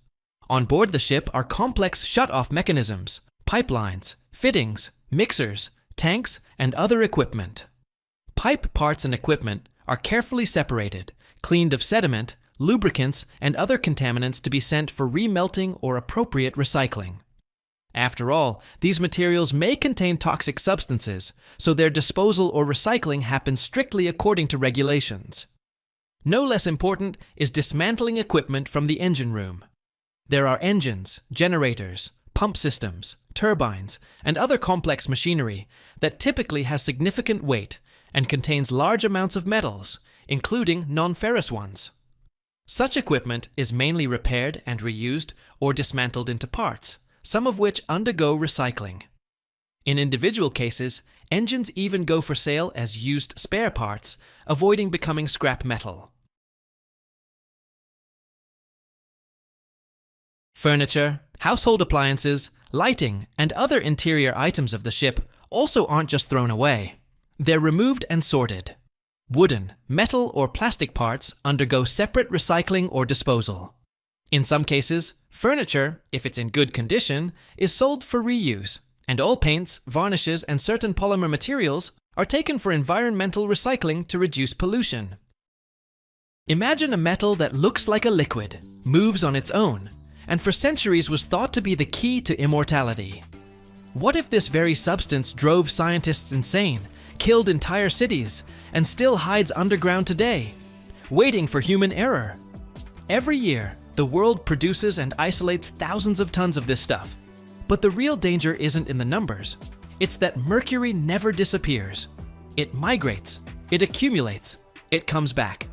On board the ship are complex shut-off mechanisms, pipelines, fittings, mixers, tanks, and other equipment. Pipe parts and equipment are carefully separated, cleaned of sediment, lubricants, and other contaminants to be sent for remelting or appropriate recycling. After all, these materials may contain toxic substances, so their disposal or recycling happens strictly according to regulations. No less important is dismantling equipment from the engine room. There are engines, generators, pump systems, turbines, and other complex machinery that typically has significant weight and contains large amounts of metals, including non-ferrous ones. Such equipment is mainly repaired and reused or dismantled into parts, some of which undergo recycling. In individual cases, engines even go for sale as used spare parts, avoiding becoming scrap metal. Furniture, household appliances, lighting, and other interior items of the ship also aren't just thrown away. They're removed and sorted. Wooden, metal, or plastic parts undergo separate recycling or disposal. In some cases, furniture, if it's in good condition, is sold for reuse, and all paints, varnishes, and certain polymer materials are taken for environmental recycling to reduce pollution. Imagine a metal that looks like a liquid, moves on its own, and for centuries was thought to be the key to immortality. What if this very substance drove scientists insane, killed entire cities, and still hides underground today, waiting for human error? Every year, the world produces and isolates thousands of tons of this stuff. But the real danger isn't in the numbers. It's that mercury never disappears. It migrates, it accumulates, it comes back.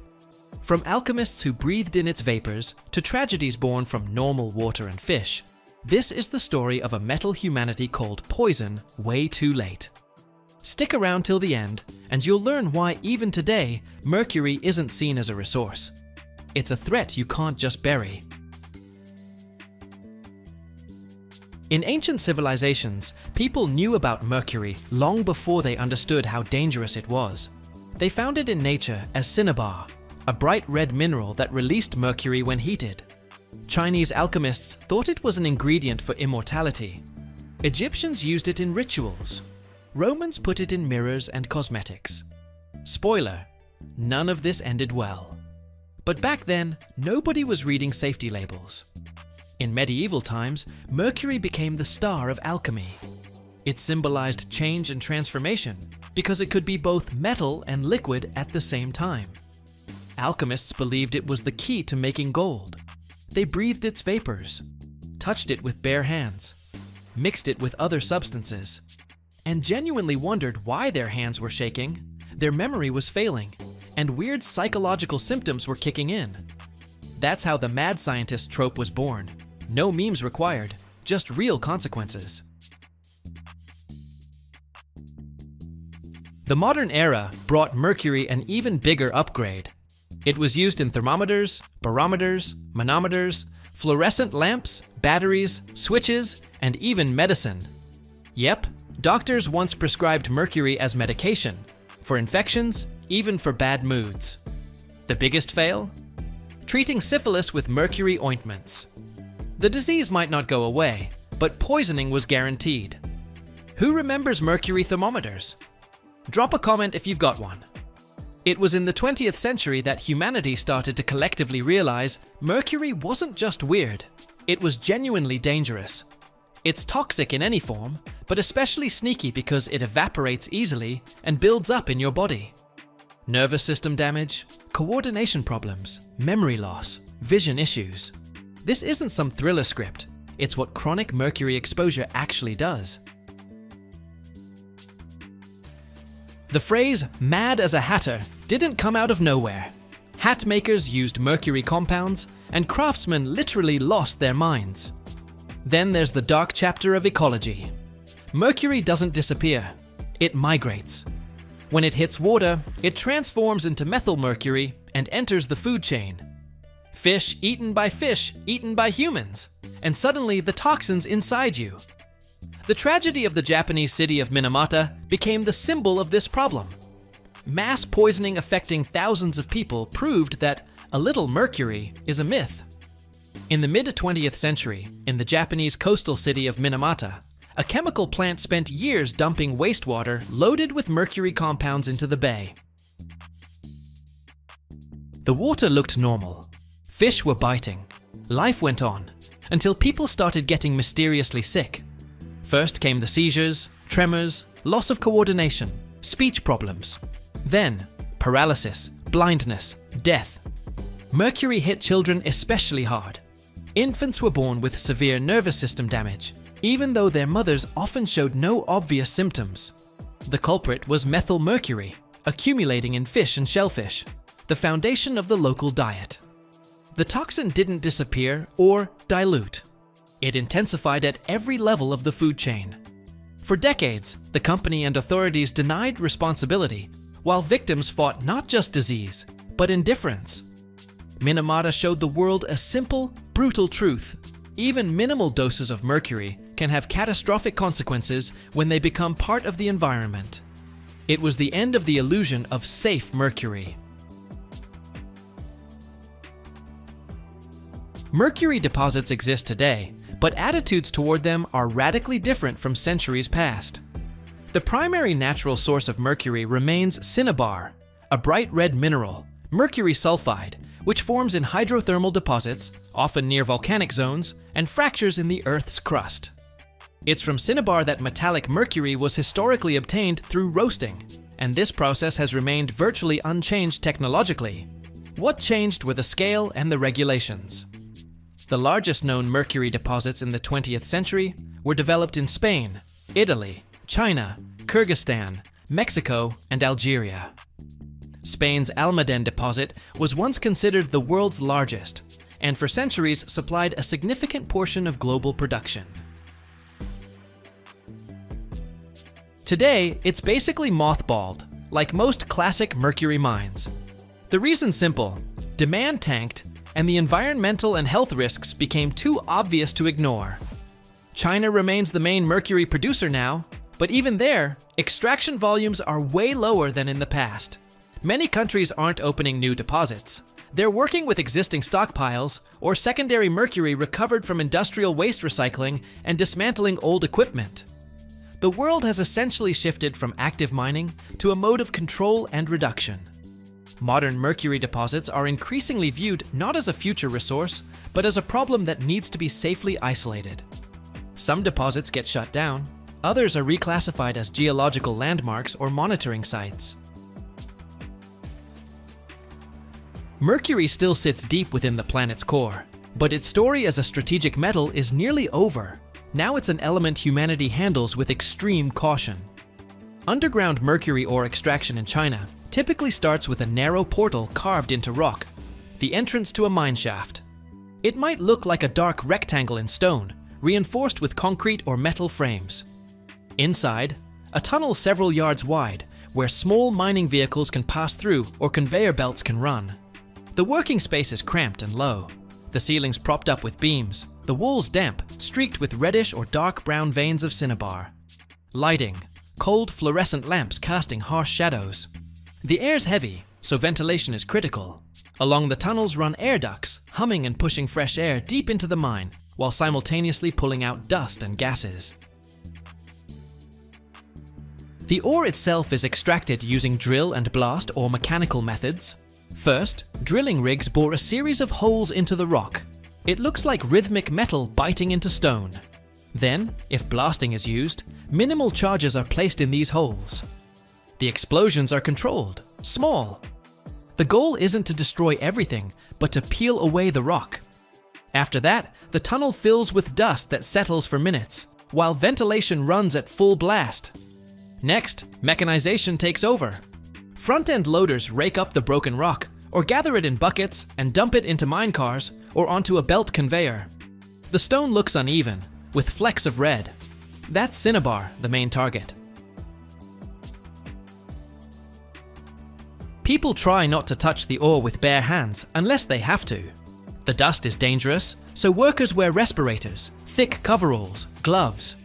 From alchemists who breathed in its vapors to tragedies born from normal water and fish, this is the story of a metal humanity called poison way too late. Stick around till the end, and you'll learn why even today, mercury isn't seen as a resource. It's a threat you can't just bury. In ancient civilizations, people knew about mercury long before they understood how dangerous it was. They found it in nature as cinnabar, a bright red mineral that released mercury when heated. Chinese alchemists thought it was an ingredient for immortality. Egyptians used it in rituals. Romans put it in mirrors and cosmetics. Spoiler, none of this ended well. But back then, nobody was reading safety labels. In medieval times, mercury became the star of alchemy. It symbolized change and transformation because it could be both metal and liquid at the same time. Alchemists believed it was the key to making gold. They breathed its vapors, touched it with bare hands, mixed it with other substances, and genuinely wondered why their hands were shaking, their memory was failing, and weird psychological symptoms were kicking in. That's how the mad scientist trope was born. No memes required, just real consequences. The modern era brought mercury an even bigger upgrade. It was used in thermometers, barometers, manometers, fluorescent lamps, batteries, switches, and even medicine. Yep, doctors once prescribed mercury as medication, for infections, even for bad moods. The biggest fail? Treating syphilis with mercury ointments. The disease might not go away, but poisoning was guaranteed. Who remembers mercury thermometers? Drop a comment if you've got one. It was in the 20th century that humanity started to collectively realize mercury wasn't just weird, it was genuinely dangerous. It's toxic in any form, but especially sneaky because it evaporates easily and builds up in your body. Nervous system damage, coordination problems, memory loss, vision issues. This isn't some thriller script, it's what chronic mercury exposure actually does. The phrase "mad as a hatter" didn't come out of nowhere. Hat makers used mercury compounds, and craftsmen literally lost their minds. Then there's the dark chapter of ecology. Mercury doesn't disappear, it migrates. When it hits water, it transforms into methylmercury and enters the food chain. Fish eaten by humans, and suddenly the toxins inside you. The tragedy of the Japanese city of Minamata became the symbol of this problem. Mass poisoning affecting thousands of people proved that a little mercury is a myth. In the mid-20th century, in the Japanese coastal city of Minamata, a chemical plant spent years dumping wastewater loaded with mercury compounds into the bay. The water looked normal. Fish were biting. Life went on, until people started getting mysteriously sick. First came the seizures, tremors, loss of coordination, speech problems. Then, paralysis, blindness, death. Mercury hit children especially hard. Infants were born with severe nervous system damage, even though their mothers often showed no obvious symptoms. The culprit was methylmercury, accumulating in fish and shellfish, the foundation of the local diet. The toxin didn't disappear or dilute. It intensified at every level of the food chain. For decades, the company and authorities denied responsibility, while victims fought not just disease, but indifference. Minamata showed the world a simple, brutal truth. Even minimal doses of mercury can have catastrophic consequences when they become part of the environment. It was the end of the illusion of safe mercury. Mercury deposits exist today, but attitudes toward them are radically different from centuries past. The primary natural source of mercury remains cinnabar, a bright red mineral, mercury sulfide, which forms in hydrothermal deposits, often near volcanic zones, and fractures in the Earth's crust. It's from cinnabar that metallic mercury was historically obtained through roasting, and this process has remained virtually unchanged technologically. What changed were the scale and the regulations. The largest known mercury deposits in the 20th century were developed in Spain, Italy, China, Kyrgyzstan, Mexico, and Algeria. Spain's Almaden deposit was once considered the world's largest, and for centuries supplied a significant portion of global production. Today, it's basically mothballed, like most classic mercury mines. The reason's simple: demand tanked, and the environmental and health risks became too obvious to ignore. China remains the main mercury producer now, but even there, extraction volumes are way lower than in the past. Many countries aren't opening new deposits. They're working with existing stockpiles or secondary mercury recovered from industrial waste recycling and dismantling old equipment. The world has essentially shifted from active mining to a mode of control and reduction. Modern mercury deposits are increasingly viewed not as a future resource, but as a problem that needs to be safely isolated. Some deposits get shut down, others are reclassified as geological landmarks or monitoring sites. Mercury still sits deep within the planet's core, but its story as a strategic metal is nearly over. Now it's an element humanity handles with extreme caution. Underground mercury ore extraction in China typically starts with a narrow portal carved into rock, the entrance to a mine shaft. It might look like a dark rectangle in stone, reinforced with concrete or metal frames. Inside, a tunnel several yards wide, where small mining vehicles can pass through or conveyor belts can run. The working space is cramped and low. The ceiling's propped up with beams, the walls damp, streaked with reddish or dark brown veins of cinnabar. Lighting: cold fluorescent lamps casting harsh shadows. The air's heavy, so ventilation is critical. Along the tunnels run air ducts, humming and pushing fresh air deep into the mine, while simultaneously pulling out dust and gases. The ore itself is extracted using drill and blast or mechanical methods. First, drilling rigs bore a series of holes into the rock. It looks like rhythmic metal biting into stone. Then, if blasting is used, minimal charges are placed in these holes. The explosions are controlled, small. The goal isn't to destroy everything, but to peel away the rock. After that, the tunnel fills with dust that settles for minutes, while ventilation runs at full blast. Next, mechanization takes over. Front-end loaders rake up the broken rock, or gather it in buckets and dump it into mine cars or onto a belt conveyor. The stone looks uneven, with flecks of red. That's cinnabar, the main target. People try not to touch the ore with bare hands unless they have to. The dust is dangerous, so workers wear respirators, thick coveralls, gloves.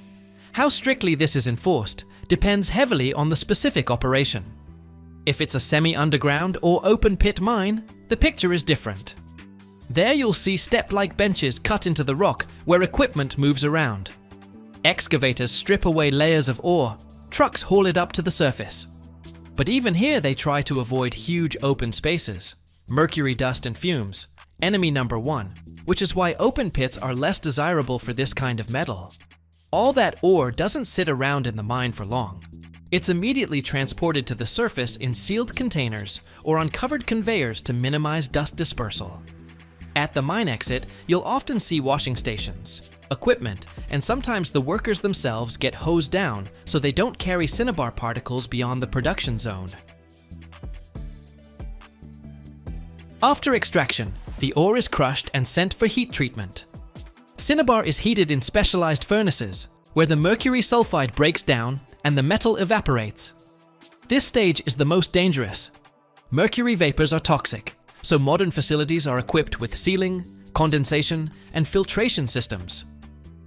How strictly this is enforced depends heavily on the specific operation. If it's a semi-underground or open-pit mine, the picture is different. There you'll see step-like benches cut into the rock where equipment moves around. Excavators strip away layers of ore, trucks haul it up to the surface. But even here they try to avoid huge open spaces, mercury dust and fumes, enemy number one, which is why open pits are less desirable for this kind of metal. All that ore doesn't sit around in the mine for long. It's immediately transported to the surface in sealed containers or on covered conveyors to minimize dust dispersal. At the mine exit, you'll often see washing stations, equipment, and sometimes the workers themselves get hosed down so they don't carry cinnabar particles beyond the production zone. After extraction, the ore is crushed and sent for heat treatment. Cinnabar is heated in specialized furnaces, where the mercury sulfide breaks down and the metal evaporates. This stage is the most dangerous. Mercury vapors are toxic, so modern facilities are equipped with sealing, condensation, and filtration systems.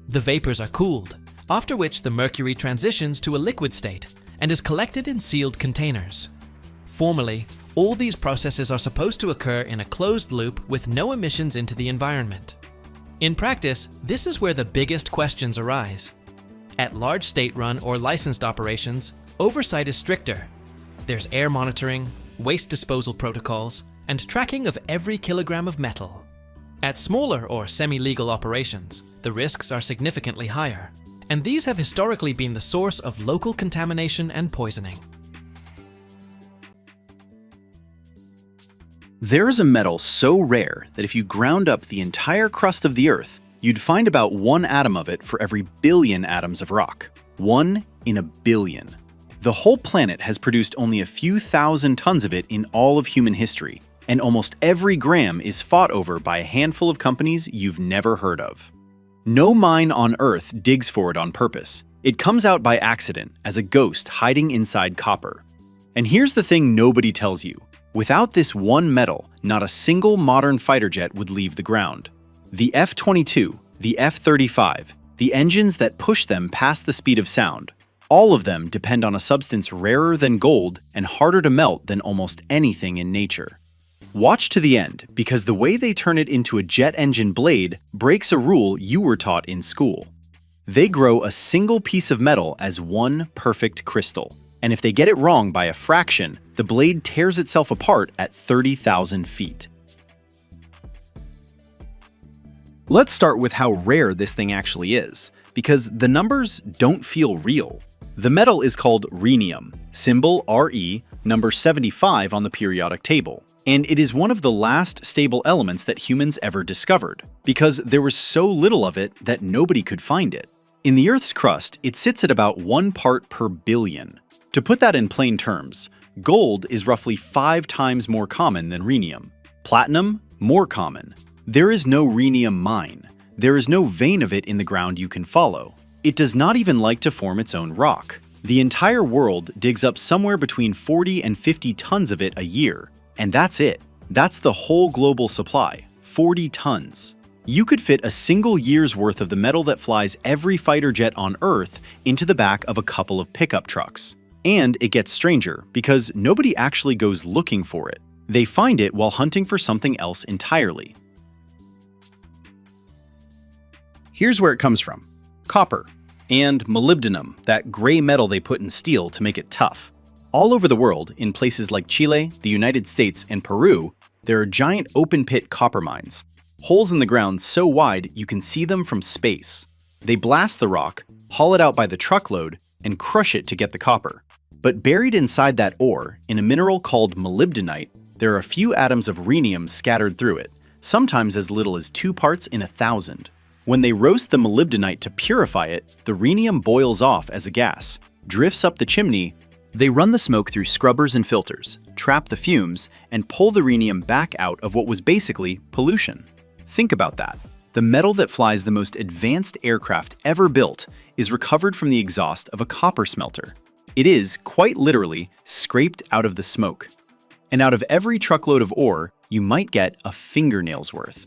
The vapors are cooled, after which the mercury transitions to a liquid state and is collected in sealed containers. Formally, all these processes are supposed to occur in a closed loop with no emissions into the environment. In practice, this is where the biggest questions arise. At large state-run or licensed operations, oversight is stricter. There's air monitoring, waste disposal protocols, and tracking of every kilogram of metal. At smaller or semi-legal operations, the risks are significantly higher, and these have historically been the source of local contamination and poisoning. There is a metal so rare that if you ground up the entire crust of the Earth, you'd find about 1 atom of it for every billion atoms of rock. 1 in a billion. The whole planet has produced only a few thousand tons of it in all of human history, and almost every gram is fought over by a handful of companies you've never heard of. No mine on Earth digs for it on purpose. It comes out by accident as a ghost hiding inside copper. And here's the thing nobody tells you. Without this one metal, not a single modern fighter jet would leave the ground. The F-22, the F-35, the engines that push them past the speed of sound, all of them depend on a substance rarer than gold and harder to melt than almost anything in nature. Watch to the end, because the way they turn it into a jet engine blade breaks a rule you were taught in school. They grow a single piece of metal as one perfect crystal, and if they get it wrong by a fraction, the blade tears itself apart at 30,000 feet. Let's start with how rare this thing actually is, because the numbers don't feel real. The metal is called rhenium, symbol Re, number 75 on the periodic table, and it is one of the last stable elements that humans ever discovered, because there was so little of it that nobody could find it. In the Earth's crust, it sits at about 1 part per billion. To put that in plain terms, gold is roughly 5 times more common than rhenium. Platinum, more common. There is no rhenium mine. There is no vein of it in the ground you can follow. It does not even like to form its own rock. The entire world digs up somewhere between 40 and 50 tons of it a year. And that's it. That's the whole global supply, 40 tons. You could fit a single year's worth of the metal that flies every fighter jet on Earth into the back of a couple of pickup trucks. And it gets stranger, because nobody actually goes looking for it. They find it while hunting for something else entirely. Here's where it comes from. Copper and molybdenum, that gray metal they put in steel to make it tough. All over the world, in places like Chile, the United States, and Peru, there are giant open-pit copper mines. Holes in the ground so wide you can see them from space. They blast the rock, haul it out by the truckload, and crush it to get the copper. But buried inside that ore, in a mineral called molybdenite, there are a few atoms of rhenium scattered through it, sometimes as little as 2 parts in 1,000. When they roast the molybdenite to purify it, the rhenium boils off as a gas, drifts up the chimney. They run the smoke through scrubbers and filters, trap the fumes, and pull the rhenium back out of what was basically pollution. Think about that. The metal that flies the most advanced aircraft ever built is recovered from the exhaust of a copper smelter. It is, quite literally, scraped out of the smoke. And out of every truckload of ore, you might get a fingernail's worth.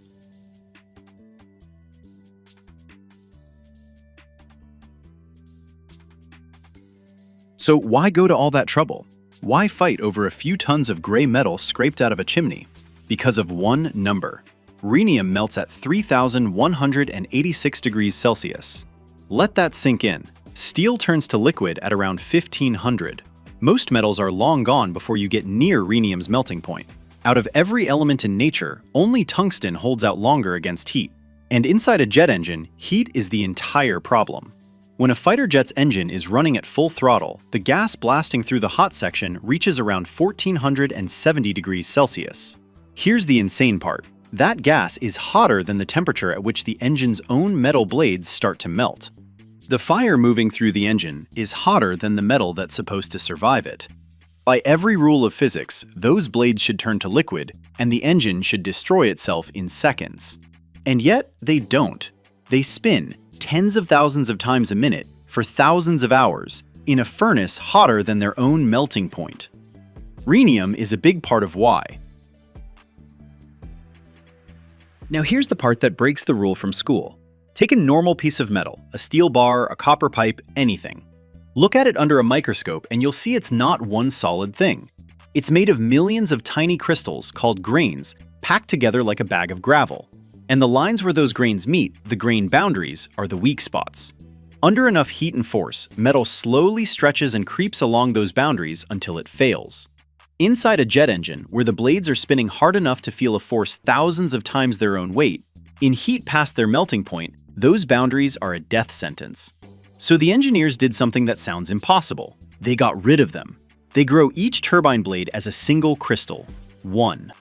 So why go to all that trouble? Why fight over a few tons of gray metal scraped out of a chimney? Because of one number. Rhenium melts at 3,186 degrees Celsius. Let that sink in. Steel turns to liquid at around 1,500. Most metals are long gone before you get near rhenium's melting point. Out of every element in nature, only tungsten holds out longer against heat. And inside a jet engine, heat is the entire problem. When a fighter jet's engine is running at full throttle, the gas blasting through the hot section reaches around 1,470 degrees Celsius. Here's the insane part. That gas is hotter than the temperature at which the engine's own metal blades start to melt. The fire moving through the engine is hotter than the metal that's supposed to survive it. By every rule of physics, those blades should turn to liquid, and the engine should destroy itself in seconds. And yet, they don't. They spin tens of thousands of times a minute for thousands of hours in a furnace hotter than their own melting point. Rhenium is a big part of why. Now here's the part that breaks the rule from school. Take a normal piece of metal, a steel bar, a copper pipe, anything. Look at it under a microscope and you'll see it's not one solid thing. It's made of millions of tiny crystals called grains packed together like a bag of gravel. And the lines where those grains meet, the grain boundaries, are the weak spots. Under enough heat and force, metal slowly stretches and creeps along those boundaries until it fails. Inside a jet engine, where the blades are spinning hard enough to feel a force thousands of times their own weight, in heat past their melting point, those boundaries are a death sentence. So the engineers did something that sounds impossible. They got rid of them. They grow each turbine blade as a single crystal, one.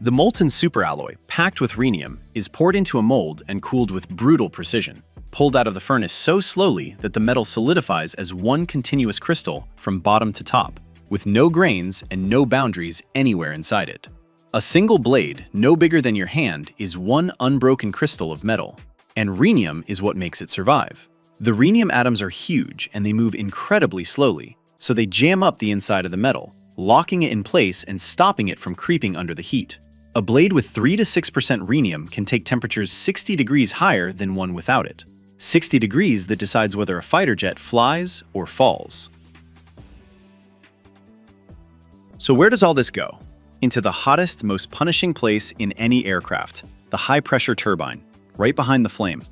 The molten superalloy, packed with rhenium, is poured into a mold and cooled with brutal precision, pulled out of the furnace so slowly that the metal solidifies as one continuous crystal from bottom to top, with no grains and no boundaries anywhere inside it. A single blade, no bigger than your hand, is one unbroken crystal of metal, and rhenium is what makes it survive. The rhenium atoms are huge and they move incredibly slowly, so they jam up the inside of the metal, locking it in place and stopping it from creeping under the heat. A blade with 3 to 6% rhenium can take temperatures 60 degrees higher than one without it. 60 degrees that decides whether a fighter jet flies or falls. So where does all this go? Into the hottest, most punishing place in any aircraft, the high-pressure turbine, right behind the flame.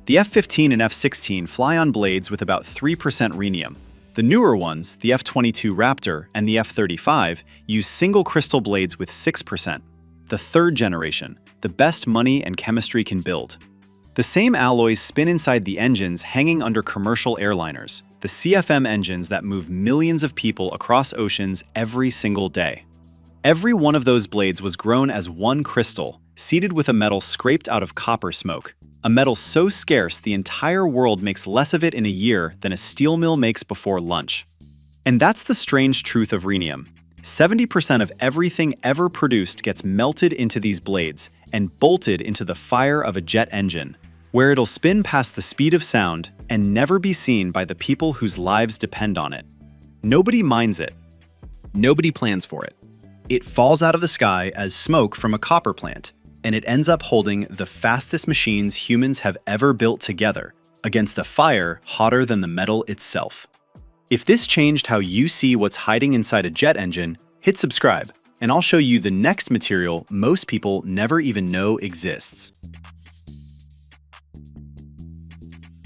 The F-15 and F-16 fly on blades with about 3% rhenium. The newer ones, the F-22 Raptor and the F-35, use single crystal blades with 6%. The third generation, the best money and chemistry can build. The same alloys spin inside the engines hanging under commercial airliners, the CFM engines that move millions of people across oceans every single day. Every one of those blades was grown as one crystal, seeded with a metal scraped out of copper smoke. A metal so scarce the entire world makes less of it in a year than a steel mill makes before lunch. And that's the strange truth of rhenium. 70% of everything ever produced gets melted into these blades and bolted into the fire of a jet engine, where it'll spin past the speed of sound and never be seen by the people whose lives depend on it. Nobody minds it. Nobody plans for it. It falls out of the sky as smoke from a copper plant, and it ends up holding the fastest machines humans have ever built together against a fire hotter than the metal itself. If this changed how you see what's hiding inside a jet engine, hit subscribe, and I'll show you the next material most people never even know exists.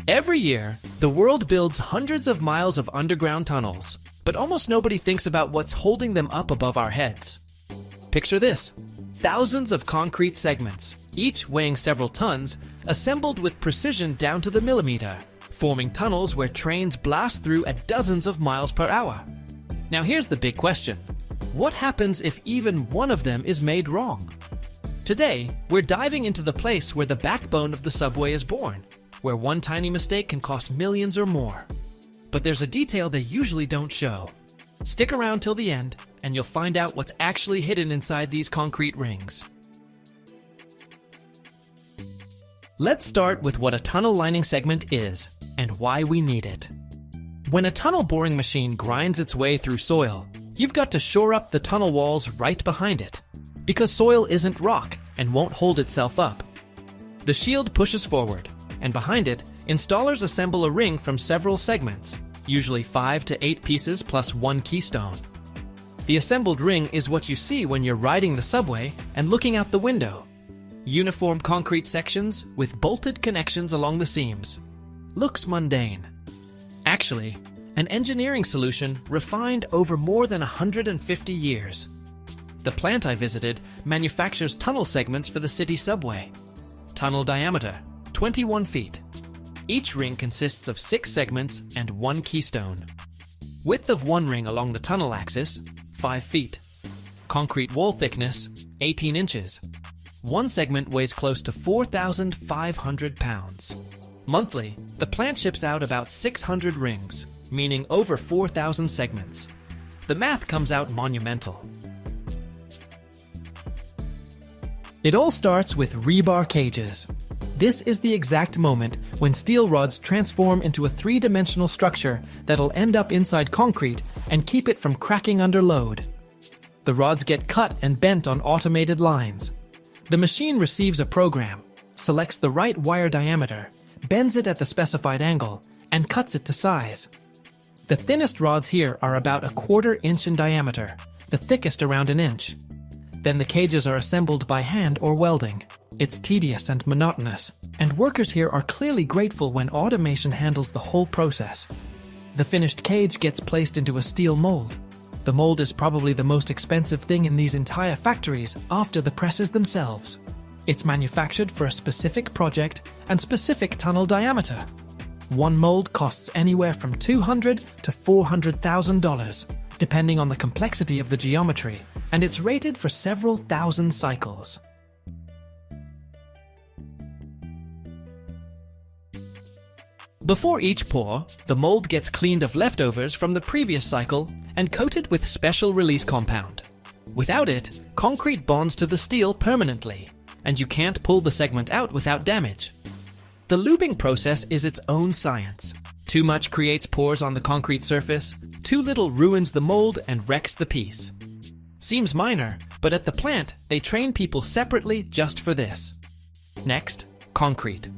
Every year, the world builds hundreds of miles of underground tunnels, but almost nobody thinks about what's holding them up above our heads. Picture this: thousands of concrete segments, each weighing several tons, assembled with precision down to the millimeter, forming tunnels where trains blast through at dozens of miles per hour. Now here's the big question: what happens if even one of them is made wrong? Today, we're diving into the place where the backbone of the subway is born, where one tiny mistake can cost millions or more. But there's a detail they usually don't show. Stick around till the end, and you'll find out what's actually hidden inside these concrete rings. Let's start with what a tunnel lining segment is, and why we need it. When a tunnel boring machine grinds its way through soil, you've got to shore up the tunnel walls right behind it, because soil isn't rock and won't hold itself up. The shield pushes forward, and behind it, installers assemble a ring from several segments, usually 5 to 8 pieces plus one keystone. The assembled ring is what you see when you're riding the subway and looking out the window. Uniform concrete sections with bolted connections along the seams. Looks mundane. Actually, an engineering solution refined over more than 150 years. The plant I visited manufactures tunnel segments for the city subway. Tunnel diameter, 21 feet. Each ring consists of 6 segments and 1 keystone. Width of one ring along the tunnel axis, 5 feet. Concrete wall thickness, 18 inches. One segment weighs close to 4,500 pounds. Monthly, the plant ships out about 600 rings, meaning over 4,000 segments. The math comes out monumental. It all starts with rebar cages. This is the exact moment when steel rods transform into a 3-dimensional structure that'll end up inside concrete and keep it from cracking under load. The rods get cut and bent on automated lines. The machine receives a program, selects the right wire diameter, bends it at the specified angle, and cuts it to size. The thinnest rods here are about 1/4 inch in diameter, the thickest around 1 inch. Then the cages are assembled by hand or welding. It's tedious and monotonous, and workers here are clearly grateful when automation handles the whole process. The finished cage gets placed into a steel mold. The mold is probably the most expensive thing in these entire factories after the presses themselves. It's manufactured for a specific project and specific tunnel diameter. One mold costs anywhere from $200,000 to $400,000, depending on the complexity of the geometry, and it's rated for several thousand cycles. Before each pour, the mold gets cleaned of leftovers from the previous cycle and coated with special release compound. Without it, concrete bonds to the steel permanently, and you can't pull the segment out without damage. The lubing process is its own science. Too much creates pores on the concrete surface, too little ruins the mold and wrecks the piece. Seems minor, but at the plant, they train people separately just for this. Next, concrete.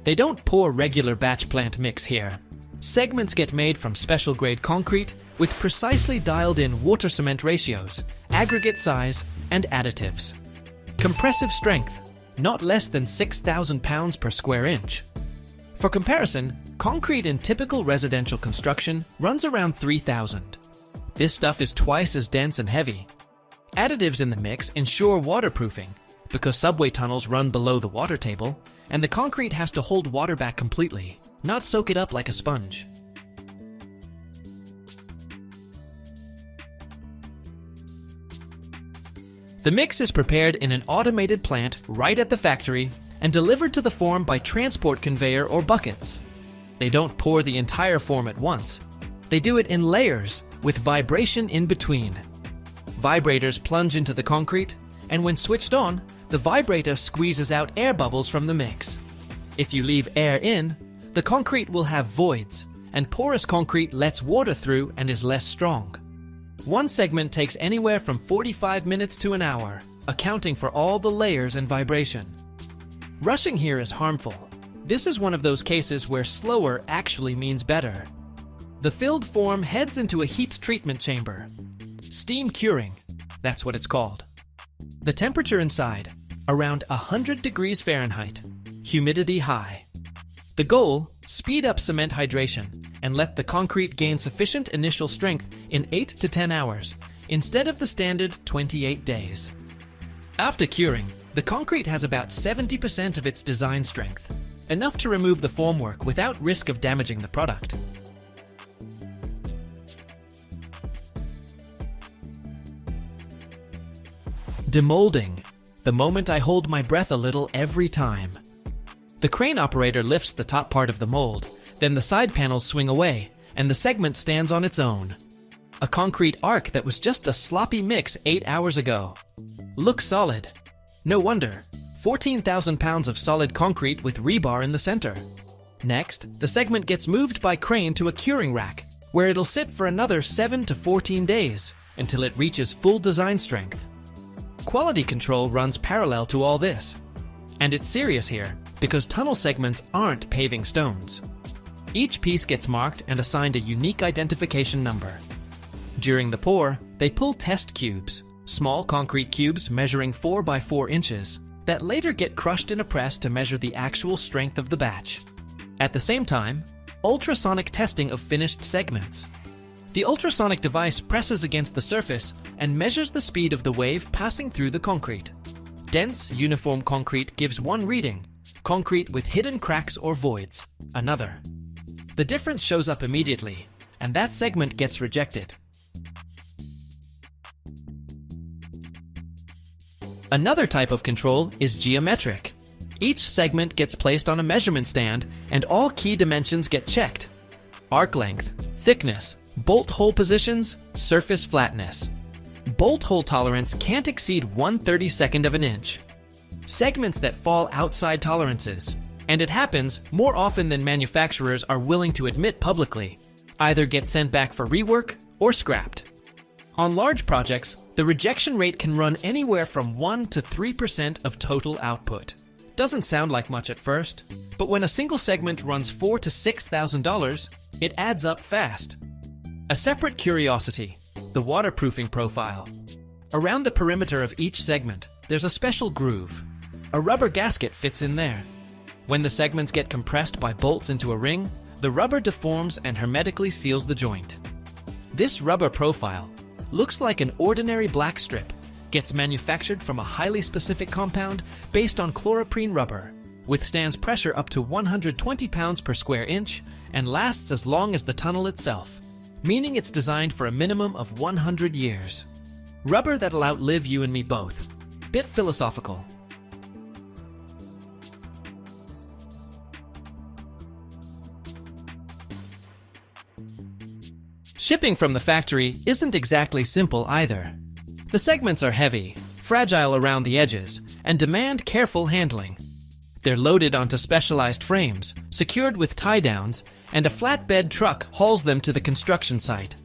They don't pour regular batch plant mix here. Segments get made from special grade concrete with precisely dialed in water cement ratios, aggregate size, and additives. Compressive strength, not less than 6,000 pounds per square inch. For comparison, concrete in typical residential construction runs around 3,000. This stuff is twice as dense and heavy. Additives in the mix ensure waterproofing, because subway tunnels run below the water table, and the concrete has to hold water back completely, not soak it up like a sponge. The mix is prepared in an automated plant right at the factory and delivered to the form by transport conveyor or buckets. They don't pour the entire form at once. They do it in layers with vibration in between. Vibrators plunge into the concrete, and when switched on, the vibrator squeezes out air bubbles from the mix. If you leave air in, the concrete will have voids, and porous concrete lets water through and is less strong. One segment takes anywhere from 45 minutes to an hour, accounting for all the layers and vibration. Rushing here is harmful. This is one of those cases where slower actually means better. The filled form heads into a heat treatment chamber. Steam curing, that's what it's called. The temperature inside, around 100 degrees Fahrenheit, humidity high. The goal, speed up cement hydration and let the concrete gain sufficient initial strength in 8 to 10 hours, instead of the standard 28 days. After curing, the concrete has about 70% of its design strength, enough to remove the formwork without risk of damaging the product. Demolding, the moment I hold my breath a little every time. The crane operator lifts the top part of the mold, then the side panels swing away, and the segment stands on its own. A concrete arc that was just a sloppy mix 8 hours ago. Looks solid. No wonder. 14,000 pounds of solid concrete with rebar in the center. Next, the segment gets moved by crane to a curing rack, where it'll sit for another 7 to 14 days, until it reaches full design strength. Quality control runs parallel to all this. And it's serious here, because tunnel segments aren't paving stones. Each piece gets marked and assigned a unique identification number. During the pour, they pull test cubes, small concrete cubes measuring 4 by 4 inches, that later get crushed in a press to measure the actual strength of the batch. At the same time, ultrasonic testing of finished segments. The ultrasonic device presses against the surface and measures the speed of the wave passing through the concrete. Dense, uniform concrete gives one reading, concrete with hidden cracks or voids, another. The difference shows up immediately, and that segment gets rejected. Another type of control is geometric. Each segment gets placed on a measurement stand, and all key dimensions get checked. Arc length, thickness, bolt hole positions, surface flatness. Bolt hole tolerance can't exceed 1/32 of an inch. Segments that fall outside tolerances, and it happens more often than manufacturers are willing to admit publicly, either get sent back for rework or scrapped. On large projects, the rejection rate can run anywhere from 1 to 3% of total output. Doesn't sound like much at first, but when a single segment runs $4,000 to $6,000, it adds up fast. A separate curiosity, the waterproofing profile. Around the perimeter of each segment, there's a special groove. A rubber gasket fits in there. When the segments get compressed by bolts into a ring, the rubber deforms and hermetically seals the joint. This rubber profile, looks like an ordinary black strip, gets manufactured from a highly specific compound based on chloroprene rubber, withstands pressure up to 120 pounds per square inch, and lasts as long as the tunnel itself, meaning it's designed for a minimum of 100 years. Rubber that'll outlive you and me both. Bit philosophical. Shipping from the factory isn't exactly simple either. The segments are heavy, fragile around the edges, and demand careful handling. They're loaded onto specialized frames, secured with tie-downs, and a flatbed truck hauls them to the construction site.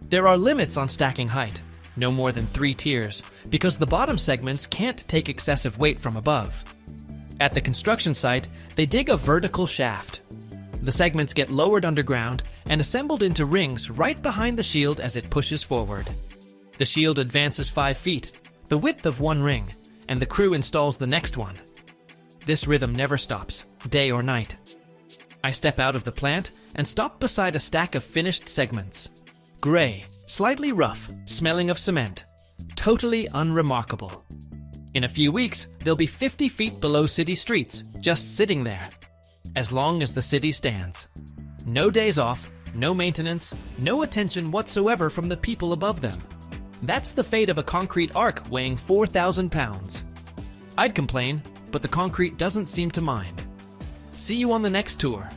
There are limits on stacking height, no more than 3 tiers, because the bottom segments can't take excessive weight from above. At the construction site, they dig a vertical shaft. The segments get lowered underground and assembled into rings right behind the shield as it pushes forward. The shield advances 5 feet, the width of one ring, and the crew installs the next one. This rhythm never stops, day or night. I step out of the plant and stop beside a stack of finished segments. Gray, slightly rough, smelling of cement. Totally unremarkable. In a few weeks, they'll be 50 feet below city streets, just sitting there. As long as the city stands. No days off, no maintenance, no attention whatsoever from the people above them. That's the fate of a concrete arc weighing 4,000 pounds. I'd complain, but the concrete doesn't seem to mind. See you on the next tour.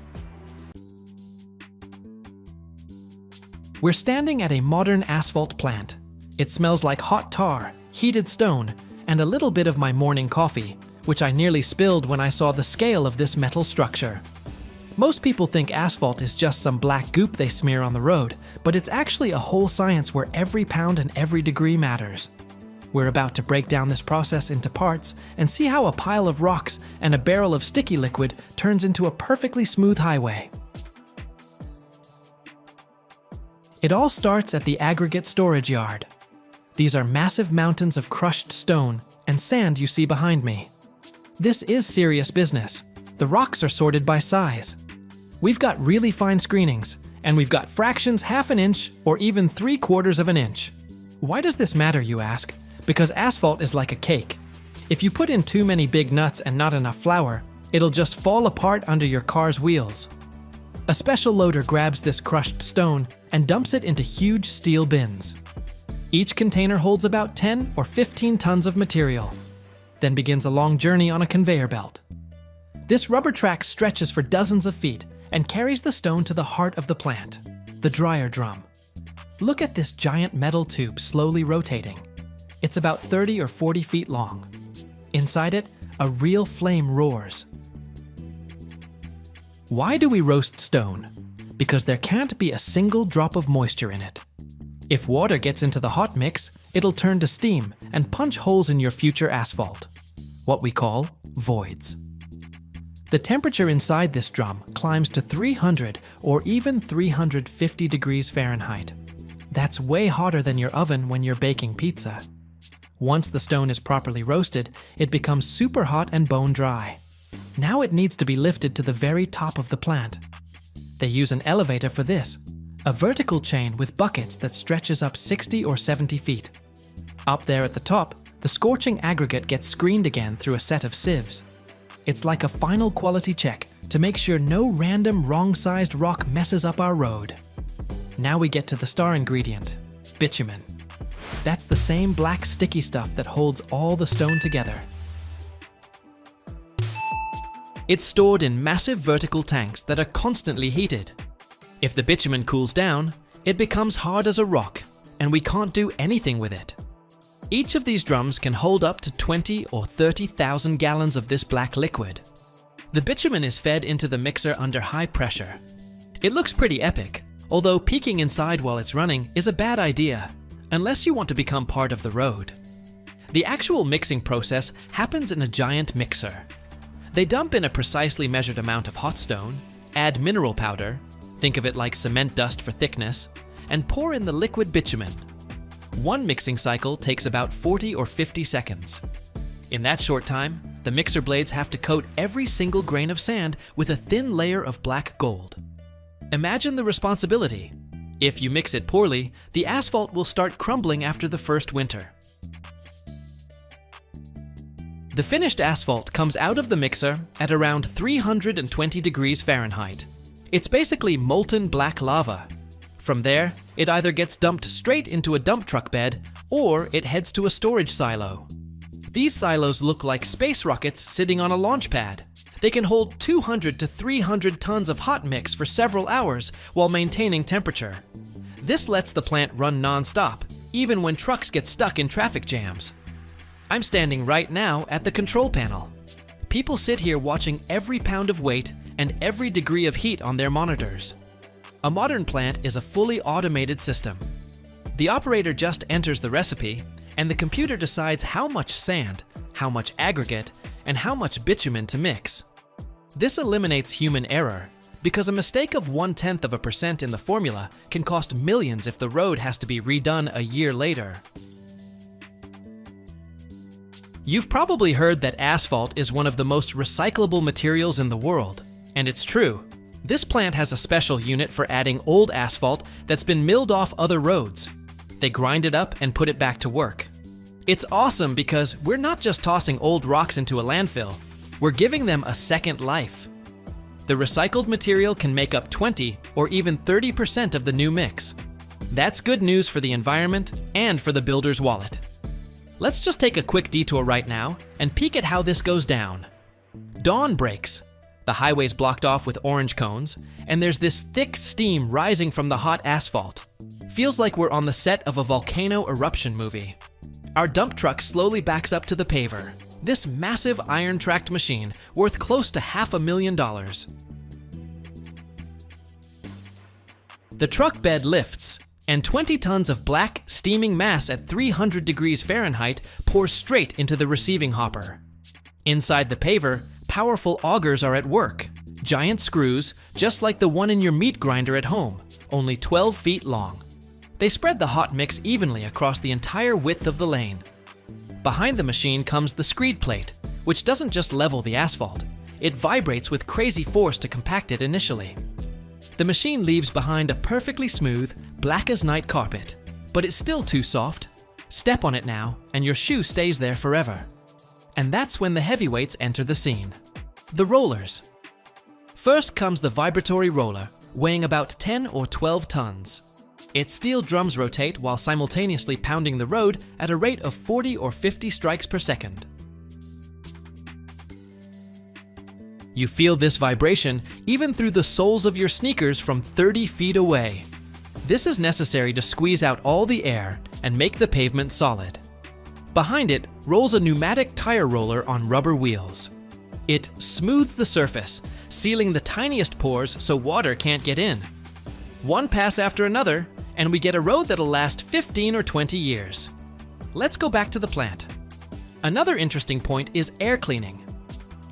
We're standing at a modern asphalt plant. It smells like hot tar, heated stone, and a little bit of my morning coffee, which I nearly spilled when I saw the scale of this metal structure. Most people think asphalt is just some black goop they smear on the road, but it's actually a whole science where every pound and every degree matters. We're about to break down this process into parts and see how a pile of rocks and a barrel of sticky liquid turns into a perfectly smooth highway. It all starts at the aggregate storage yard. These are massive mountains of crushed stone and sand you see behind me. This is serious business. The rocks are sorted by size. We've got really fine screenings, and we've got fractions half an inch or even 3/4 of an inch. Why does this matter, you ask? Because asphalt is like a cake. If you put in too many big nuts and not enough flour, it'll just fall apart under your car's wheels. A special loader grabs this crushed stone and dumps it into huge steel bins. Each container holds about 10 or 15 tons of material. Then begins a long journey on a conveyor belt. This rubber track stretches for dozens of feet and carries the stone to the heart of the plant, the dryer drum. Look at this giant metal tube slowly rotating. It's about 30 or 40 feet long. Inside it, a real flame roars. Why do we roast stone? Because there can't be a single drop of moisture in it. If water gets into the hot mix, it'll turn to steam and punch holes in your future asphalt, what we call voids. The temperature inside this drum climbs to 300 or even 350 degrees Fahrenheit. That's way hotter than your oven when you're baking pizza. Once the stone is properly roasted, it becomes super hot and bone dry. Now it needs to be lifted to the very top of the plant. They use an elevator for this, a vertical chain with buckets that stretches up 60 or 70 feet. Up there at the top, the scorching aggregate gets screened again through a set of sieves. It's like a final quality check to make sure no random wrong-sized rock messes up our road. Now we get to the star ingredient, bitumen. That's the same black sticky stuff that holds all the stone together. It's stored in massive vertical tanks that are constantly heated. If the bitumen cools down, it becomes hard as a rock, and we can't do anything with it. Each of these drums can hold up to 20 or 30,000 gallons of this black liquid. The bitumen is fed into the mixer under high pressure. It looks pretty epic, although peeking inside while it's running is a bad idea, unless you want to become part of the road. The actual mixing process happens in a giant mixer. They dump in a precisely measured amount of hot stone, add mineral powder, think of it like cement dust for thickness, and pour in the liquid bitumen. One mixing cycle takes about 40 or 50 seconds. In that short time, the mixer blades have to coat every single grain of sand with a thin layer of black gold. Imagine the responsibility. If you mix it poorly, the asphalt will start crumbling after the first winter. The finished asphalt comes out of the mixer at around 320 degrees Fahrenheit. It's basically molten black lava. From there, it either gets dumped straight into a dump truck bed or it heads to a storage silo. These silos look like space rockets sitting on a launch pad. They can hold 200 to 300 tons of hot mix for several hours while maintaining temperature. This lets the plant run non-stop, even when trucks get stuck in traffic jams. I'm standing right now at the control panel. People sit here watching every pound of weight and every degree of heat on their monitors. A modern plant is a fully automated system. The operator just enters the recipe, and the computer decides how much sand, how much aggregate, and how much bitumen to mix. This eliminates human error, because a mistake of 0.1% in the formula can cost millions if the road has to be redone a year later. You've probably heard that asphalt is one of the most recyclable materials in the world, and it's true. This plant has a special unit for adding old asphalt that's been milled off other roads. They grind it up and put it back to work. It's awesome because we're not just tossing old rocks into a landfill, we're giving them a second life. The recycled material can make up 20 or even 30% of the new mix. That's good news for the environment and for the builder's wallet. Let's just take a quick detour right now and peek at how this goes down. Dawn breaks. The highway's blocked off with orange cones, and there's this thick steam rising from the hot asphalt. Feels like we're on the set of a volcano eruption movie. Our dump truck slowly backs up to the paver. This massive iron-tracked machine worth close to $500,000. The truck bed lifts, and 20 tons of black, steaming mass at 300 degrees Fahrenheit pours straight into the receiving hopper. Inside the paver, powerful augers are at work. Giant screws, just like the one in your meat grinder at home, only 12 feet long. They spread the hot mix evenly across the entire width of the lane. Behind the machine comes the screed plate, which doesn't just level the asphalt. It vibrates with crazy force to compact it initially. The machine leaves behind a perfectly smooth, black-as-night carpet, but it's still too soft. Step on it now, and your shoe stays there forever. And that's when the heavyweights enter the scene. The rollers. First comes the vibratory roller, weighing about 10 or 12 tons. Its steel drums rotate while simultaneously pounding the road at a rate of 40 or 50 strikes per second. You feel this vibration even through the soles of your sneakers from 30 feet away. This is necessary to squeeze out all the air and make the pavement solid. Behind it rolls a pneumatic tire roller on rubber wheels. It smooths the surface, sealing the tiniest pores so water can't get in. One pass after another, and we get a road that'll last 15 or 20 years. Let's go back to the plant. Another interesting point is air cleaning.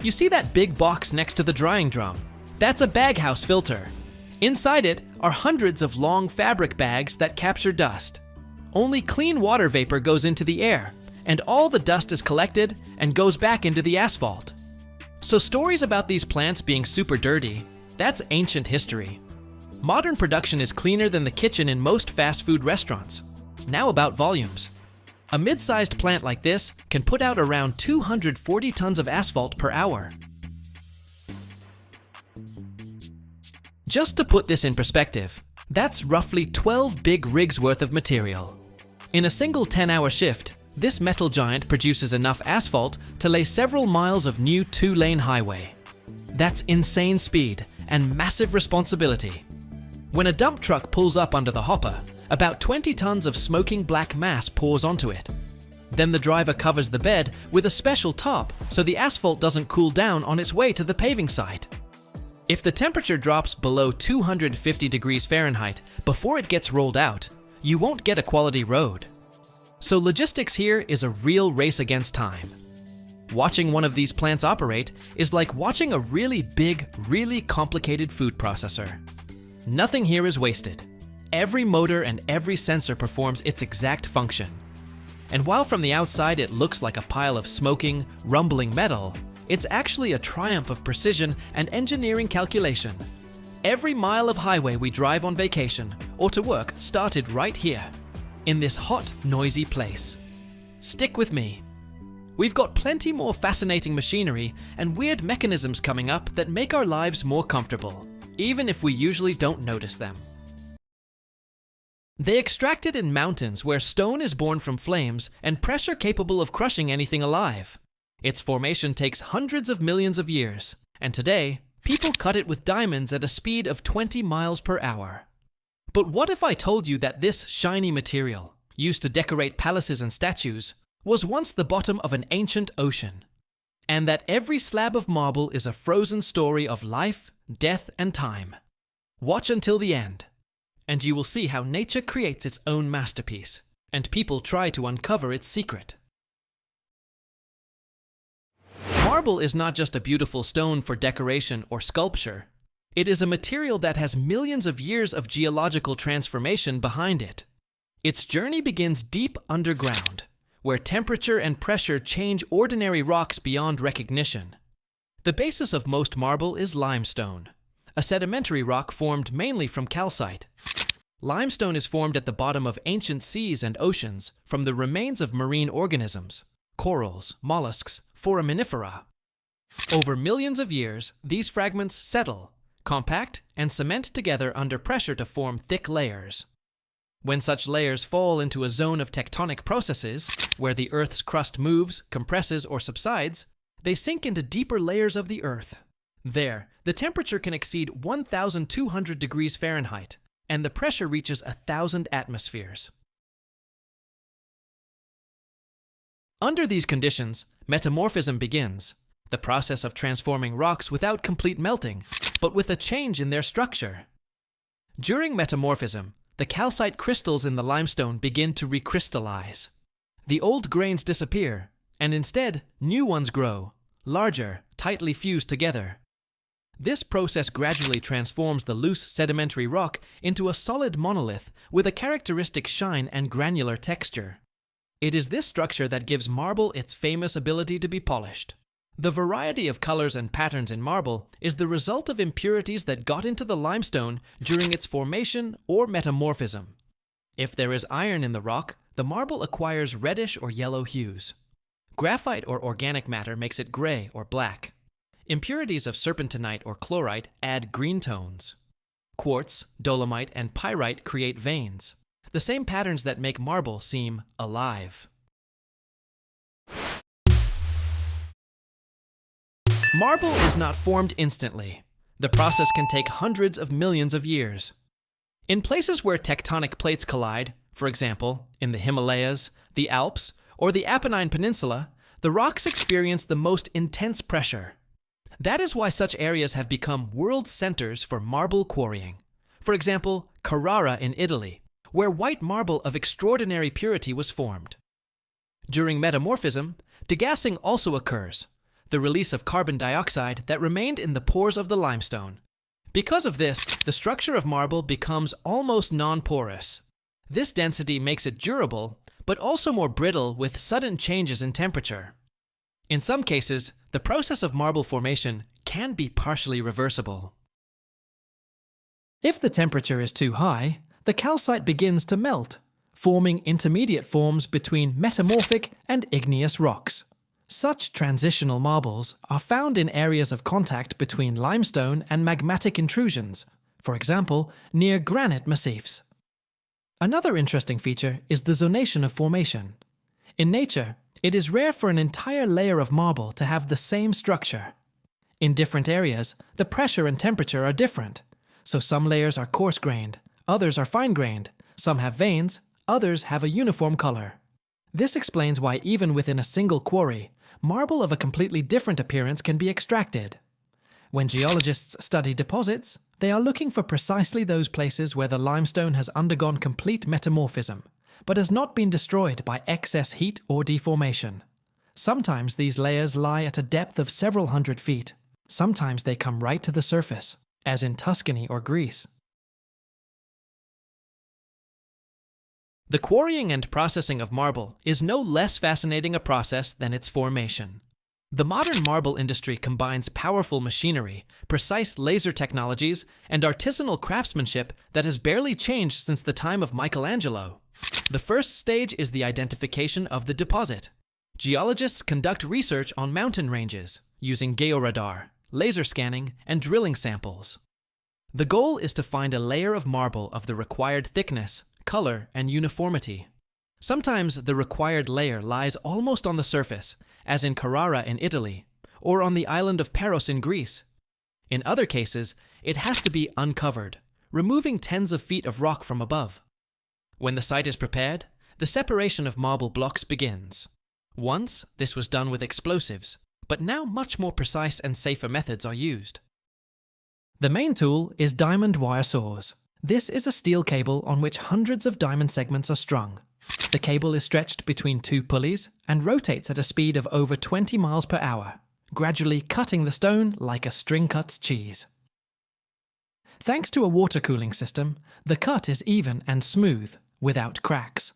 You see that big box next to the drying drum? That's a baghouse filter. Inside it are hundreds of long fabric bags that capture dust. Only clean water vapor goes into the air, and all the dust is collected and goes back into the asphalt. So stories about these plants being super dirty, that's ancient history. Modern production is cleaner than the kitchen in most fast food restaurants. Now about volumes. A mid-sized plant like this can put out around 240 tons of asphalt per hour. Just to put this in perspective, that's roughly 12 big rigs worth of material. In a single 10-hour shift, this metal giant produces enough asphalt to lay several miles of new 2-lane highway. That's insane speed and massive responsibility. When a dump truck pulls up under the hopper, about 20 tons of smoking black mass pours onto it. Then the driver covers the bed with a special top so the asphalt doesn't cool down on its way to the paving site. If the temperature drops below 250 degrees Fahrenheit before it gets rolled out, you won't get a quality road. So logistics here is a real race against time. Watching one of these plants operate is like watching a really big, really complicated food processor. Nothing here is wasted. Every motor and every sensor performs its exact function. And while from the outside it looks like a pile of smoking, rumbling metal, it's actually a triumph of precision and engineering calculation. Every mile of highway we drive on vacation or to work started right here, in this hot, noisy place. Stick with me. We've got plenty more fascinating machinery and weird mechanisms coming up that make our lives more comfortable, even if we usually don't notice them. They extract it in mountains where stone is born from flames and pressure capable of crushing anything alive. Its formation takes hundreds of millions of years, and today, people cut it with diamonds at a speed of 20 miles per hour. But what if I told you that this shiny material, used to decorate palaces and statues, was once the bottom of an ancient ocean, and that every slab of marble is a frozen story of life, death, and time? Watch until the end, and you will see how nature creates its own masterpiece, and people try to uncover its secret. Marble is not just a beautiful stone for decoration or sculpture. It is a material that has millions of years of geological transformation behind it. Its journey begins deep underground, where temperature and pressure change ordinary rocks beyond recognition. The basis of most marble is limestone, a sedimentary rock formed mainly from calcite. Limestone is formed at the bottom of ancient seas and oceans from the remains of marine organisms, corals, mollusks, foraminifera. Over millions of years, these fragments settle, compact, and cement together under pressure to form thick layers. When such layers fall into a zone of tectonic processes, where the Earth's crust moves, compresses, or subsides, they sink into deeper layers of the Earth. There, the temperature can exceed 1,200 degrees Fahrenheit, and the pressure reaches 1,000 atmospheres. Under these conditions, metamorphism begins, the process of transforming rocks without complete melting, but with a change in their structure. During metamorphism, the calcite crystals in the limestone begin to recrystallize. The old grains disappear, and instead, new ones grow, larger, tightly fused together. This process gradually transforms the loose sedimentary rock into a solid monolith with a characteristic shine and granular texture. It is this structure that gives marble its famous ability to be polished. The variety of colors and patterns in marble is the result of impurities that got into the limestone during its formation or metamorphism. If there is iron in the rock, the marble acquires reddish or yellow hues. Graphite or organic matter makes it gray or black. Impurities of serpentinite or chlorite add green tones. Quartz, dolomite, and pyrite create veins, the same patterns that make marble seem alive. Marble is not formed instantly. The process can take hundreds of millions of years. In places where tectonic plates collide, for example, in the Himalayas, the Alps, or the Apennine Peninsula, the rocks experience the most intense pressure. That is why such areas have become world centers for marble quarrying. For example, Carrara in Italy, where white marble of extraordinary purity was formed. During metamorphism, degassing also occurs, the release of carbon dioxide that remained in the pores of the limestone. Because of this, the structure of marble becomes almost non-porous. This density makes it durable, but also more brittle with sudden changes in temperature. In some cases, the process of marble formation can be partially reversible. If the temperature is too high, the calcite begins to melt, forming intermediate forms between metamorphic and igneous rocks. Such transitional marbles are found in areas of contact between limestone and magmatic intrusions, for example, near granite massifs. Another interesting feature is the zonation of formation. In nature, it is rare for an entire layer of marble to have the same structure. In different areas, the pressure and temperature are different, so some layers are coarse-grained, others are fine-grained, some have veins, others have a uniform color. This explains why even within a single quarry, marble of a completely different appearance can be extracted. When geologists study deposits, they are looking for precisely those places where the limestone has undergone complete metamorphism, but has not been destroyed by excess heat or deformation. Sometimes these layers lie at a depth of several hundred feet. Sometimes they come right to the surface, as in Tuscany or Greece. The quarrying and processing of marble is no less fascinating a process than its formation. The modern marble industry combines powerful machinery, precise laser technologies, and artisanal craftsmanship that has barely changed since the time of Michelangelo. The first stage is the identification of the deposit. Geologists conduct research on mountain ranges using georadar, laser scanning, and drilling samples. The goal is to find a layer of marble of the required thickness, color, and uniformity. Sometimes the required layer lies almost on the surface, as in Carrara in Italy, or on the island of Paros in Greece. In other cases, it has to be uncovered, removing tens of feet of rock from above. When the site is prepared, the separation of marble blocks begins. Once, this was done with explosives, but now much more precise and safer methods are used. The main tool is diamond wire saws. This is a steel cable on which hundreds of diamond segments are strung. The cable is stretched between two pulleys and rotates at a speed of over 20 miles per hour, gradually cutting the stone like a string cuts cheese. Thanks to a water cooling system, the cut is even and smooth, without cracks.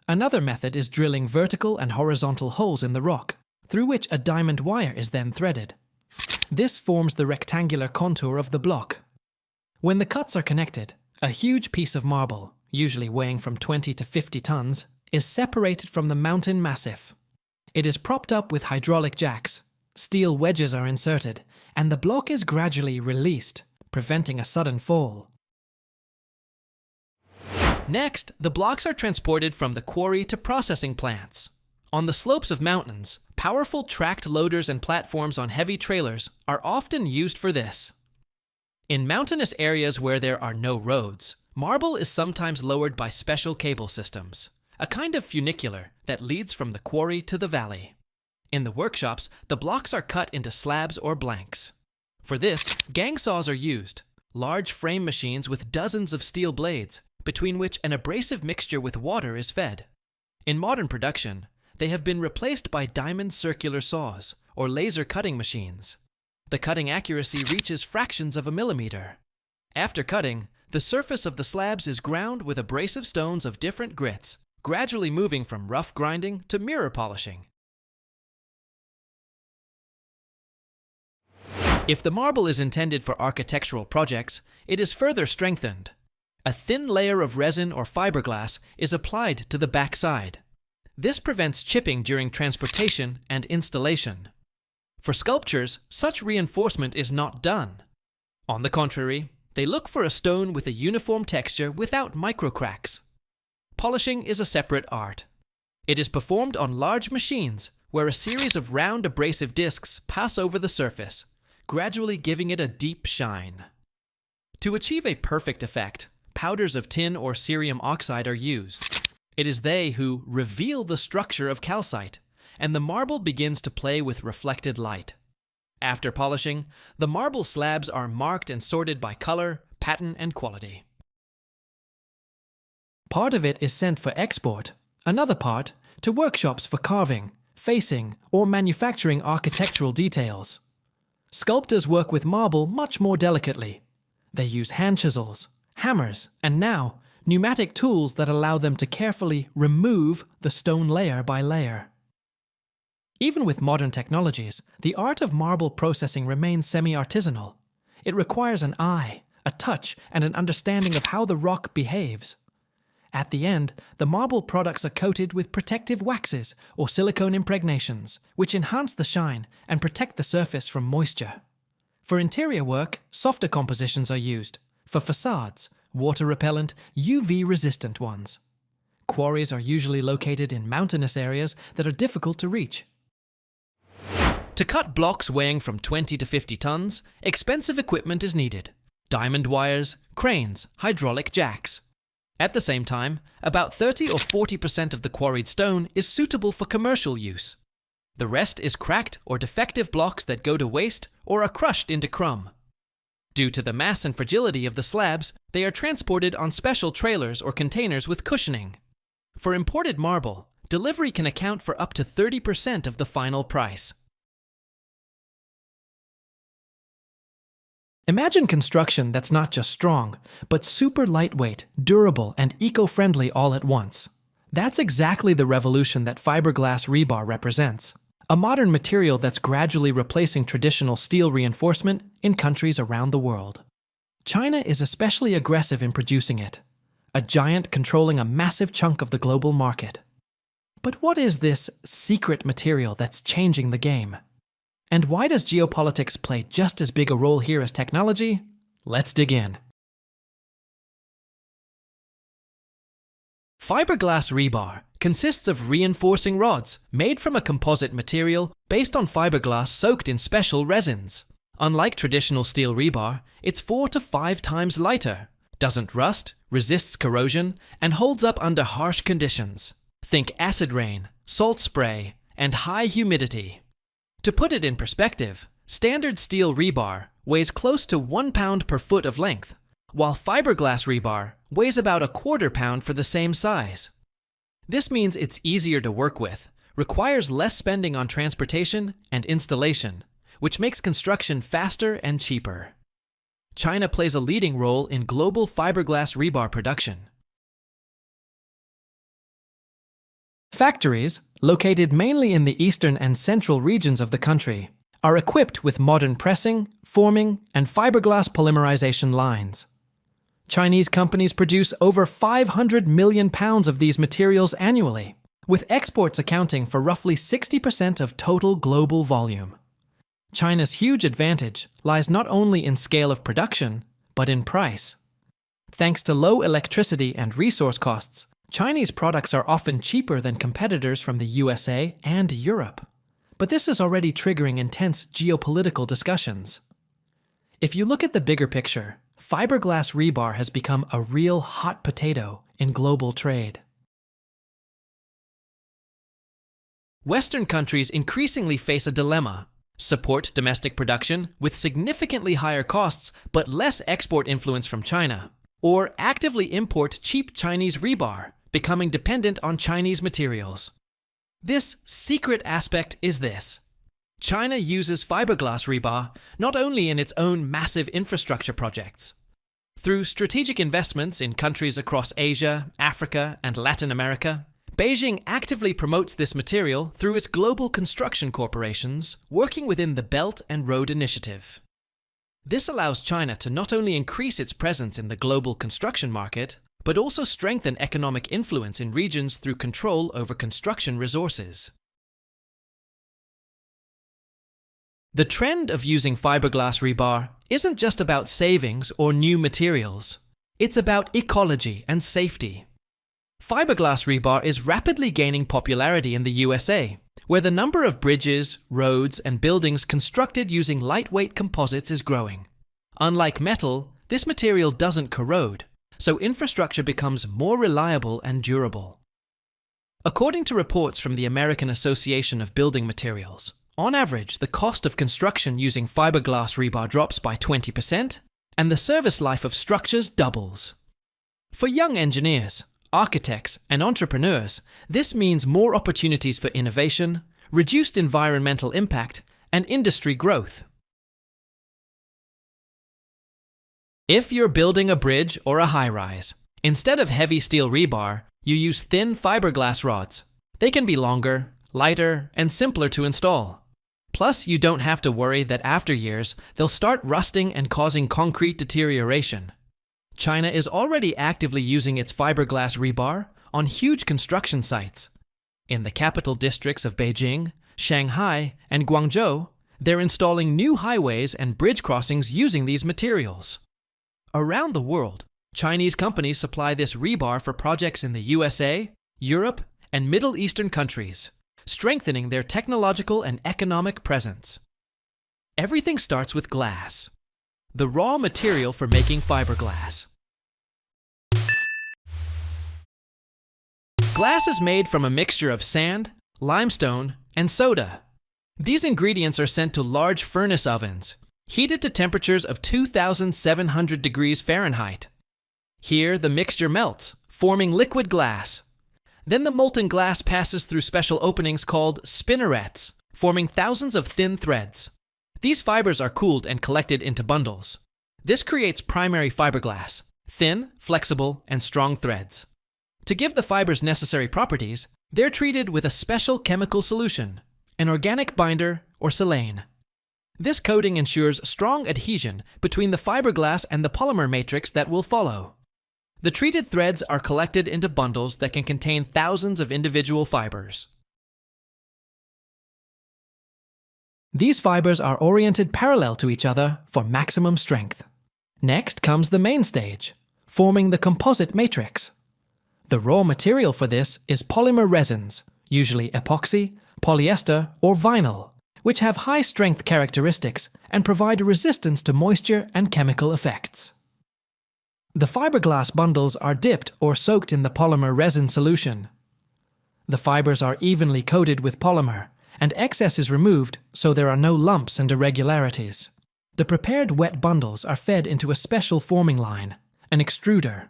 Another method is drilling vertical and horizontal holes in the rock, through which a diamond wire is then threaded. This forms the rectangular contour of the block. When the cuts are connected, a huge piece of marble, usually weighing from 20 to 50 tons, is separated from the mountain massif. It is propped up with hydraulic jacks, steel wedges are inserted, and the block is gradually released, preventing a sudden fall. Next, the blocks are transported from the quarry to processing plants. On the slopes of mountains, powerful tracked loaders and platforms on heavy trailers are often used for this. In mountainous areas where there are no roads, marble is sometimes lowered by special cable systems, a kind of funicular that leads from the quarry to the valley. In the workshops, the blocks are cut into slabs or blanks. For this, gang saws are used, large frame machines with dozens of steel blades, between which an abrasive mixture with water is fed. In modern production, they have been replaced by diamond circular saws or laser cutting machines. The cutting accuracy reaches fractions of a millimeter. After cutting, the surface of the slabs is ground with abrasive stones of different grits, gradually moving from rough grinding to mirror polishing. If the marble is intended for architectural projects, it is further strengthened. A thin layer of resin or fiberglass is applied to the backside. This prevents chipping during transportation and installation. For sculptures, such reinforcement is not done. On the contrary, they look for a stone with a uniform texture without microcracks. Polishing is a separate art. It is performed on large machines where a series of round abrasive discs pass over the surface, gradually giving it a deep shine. To achieve a perfect effect, powders of tin or cerium oxide are used. It is they who reveal the structure of calcite, and the marble begins to play with reflected light. After polishing, the marble slabs are marked and sorted by color, pattern, and quality. Part of it is sent for export, another part to workshops for carving, facing, or manufacturing architectural details. Sculptors work with marble much more delicately. They use hand chisels, hammers, and now, pneumatic tools that allow them to carefully remove the stone layer by layer. Even with modern technologies, the art of marble processing remains semi-artisanal. It requires an eye, a touch, and an understanding of how the rock behaves. At the end, the marble products are coated with protective waxes or silicone impregnations, which enhance the shine and protect the surface from moisture. For interior work, softer compositions are used. For facades, water-repellent, UV-resistant ones. Quarries are usually located in mountainous areas that are difficult to reach. To cut blocks weighing from 20 to 50 tons, expensive equipment is needed. Diamond wires, cranes, hydraulic jacks. At the same time, about 30 or 40% of the quarried stone is suitable for commercial use. The rest is cracked or defective blocks that go to waste or are crushed into crumb. Due to the mass and fragility of the slabs, they are transported on special trailers or containers with cushioning. For imported marble, delivery can account for up to 30% of the final price. Imagine construction that's not just strong, but super lightweight, durable, and eco-friendly all at once. That's exactly the revolution that fiberglass rebar represents. a modern material that's gradually replacing traditional steel reinforcement in countries around the world. China is especially aggressive in producing it, a giant controlling a massive chunk of the global market. But what is this secret material that's changing the game? And why does geopolitics play just as big a role here as technology? Let's dig in. Fiberglass rebar consists of reinforcing rods made from a composite material based on fiberglass soaked in special resins. Unlike traditional steel rebar, it's 4 to 5 times lighter, doesn't rust, resists corrosion, and holds up under harsh conditions. Think acid rain, salt spray, and high humidity. To put it in perspective, standard steel rebar weighs close to 1 pound per foot of length, while fiberglass rebar weighs about a quarter pound for the same size. This means it's easier to work with, requires less spending on transportation and installation, which makes construction faster and cheaper. China plays a leading role in global fiberglass rebar production. Factories, located mainly in the eastern and central regions of the country, are equipped with modern pressing, forming, and fiberglass polymerization lines. Chinese companies produce over 500 million pounds of these materials annually, with exports accounting for roughly 60% of total global volume. China's huge advantage lies not only in scale of production, but in price. Thanks to low electricity and resource costs, Chinese products are often cheaper than competitors from the USA and Europe. But this is already triggering intense geopolitical discussions. If you look at the bigger picture, fiberglass rebar has become a real hot potato in global trade. Western countries increasingly face a dilemma: support domestic production with significantly higher costs but less export influence from China, or actively import cheap Chinese rebar, becoming dependent on Chinese materials. This secret aspect is this: China uses fiberglass rebar not only in its own massive infrastructure projects. Through strategic investments in countries across Asia, Africa, and Latin America, Beijing actively promotes this material through its global construction corporations working within the Belt and Road Initiative. This allows China to not only increase its presence in the global construction market, but also strengthen economic influence in regions through control over construction resources. The trend of using fiberglass rebar isn't just about savings or new materials. It's about ecology and safety. Fiberglass rebar is rapidly gaining popularity in the USA, where the number of bridges, roads, and buildings constructed using lightweight composites is growing. Unlike metal, this material doesn't corrode, so infrastructure becomes more reliable and durable. According to reports from the American Association of Building Materials, on average, the cost of construction using fiberglass rebar drops by 20%, and the service life of structures doubles. For young engineers, architects, and entrepreneurs, this means more opportunities for innovation, reduced environmental impact, and industry growth. If you're building a bridge or a high-rise, instead of heavy steel rebar, you use thin fiberglass rods. They can be longer, lighter, and simpler to install. Plus, you don't have to worry that after years, they'll start rusting and causing concrete deterioration. China is already actively using its fiberglass rebar on huge construction sites. In the capital districts of Beijing, Shanghai, and Guangzhou, they're installing new highways and bridge crossings using these materials. Around the world, Chinese companies supply this rebar for projects in the USA, Europe, and Middle Eastern countries, strengthening their technological and economic presence. Everything starts with glass, the raw material for making fiberglass. Glass is made from a mixture of sand, limestone, and soda. These ingredients are sent to large furnace ovens, heated to temperatures of 2,700 degrees Fahrenheit. Here, the mixture melts, forming liquid glass. Then the molten glass passes through special openings called spinnerets, forming thousands of thin threads. These fibers are cooled and collected into bundles. This creates primary fiberglass, thin, flexible, and strong threads. To give the fibers necessary properties, they're treated with a special chemical solution, an organic binder, or silane. This coating ensures strong adhesion between the fiberglass and the polymer matrix that will follow. The treated threads are collected into bundles that can contain thousands of individual fibers. These fibers are oriented parallel to each other for maximum strength. Next comes the main stage, forming the composite matrix. The raw material for this is polymer resins, usually epoxy, polyester, or vinyl, which have high strength characteristics and provide resistance to moisture and chemical effects. The fiberglass bundles are dipped or soaked in the polymer resin solution. The fibers are evenly coated with polymer, and excess is removed so there are no lumps and irregularities. The prepared wet bundles are fed into a special forming line, an extruder.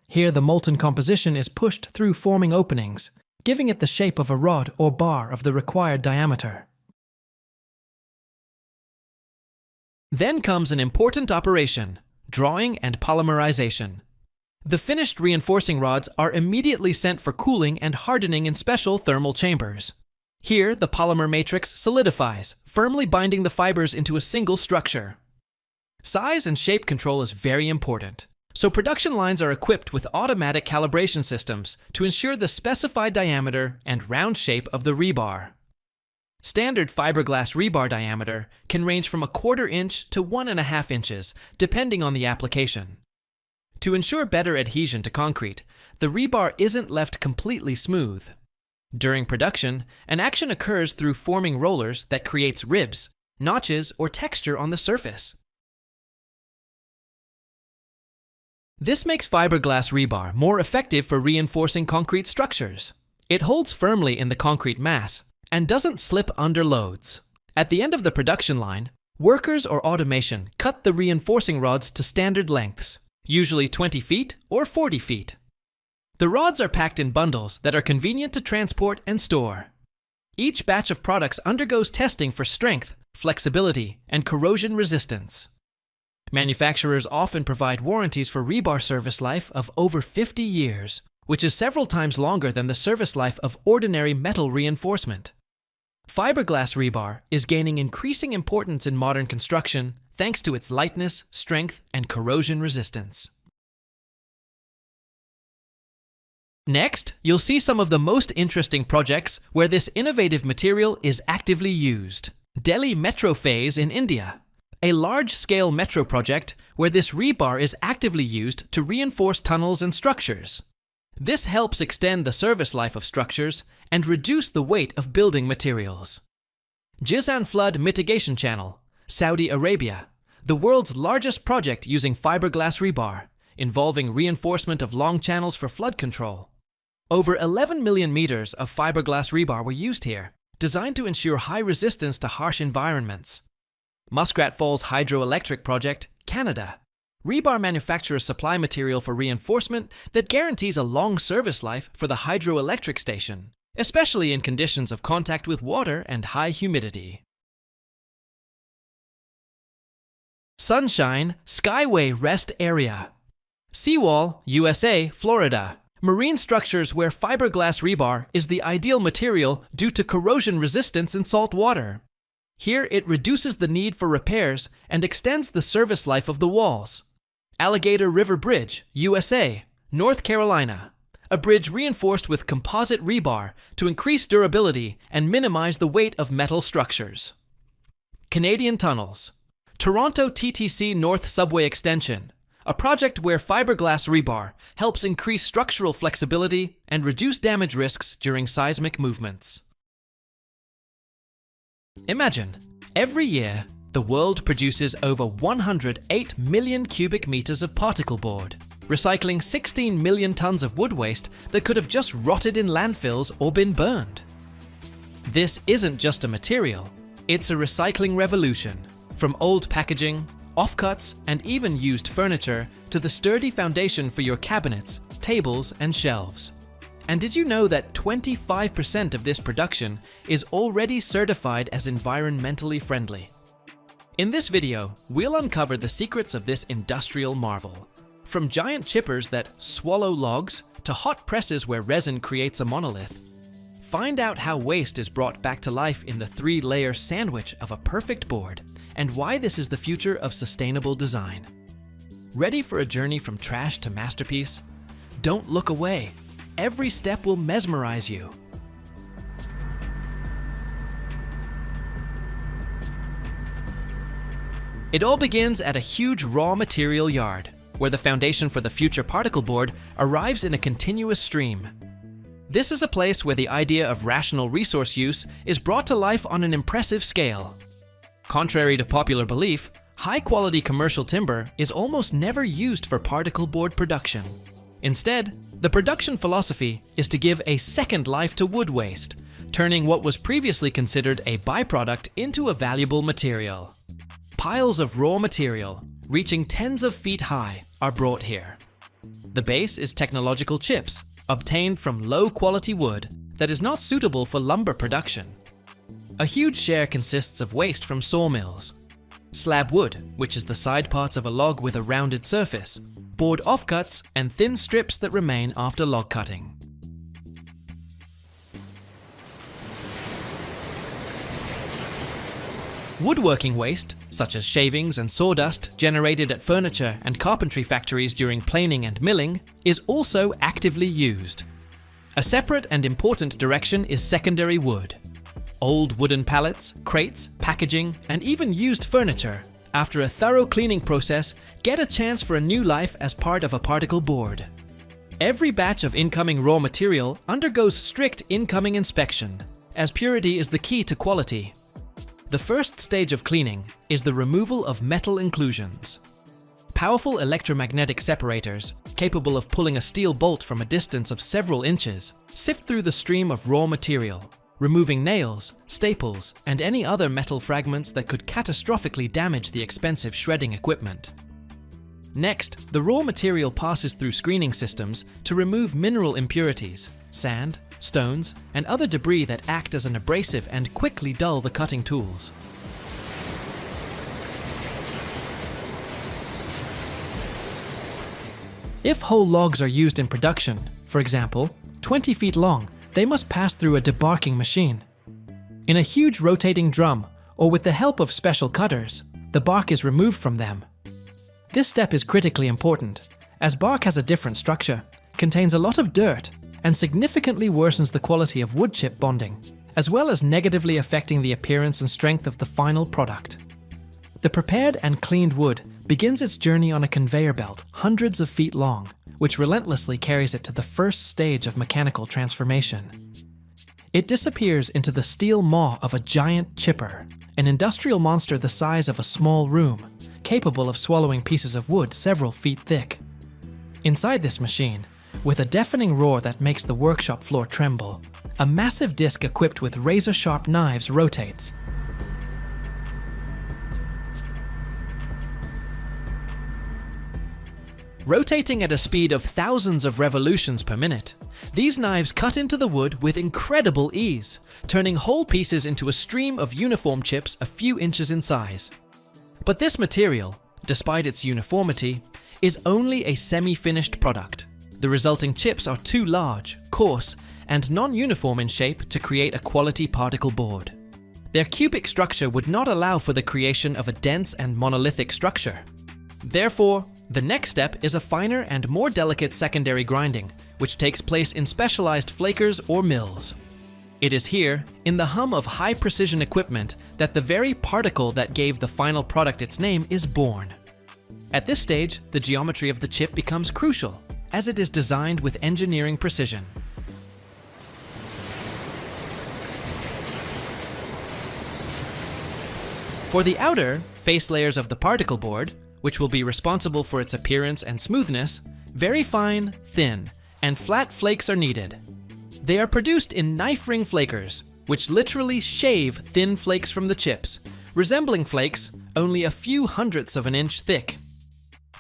Here the molten composition is pushed through forming openings, giving it the shape of a rod or bar of the required diameter. Then comes an important operation, drawing and polymerization. The finished reinforcing rods are immediately sent for cooling and hardening in special thermal chambers. Here, the polymer matrix solidifies, firmly binding the fibers into a single structure. Size and shape control is very important, so production lines are equipped with automatic calibration systems to ensure the specified diameter and round shape of the rebar. Standard fiberglass rebar diameter can range from 1/4 inch to 1.5 inches, depending on the application. To ensure better adhesion to concrete, the rebar isn't left completely smooth. During production, an action occurs through forming rollers that creates ribs, notches, or texture on the surface. This makes fiberglass rebar more effective for reinforcing concrete structures. It holds firmly in the concrete mass and doesn't slip under loads. At the end of the production line, workers or automation cut the reinforcing rods to standard lengths, usually 20 feet or 40 feet. The rods are packed in bundles that are convenient to transport and store. Each batch of products undergoes testing for strength, flexibility, and corrosion resistance. Manufacturers often provide warranties for rebar service life of over 50 years, which is several times longer than the service life of ordinary metal reinforcement. Fiberglass rebar is gaining increasing importance in modern construction thanks to its lightness, strength, and corrosion resistance. Next, you'll see some of the most interesting projects where this innovative material is actively used. Delhi Metro Phase in India, a large-scale metro project where this rebar is actively used to reinforce tunnels and structures. This helps extend the service life of structures and reduce the weight of building materials. Jizan Flood Mitigation Channel, Saudi Arabia, the world's largest project using fiberglass rebar, involving reinforcement of long channels for flood control. Over 11 million meters of fiberglass rebar were used here, designed to ensure high resistance to harsh environments. Muskrat Falls Hydroelectric Project, Canada. Rebar manufacturers supply material for reinforcement that guarantees a long service life for the hydroelectric station, especially in conditions of contact with water and high humidity. Sunshine Skyway Rest Area. Seawall, USA, Florida. Marine structures where fiberglass rebar is the ideal material due to corrosion resistance in salt water. Here it reduces the need for repairs and extends the service life of the walls. Alligator River Bridge, USA, North Carolina. A bridge reinforced with composite rebar to increase durability and minimize the weight of metal structures. Canadian Tunnels. Toronto TTC North Subway Extension. A project where fiberglass rebar helps increase structural flexibility and reduce damage risks during seismic movements. Imagine, every year, the world produces over 108 million cubic meters of particle board, recycling 16 million tons of wood waste that could have just rotted in landfills or been burned. This isn't just a material, it's a recycling revolution, from old packaging, offcuts, and even used furniture to the sturdy foundation for your cabinets, tables, and shelves. And did you know that 25% of this production is already certified as environmentally friendly? In this video, we'll uncover the secrets of this industrial marvel. From giant chippers that swallow logs to hot presses where resin creates a monolith, Find out how waste is brought back to life in the 3-layer sandwich of a perfect board, and why this is the future of sustainable design. Ready for a journey from trash to masterpiece? Don't look away. Every step will mesmerize you. It all begins at a huge raw material yard, where the foundation for the future particle board arrives in a continuous stream. This is a place where the idea of rational resource use is brought to life on an impressive scale. Contrary to popular belief, high-quality commercial timber is almost never used for particle board production. Instead, the production philosophy is to give a second life to wood waste, turning what was previously considered a byproduct into a valuable material. Piles of raw material, reaching tens of feet high, are brought here. The base is technological chips, obtained from low-quality wood that is not suitable for lumber production. A huge share consists of waste from sawmills. Slab wood, which is the side parts of a log with a rounded surface, board offcuts, and thin strips that remain after log cutting. Woodworking waste, such as shavings and sawdust generated at furniture and carpentry factories during planing and milling, is also actively used. A separate and important direction is secondary wood. Old wooden pallets, crates, packaging, and even used furniture, after a thorough cleaning process, get a chance for a new life as part of a particle board. Every batch of incoming raw material undergoes strict incoming inspection, as purity is the key to quality. The first stage of cleaning is the removal of metal inclusions. Powerful electromagnetic separators, capable of pulling a steel bolt from a distance of several inches, sift through the stream of raw material, removing nails, staples, and any other metal fragments that could catastrophically damage the expensive shredding equipment. Next, the raw material passes through screening systems to remove mineral impurities, sand, stones, and other debris that act as an abrasive and quickly dull the cutting tools. If whole logs are used in production, for example, 20 feet long, they must pass through a debarking machine. In a huge rotating drum, or with the help of special cutters, the bark is removed from them. This step is critically important, as bark has a different structure, contains a lot of dirt, and significantly worsens the quality of wood chip bonding, as well as negatively affecting the appearance and strength of the final product. The prepared and cleaned wood begins its journey on a conveyor belt hundreds of feet long, which relentlessly carries it to the first stage of mechanical transformation. It disappears into the steel maw of a giant chipper, an industrial monster the size of a small room, capable of swallowing pieces of wood several feet thick. Inside this machine, with a deafening roar that makes the workshop floor tremble, a massive disc equipped with razor-sharp knives rotates. Rotating at a speed of thousands of revolutions per minute, these knives cut into the wood with incredible ease, turning whole pieces into a stream of uniform chips a few inches in size. But this material, despite its uniformity, is only a semi-finished product. The resulting chips are too large, coarse, and non-uniform in shape to create a quality particle board. Their cubic structure would not allow for the creation of a dense and monolithic structure. Therefore, the next step is a finer and more delicate secondary grinding, which takes place in specialized flakers or mills. It is here, in the hum of high-precision equipment, that the very particle that gave the final product its name is born. At this stage, the geometry of the chip becomes crucial, as it is designed with engineering precision. For the outer, face layers of the particle board, which will be responsible for its appearance and smoothness, very fine, thin, and flat flakes are needed. They are produced in knife ring flakers, which literally shave thin flakes from the chips, resembling flakes only a few hundredths of an inch thick.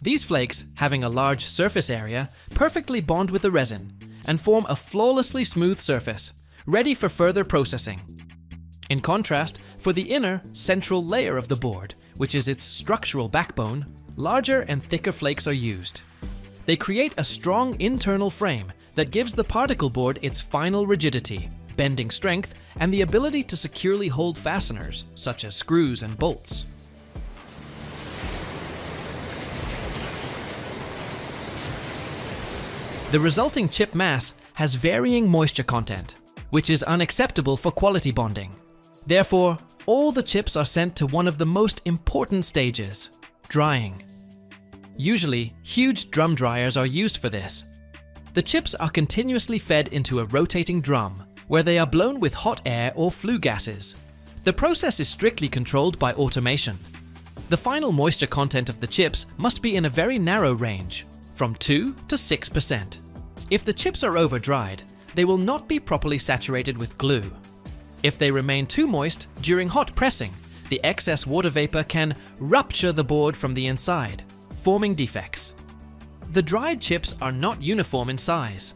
These flakes, having a large surface area, perfectly bond with the resin and form a flawlessly smooth surface, ready for further processing. In contrast, for the inner, central layer of the board, which is its structural backbone, larger and thicker flakes are used. They create a strong internal frame that gives the particle board its final rigidity, bending strength, and the ability to securely hold fasteners, such as screws and bolts. The resulting chip mass has varying moisture content, which is unacceptable for quality bonding. Therefore, all the chips are sent to one of the most important stages, drying. Usually, huge drum dryers are used for this. The chips are continuously fed into a rotating drum, where they are blown with hot air or flue gases. The process is strictly controlled by automation. The final moisture content of the chips must be in a very narrow range, from 2 to 6%. If the chips are over-dried, they will not be properly saturated with glue. If they remain too moist during hot pressing, the excess water vapor can rupture the board from the inside, forming defects. The dried chips are not uniform in size.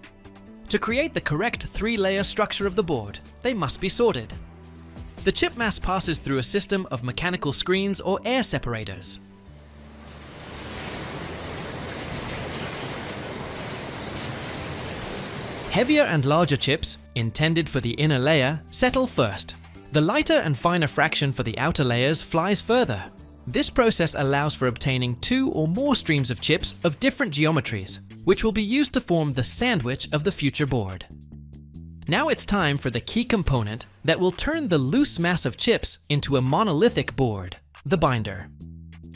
To create the correct 3-layer structure of the board, they must be sorted. The chip mass passes through a system of mechanical screens or air separators. Heavier and larger chips, intended for the inner layer, settle first. The lighter and finer fraction for the outer layers flies further. This process allows for obtaining 2 or more streams of chips of different geometries, which will be used to form the sandwich of the future board. Now it's time for the key component that will turn the loose mass of chips into a monolithic board, the binder.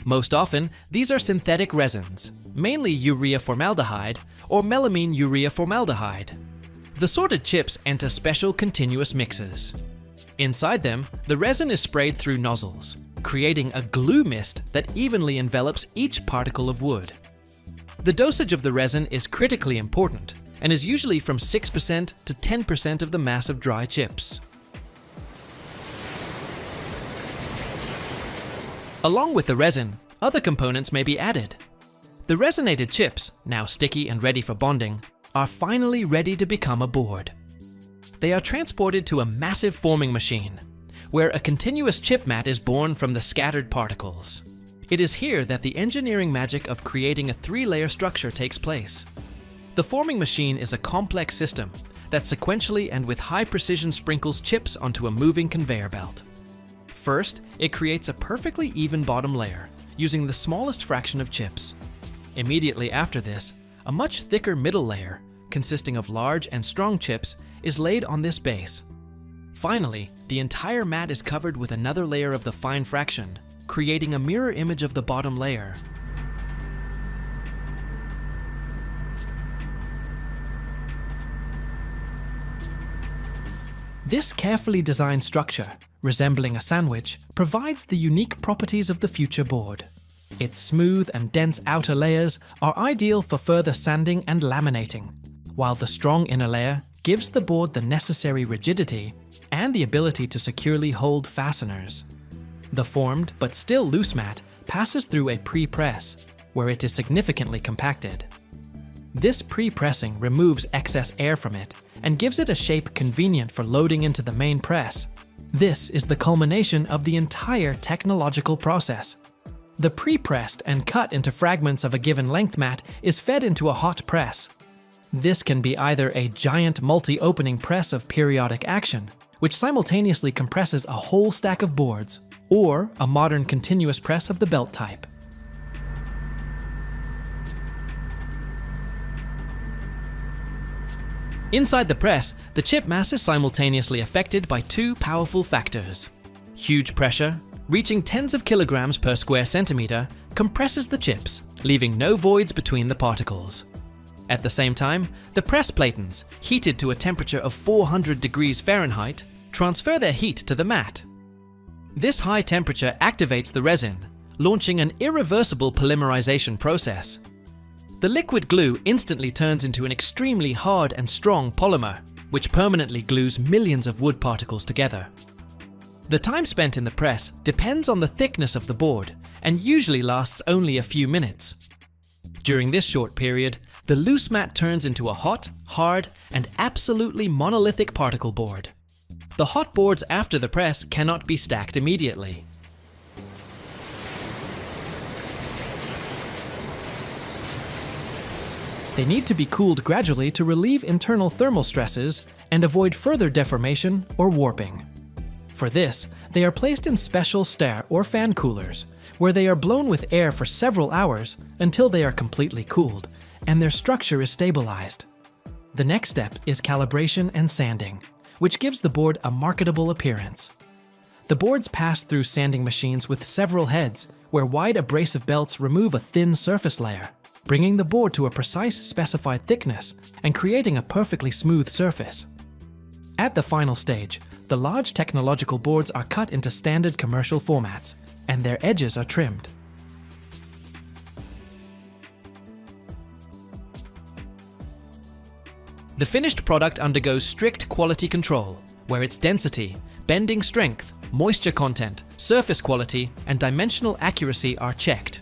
Most often, these are synthetic resins, mainly urea formaldehyde or melamine urea formaldehyde. The sorted chips enter special continuous mixes. Inside them, the resin is sprayed through nozzles, creating a glue mist that evenly envelops each particle of wood. The dosage of the resin is critically important and is usually from 6% to 10% of the mass of dry chips. Along with the resin, other components may be added. The resinated chips, now sticky and ready for bonding, are finally ready to become a board. They are transported to a massive forming machine, where a continuous chip mat is born from the scattered particles. It is here that the engineering magic of creating a 3-layer structure takes place. The forming machine is a complex system that sequentially and with high precision sprinkles chips onto a moving conveyor belt. First, it creates a perfectly even bottom layer, using the smallest fraction of chips. Immediately after this, a much thicker middle layer, consisting of large and strong chips, is laid on this base. Finally, the entire mat is covered with another layer of the fine fraction, creating a mirror image of the bottom layer. This carefully designed structure, resembling a sandwich, provides the unique properties of the future board. Its smooth and dense outer layers are ideal for further sanding and laminating, while the strong inner layer gives the board the necessary rigidity and the ability to securely hold fasteners. The formed but still loose mat passes through a pre-press, where it is significantly compacted. This pre-pressing removes excess air from it and gives it a shape convenient for loading into the main press. This is the culmination of the entire technological process. The pre-pressed and cut into fragments of a given length mat is fed into a hot press. This can be either a giant multi-opening press of periodic action, which simultaneously compresses a whole stack of boards, or a modern continuous press of the belt type. Inside the press, the chip mass is simultaneously affected by 2 powerful factors. Huge pressure, reaching tens of kilograms per square centimeter, compresses the chips, leaving no voids between the particles. At the same time, the press platens, heated to a temperature of 400 degrees Fahrenheit, transfer their heat to the mat. This high temperature activates the resin, launching an irreversible polymerization process. The liquid glue instantly turns into an extremely hard and strong polymer, which permanently glues millions of wood particles together. The time spent in the press depends on the thickness of the board and usually lasts only a few minutes. During this short period, the loose mat turns into a hot, hard, and absolutely monolithic particle board. The hot boards after the press cannot be stacked immediately. They need to be cooled gradually to relieve internal thermal stresses and avoid further deformation or warping. For this, they are placed in special stair or fan coolers, where they are blown with air for several hours until they are completely cooled and their structure is stabilized. The next step is calibration and sanding, which gives the board a marketable appearance. The boards pass through sanding machines with several heads, where wide abrasive belts remove a thin surface layer, bringing the board to a precise specified thickness and creating a perfectly smooth surface. At the final stage, the large technological boards are cut into standard commercial formats, and their edges are trimmed. The finished product undergoes strict quality control, where its density, bending strength, moisture content, surface quality, and dimensional accuracy are checked.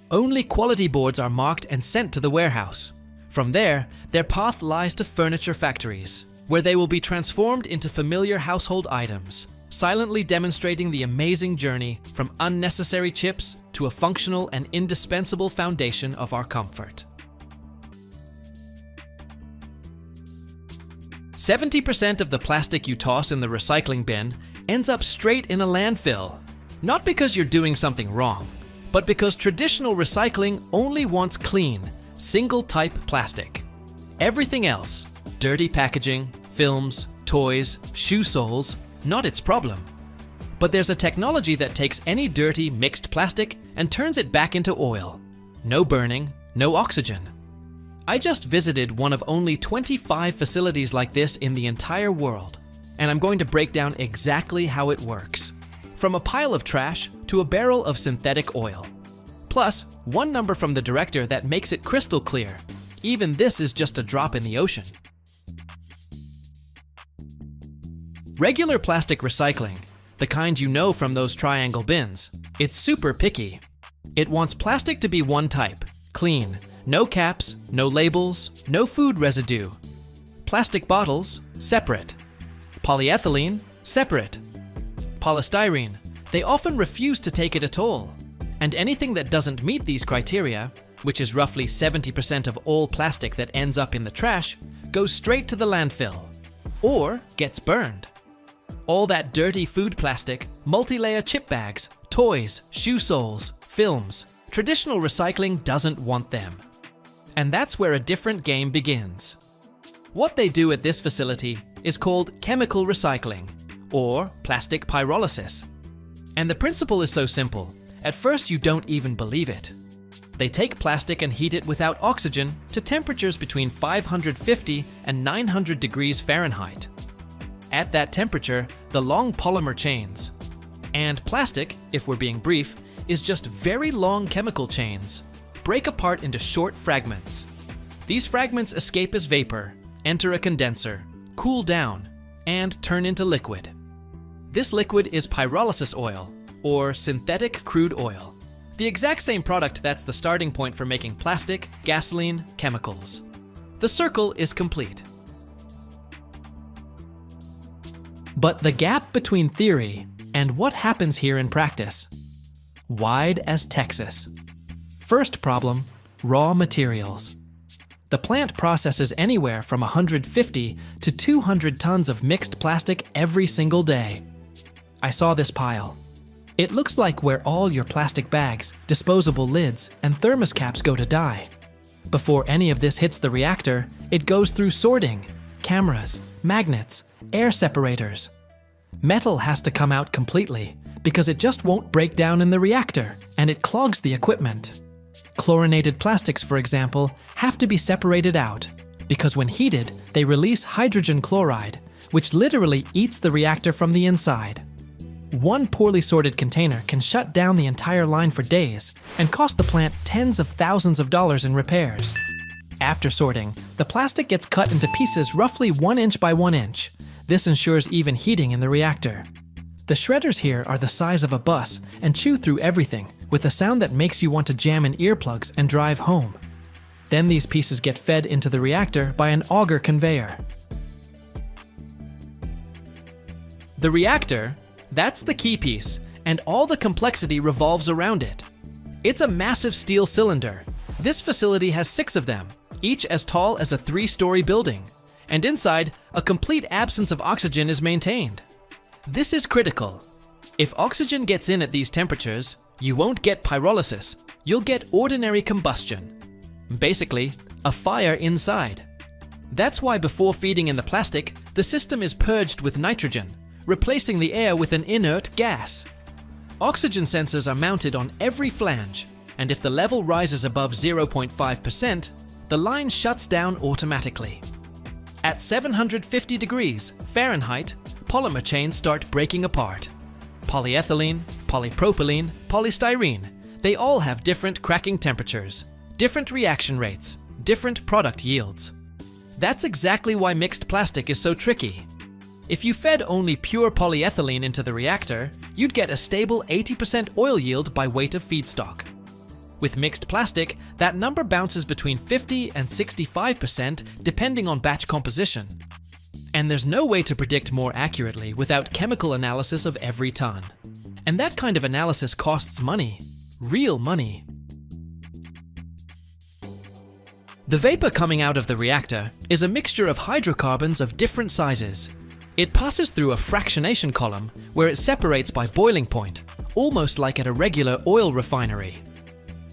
Only quality boards are marked and sent to the warehouse. From there, their path lies to furniture factories, where they will be transformed into familiar household items, silently demonstrating the amazing journey from unnecessary chips to a functional and indispensable foundation of our comfort. 70% of the plastic you toss in the recycling bin ends up straight in a landfill. Not because you're doing something wrong, but because traditional recycling only wants clean, single-type plastic. Everything else, dirty packaging, films, toys, shoe soles, not its problem. But there's a technology that takes any dirty, mixed plastic and turns it back into oil. No burning, no oxygen. I just visited one of only 25 facilities like this in the entire world, and I'm going to break down exactly how it works. From a pile of trash to a barrel of synthetic oil. Plus, one number from the director that makes it crystal clear. Even this is just a drop in the ocean. Regular plastic recycling, the kind you know from those triangle bins, it's super picky. It wants plastic to be one type, clean, no caps, no labels, no food residue. Plastic bottles, separate. Polyethylene, separate. Polystyrene, they often refuse to take it at all. And anything that doesn't meet these criteria, which is roughly 70% of all plastic that ends up in the trash, goes straight to the landfill, or gets burned. All that dirty food plastic, multi-layer chip bags, toys, shoe soles, films, traditional recycling doesn't want them. And that's where a different game begins. What they do at this facility is called chemical recycling, or plastic pyrolysis. And the principle is so simple, at first you don't even believe it. They take plastic and heat it without oxygen to temperatures between 550 and 900 degrees Fahrenheit. At that temperature, the long polymer chains. And plastic, if we're being brief, is just very long chemical chains, break apart into short fragments. These fragments escape as vapor, enter a condenser, cool down, and turn into liquid. This liquid is pyrolysis oil, or synthetic crude oil. The exact same product that's the starting point for making plastic, gasoline, chemicals. The circle is complete. But the gap between theory and what happens here in practice? Wide as Texas. First problem, raw materials. The plant processes anywhere from 150 to 200 tons of mixed plastic every single day. I saw this pile. It looks like where all your plastic bags, disposable lids, and thermos caps go to die. Before any of this hits the reactor, it goes through sorting, cameras, magnets, air separators. Metal has to come out completely because it just won't break down in the reactor and it clogs the equipment. Chlorinated plastics, for example, have to be separated out because when heated, they release hydrogen chloride, which literally eats the reactor from the inside. One poorly sorted container can shut down the entire line for days and cost the plant tens of thousands of dollars in repairs. After sorting, the plastic gets cut into pieces roughly 1 inch by 1 inch. This ensures even heating in the reactor. The shredders here are the size of a bus and chew through everything with a sound that makes you want to jam in earplugs and drive home. Then these pieces get fed into the reactor by an auger conveyor. The reactor, that's the key piece, and all the complexity revolves around it. It's a massive steel cylinder. This facility has 6 of them, each as tall as a 3-story building, and inside, a complete absence of oxygen is maintained. This is critical. If oxygen gets in at these temperatures, you won't get pyrolysis, you'll get ordinary combustion. Basically, a fire inside. That's why before feeding in the plastic, the system is purged with nitrogen, replacing the air with an inert gas. Oxygen sensors are mounted on every flange, and if the level rises above 0.5%, the line shuts down automatically. At 750 degrees Fahrenheit, polymer chains start breaking apart. Polyethylene, polypropylene, polystyrene, they all have different cracking temperatures, different reaction rates, different product yields. That's exactly why mixed plastic is so tricky. If you fed only pure polyethylene into the reactor, you'd get a stable 80% oil yield by weight of feedstock. With mixed plastic, that number bounces between 50 and 65% depending on batch composition. And there's no way to predict more accurately without chemical analysis of every ton. And that kind of analysis costs money, real money. The vapor coming out of the reactor is a mixture of hydrocarbons of different sizes. It passes through a fractionation column where it separates by boiling point, almost like at a regular oil refinery.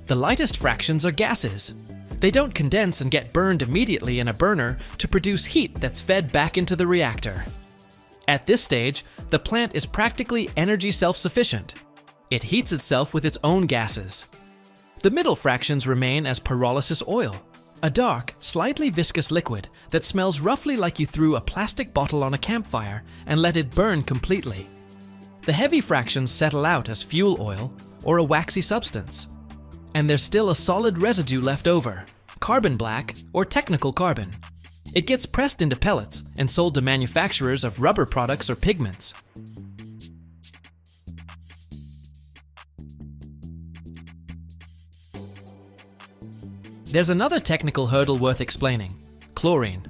The lightest fractions are gases. They don't condense and get burned immediately in a burner to produce heat that's fed back into the reactor. At this stage, the plant is practically energy self-sufficient. It heats itself with its own gases. The middle fractions remain as pyrolysis oil, a dark, slightly viscous liquid that smells roughly like you threw a plastic bottle on a campfire and let it burn completely. The heavy fractions settle out as fuel oil or a waxy substance. And there's still a solid residue left over, carbon black or technical carbon. It gets pressed into pellets and sold to manufacturers of rubber products or pigments. There's another technical hurdle worth explaining: chlorine.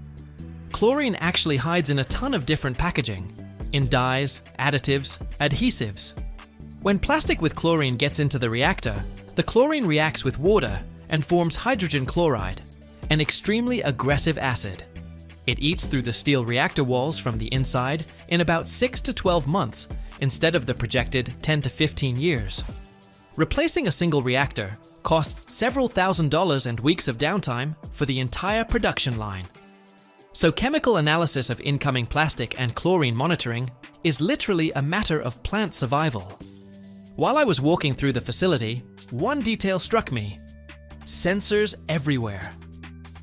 Chlorine actually hides in a ton of different packaging, in dyes, additives, adhesives. When plastic with chlorine gets into the reactor, the chlorine reacts with water and forms hydrogen chloride, an extremely aggressive acid. It eats through the steel reactor walls from the inside in about 6 to 12 months instead of the projected 10 to 15 years. Replacing a single reactor costs several $1,000s and weeks of downtime for the entire production line. So chemical analysis of incoming plastic and chlorine monitoring is literally a matter of plant survival. While I was walking through the facility, one detail struck me: sensors everywhere.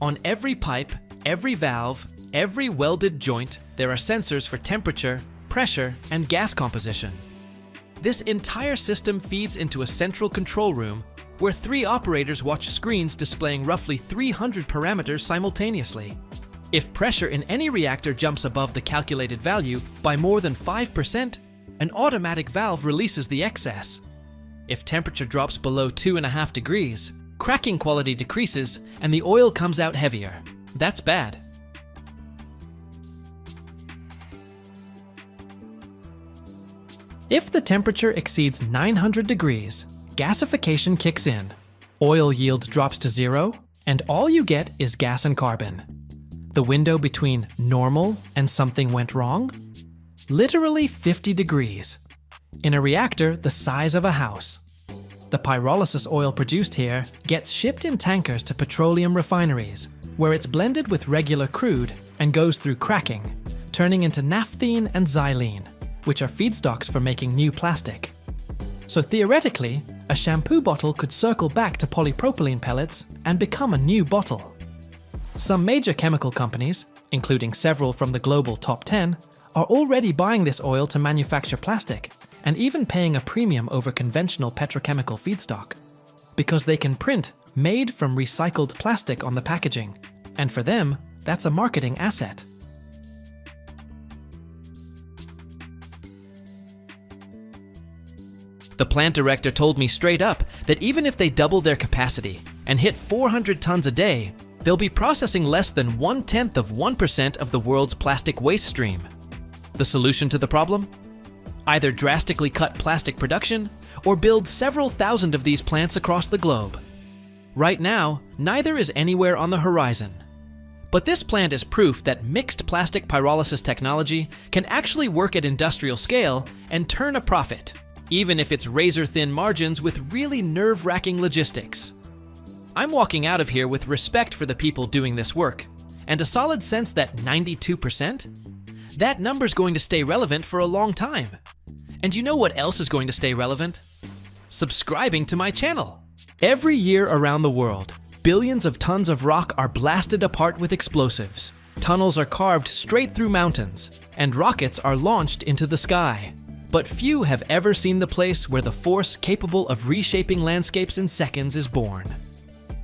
On every pipe, every valve, every welded joint, there are sensors for temperature, pressure, and gas composition. This entire system feeds into a central control room where 3 operators watch screens displaying roughly 300 parameters simultaneously. If pressure in any reactor jumps above the calculated value by more than 5%, an automatic valve releases the excess. If temperature drops below 2.5 degrees, cracking quality decreases and the oil comes out heavier. That's bad. If the temperature exceeds 900 degrees, gasification kicks in, oil yield drops to 0, and all you get is gas and carbon. The window between normal and something went wrong? Literally 50 degrees. In a reactor the size of a house. The pyrolysis oil produced here gets shipped in tankers to petroleum refineries, where it's blended with regular crude and goes through cracking, turning into naphthene and xylene, which are feedstocks for making new plastic. So theoretically, a shampoo bottle could circle back to polypropylene pellets and become a new bottle. Some major chemical companies, including several from the global top 10, are already buying this oil to manufacture plastic, and even paying a premium over conventional petrochemical feedstock, because they can print "made from recycled plastic" on the packaging, and for them, that's a marketing asset. The plant director told me straight up that even if they double their capacity and hit 400 tons a day, they'll be processing less than 0.1% of the world's plastic waste stream. The solution to the problem? Either drastically cut plastic production or build several thousand of these plants across the globe. Right now, neither is anywhere on the horizon. But this plant is proof that mixed plastic pyrolysis technology can actually work at industrial scale and turn a profit, even if it's razor-thin margins with really nerve-wracking logistics. I'm walking out of here with respect for the people doing this work, and a solid sense that 92%? That number's going to stay relevant for a long time. And you know what else is going to stay relevant? Subscribing to my channel. Every year around the world, billions of tons of rock are blasted apart with explosives. Tunnels are carved straight through mountains, and rockets are launched into the sky. But few have ever seen the place where the force capable of reshaping landscapes in seconds is born.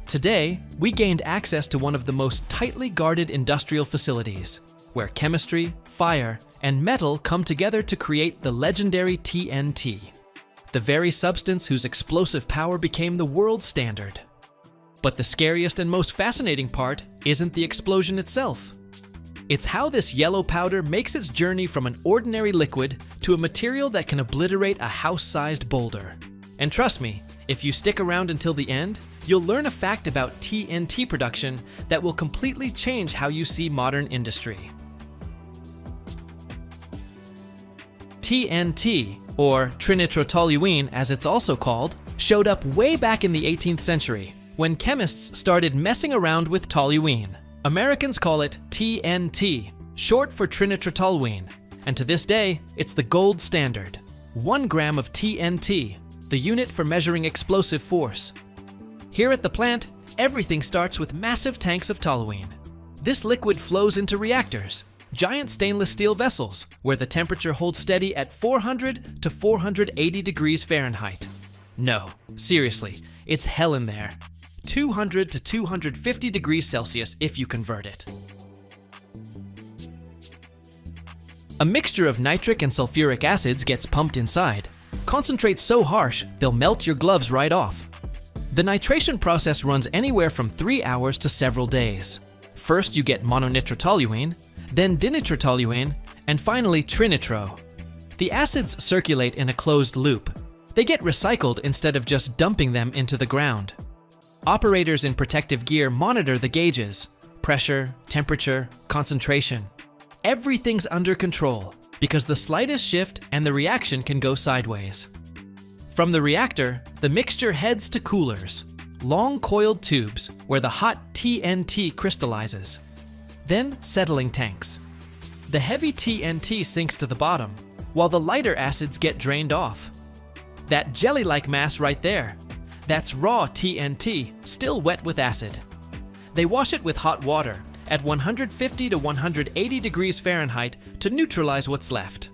Today, we gained access to one of the most tightly guarded industrial facilities, where chemistry, fire, and metal come together to create the legendary TNT, the very substance whose explosive power became the world standard. But the scariest and most fascinating part isn't the explosion itself. It's how this yellow powder makes its journey from an ordinary liquid to a material that can obliterate a house-sized boulder. And trust me, if you stick around until the end, you'll learn a fact about TNT production that will completely change how you see modern industry. TNT, or trinitrotoluene as it's also called, showed up way back in the 18th century when chemists started messing around with toluene. Americans call it TNT, short for trinitrotoluene, and to this day, it's the gold standard. 1 gram of TNT, the unit for measuring explosive force. Here at the plant, everything starts with massive tanks of toluene. This liquid flows into reactors, giant stainless steel vessels, where the temperature holds steady at 400 to 480 degrees Fahrenheit. No, seriously, it's hell in there. 200 to 250 degrees Celsius if you convert it. A mixture of nitric and sulfuric acids gets pumped inside. Concentrates so harsh, they'll melt your gloves right off. The nitration process runs anywhere from 3 hours to several days. First you get mononitrotoluene, then dinitrotoluene, and finally trinitro. The acids circulate in a closed loop. They get recycled instead of just dumping them into the ground. Operators in protective gear monitor the gauges, pressure, temperature, concentration. Everything's under control because the slightest shift and the reaction can go sideways. From the reactor, the mixture heads to coolers, long coiled tubes where the hot TNT crystallizes. Then settling tanks. The heavy TNT sinks to the bottom, while the lighter acids get drained off. That jelly-like mass right there, that's raw TNT, still wet with acid. They wash it with hot water at 150 to 180 degrees Fahrenheit to neutralize what's left.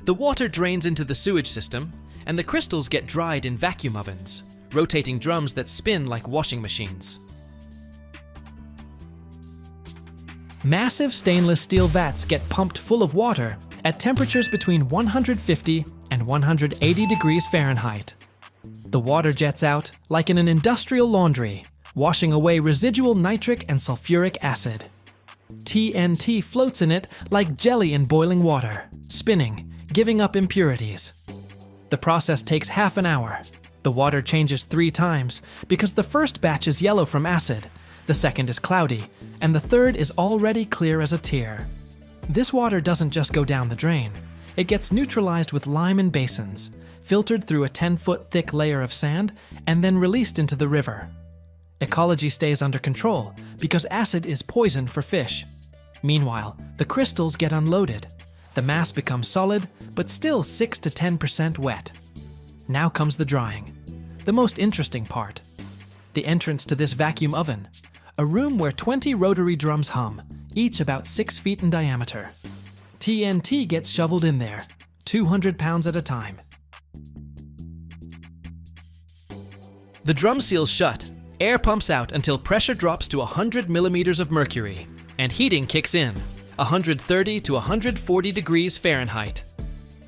The water drains into the sewage system, and the crystals get dried in vacuum ovens, rotating drums that spin like washing machines. Massive stainless steel vats get pumped full of water at temperatures between 150 and 180 degrees Fahrenheit. The water jets out like in an industrial laundry, washing away residual nitric and sulfuric acid. TNT floats in it like jelly in boiling water, spinning, giving up impurities. The process takes half an hour. The water changes 3 times because the first batch is yellow from acid, the second is cloudy, and the third is already clear as a tear. This water doesn't just go down the drain. It gets neutralized with lime in basins, filtered through a 10-foot thick layer of sand, and then released into the river. Ecology stays under control because acid is poison for fish. Meanwhile, the crystals get unloaded. The mass becomes solid, but still 6 to 10% wet. Now comes the drying, the most interesting part. The entrance to this vacuum oven, a room where 20 rotary drums hum, each about 6 feet in diameter. TNT gets shoveled in there, 200 pounds at a time. The drum seals shut, air pumps out until pressure drops to 100 millimeters of mercury, and heating kicks in, 130 to 140 degrees Fahrenheit.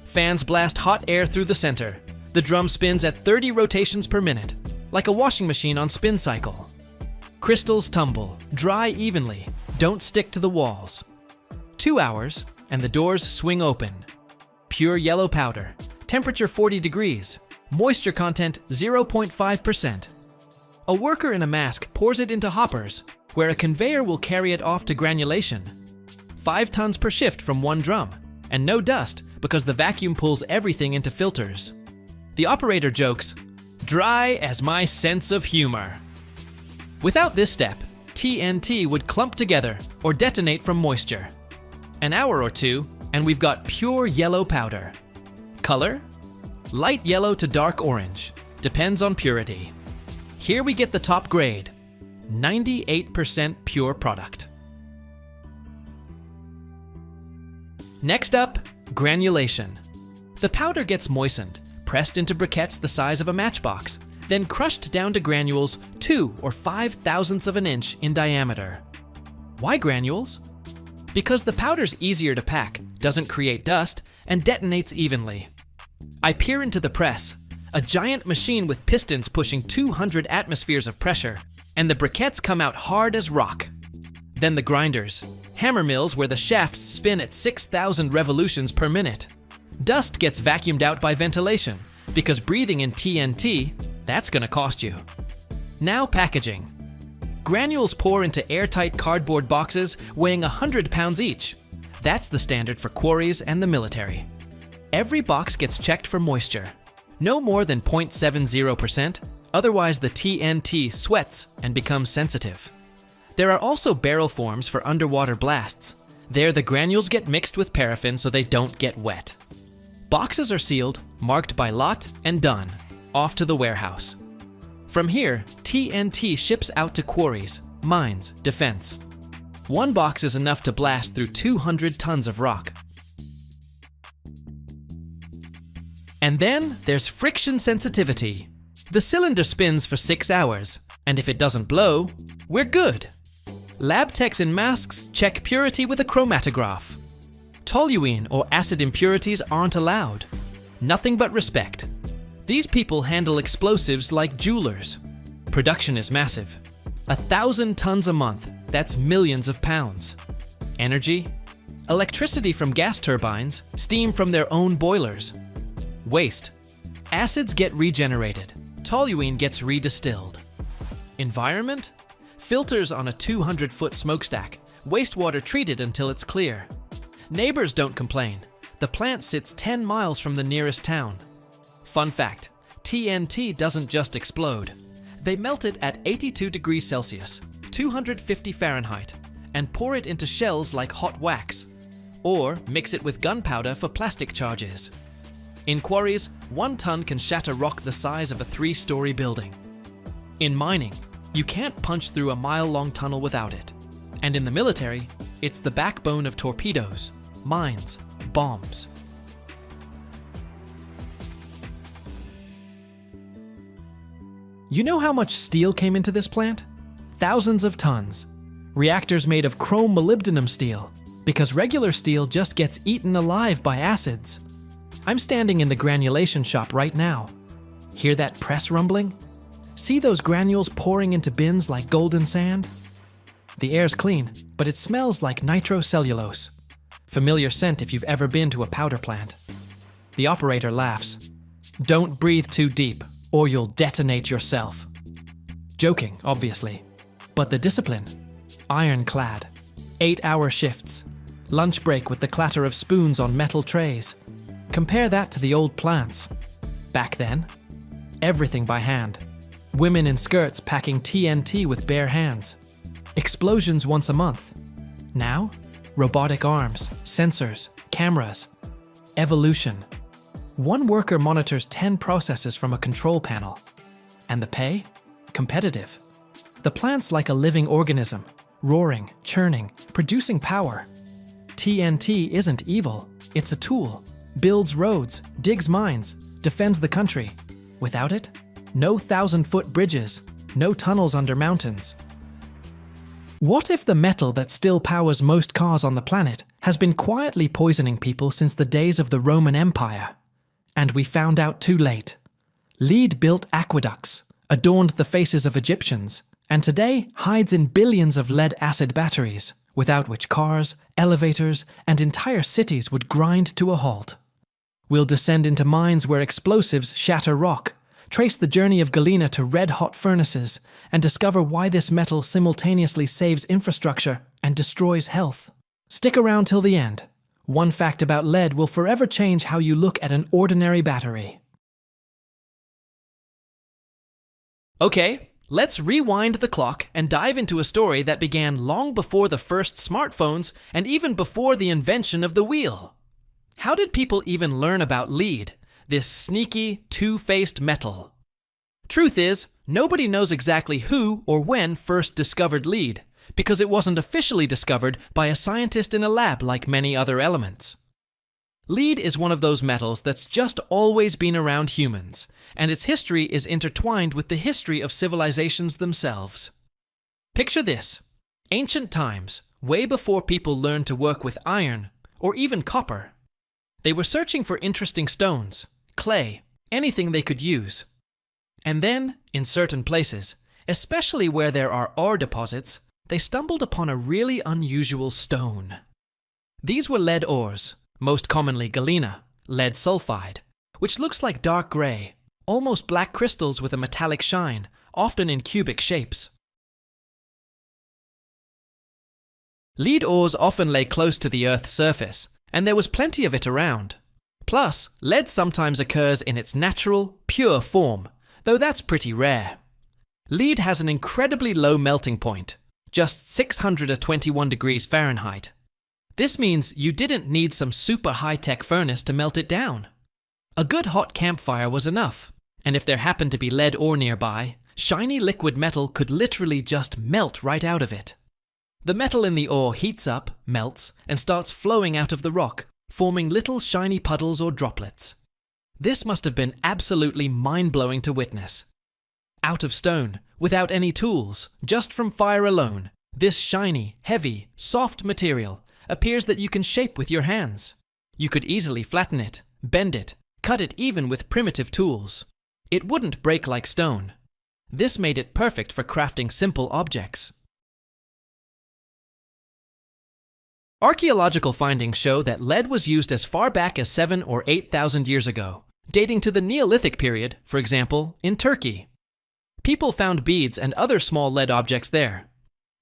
Fans blast hot air through the center. The drum spins at 30 rotations per minute, like a washing machine on spin cycle. Crystals tumble, dry evenly, don't stick to the walls. 2 hours, and the doors swing open. Pure yellow powder, temperature 40 degrees, moisture content 0.5%. A worker in a mask pours it into hoppers, where a conveyor will carry it off to granulation. 5 tons per shift from one drum, and no dust because the vacuum pulls everything into filters. The operator jokes, "Dry as my sense of humor." Without this step, TNT would clump together or detonate from moisture. An hour or two, and we've got pure yellow powder. Color? Light yellow to dark orange, depends on purity. Here we get the top grade, 98% pure product. Next up, granulation. The powder gets moistened, pressed into briquettes the size of a matchbox, then crushed down to granules 2 or 5/1000ths of an inch in diameter. Why granules? Because the powder's easier to pack, doesn't create dust, and detonates evenly. I peer into the press, a giant machine with pistons pushing 200 atmospheres of pressure, and the briquettes come out hard as rock. Then the grinders, hammer mills where the shafts spin at 6,000 revolutions per minute. Dust gets vacuumed out by ventilation, because breathing in TNT, that's gonna cost you. Now packaging. Granules pour into airtight cardboard boxes weighing 100 pounds each. That's the standard for quarries and the military. Every box gets checked for moisture. No more than 0.70%, otherwise the TNT sweats and becomes sensitive. There are also barrel forms for underwater blasts. There the granules get mixed with paraffin so they don't get wet. Boxes are sealed, marked by lot, and done. Off to the warehouse. From here, TNT ships out to quarries, mines, defense. One box is enough to blast through 200 tons of rock. And then there's friction sensitivity. The cylinder spins for 6 hours, and if it doesn't blow, we're good. Lab techs in masks check purity with a chromatograph. Toluene or acid impurities aren't allowed. Nothing but respect. These people handle explosives like jewelers. Production is massive. 1,000 tons a month, that's millions of pounds. Energy? Electricity from gas turbines, steam from their own boilers. Waste. Acids get regenerated. Toluene gets redistilled. Environment? Filters on a 200-foot smokestack. Wastewater treated until it's clear. Neighbors don't complain. The plant sits 10 miles from the nearest town. Fun fact, TNT doesn't just explode. They melt it at 82 degrees Celsius, 250 Fahrenheit, and pour it into shells like hot wax, or mix it with gunpowder for plastic charges. In quarries, 1 ton can shatter rock the size of a 3-story building. In mining, you can't punch through a mile-long tunnel without it. And in the military, it's the backbone of torpedoes, mines, bombs. You know how much steel came into this plant? Thousands of tons. Reactors made of chrome molybdenum steel, because regular steel just gets eaten alive by acids. I'm standing in the granulation shop right now. Hear that press rumbling? See those granules pouring into bins like golden sand? The air's clean, but it smells like nitrocellulose. Familiar scent if you've ever been to a powder plant. The operator laughs. Don't breathe too deep, or you'll detonate yourself. Joking, obviously. But the discipline? Ironclad. 8-hour shifts. Lunch break with the clatter of spoons on metal trays. Compare that to the old plants. Back then, everything by hand. Women in skirts packing TNT with bare hands. Explosions once a month. Now, robotic arms, sensors, cameras. Evolution. One worker monitors 10 processes from a control panel. And the pay? Competitive. The plant's like a living organism, roaring, churning, producing power. TNT isn't evil, it's a tool. Builds roads, digs mines, defends the country. Without it, no 1,000-foot bridges, no tunnels under mountains. What if the metal that still powers most cars on the planet has been quietly poisoning people since the days of the Roman Empire? And we found out too late. Lead-built aqueducts adorned the faces of Egyptians, and today hides in billions of lead-acid batteries, without which cars, elevators, and entire cities would grind to a halt. We'll descend into mines where explosives shatter rock, trace the journey of galena to red-hot furnaces, and discover why this metal simultaneously saves infrastructure and destroys health. Stick around till the end. One fact about lead will forever change how you look at an ordinary battery. Okay, let's rewind the clock and dive into a story that began long before the first smartphones and even before the invention of the wheel. How did people even learn about lead, this sneaky, two-faced metal? Truth is, nobody knows exactly who or when first discovered lead, because it wasn't officially discovered by a scientist in a lab like many other elements. Lead is one of those metals that's just always been around humans, and its history is intertwined with the history of civilizations themselves. Picture this: ancient times, way before people learned to work with iron, or even copper. They were searching for interesting stones, clay, anything they could use. And then, in certain places, especially where there are ore deposits, they stumbled upon a really unusual stone. These were lead ores, most commonly galena, lead sulfide, which looks like dark gray, almost black crystals with a metallic shine, often in cubic shapes. Lead ores often lay close to the Earth's surface, and there was plenty of it around. Plus, lead sometimes occurs in its natural, pure form, though that's pretty rare. Lead has an incredibly low melting point, just 621 degrees Fahrenheit. This means you didn't need some super high-tech furnace to melt it down. A good hot campfire was enough, and if there happened to be lead ore nearby, shiny liquid metal could literally just melt right out of it. The metal in the ore heats up, melts, and starts flowing out of the rock, forming little shiny puddles or droplets. This must have been absolutely mind-blowing to witness. Out of stone, without any tools, just from fire alone, this shiny, heavy, soft material appears that you can shape with your hands. You could easily flatten it, bend it, cut it even with primitive tools. It wouldn't break like stone. This made it perfect for crafting simple objects. Archaeological findings show that lead was used as far back as 7,000 or 8,000 years ago, dating to the Neolithic period, for example, in Turkey. People found beads and other small lead objects there.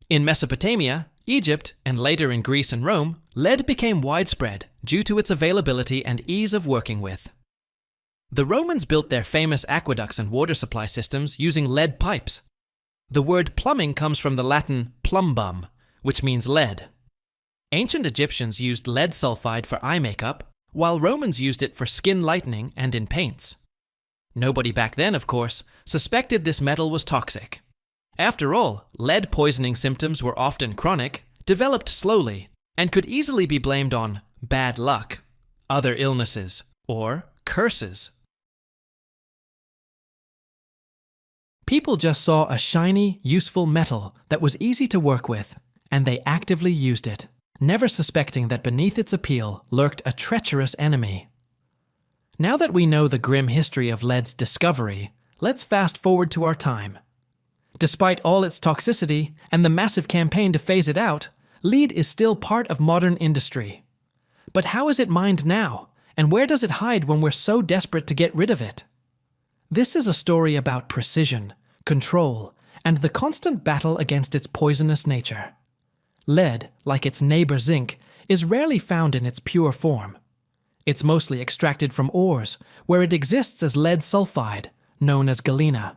In Mesopotamia, Egypt, and later in Greece and Rome, lead became widespread due to its availability and ease of working with. The Romans built their famous aqueducts and water supply systems using lead pipes. The word plumbing comes from the Latin plumbum, which means lead. Ancient Egyptians used lead sulfide for eye makeup, while Romans used it for skin lightening and in paints. Nobody back then, of course, suspected this metal was toxic. After all, lead poisoning symptoms were often chronic, developed slowly, and could easily be blamed on bad luck, other illnesses, or curses. People just saw a shiny, useful metal that was easy to work with, and they actively used it, never suspecting that beneath its appeal lurked a treacherous enemy. Now that we know the grim history of lead's discovery, let's fast forward to our time. Despite all its toxicity and the massive campaign to phase it out, lead is still part of modern industry. But how is it mined now, and where does it hide when we're so desperate to get rid of it? This is a story about precision, control, and the constant battle against its poisonous nature. Lead, like its neighbor zinc, is rarely found in its pure form. It's mostly extracted from ores, where it exists as lead sulfide, known as galena.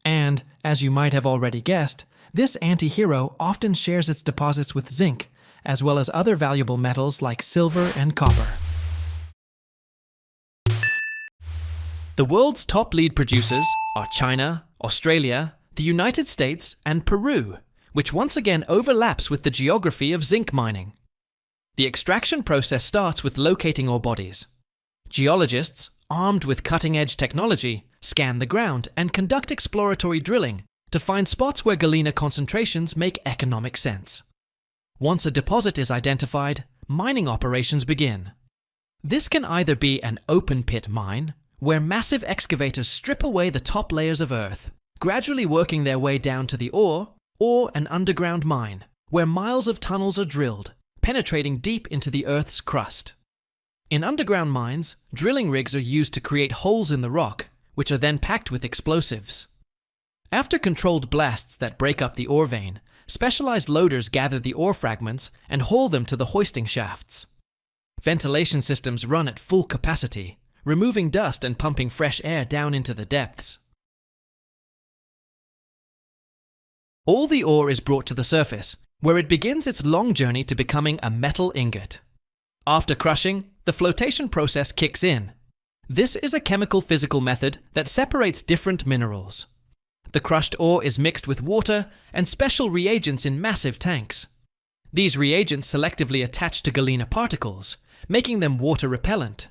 And, as you might have already guessed, this anti-hero often shares its deposits with zinc, as well as other valuable metals like silver and copper. The world's top lead producers are China, Australia, the United States, and Peru, which once again overlaps with the geography of zinc mining. The extraction process starts with locating ore bodies. Geologists, armed with cutting-edge technology, scan the ground and conduct exploratory drilling to find spots where galena concentrations make economic sense. Once a deposit is identified, mining operations begin. This can either be an open-pit mine, where massive excavators strip away the top layers of earth, gradually working their way down to the ore, or an underground mine, where miles of tunnels are drilled, penetrating deep into the Earth's crust. In underground mines, drilling rigs are used to create holes in the rock, which are then packed with explosives. After controlled blasts that break up the ore vein, specialized loaders gather the ore fragments and haul them to the hoisting shafts. Ventilation systems run at full capacity, removing dust and pumping fresh air down into the depths. All the ore is brought to the surface, where it begins its long journey to becoming a metal ingot. After crushing, the flotation process kicks in. This is a chemical-physical method that separates different minerals. The crushed ore is mixed with water and special reagents in massive tanks. These reagents selectively attach to galena particles, making them water repellent.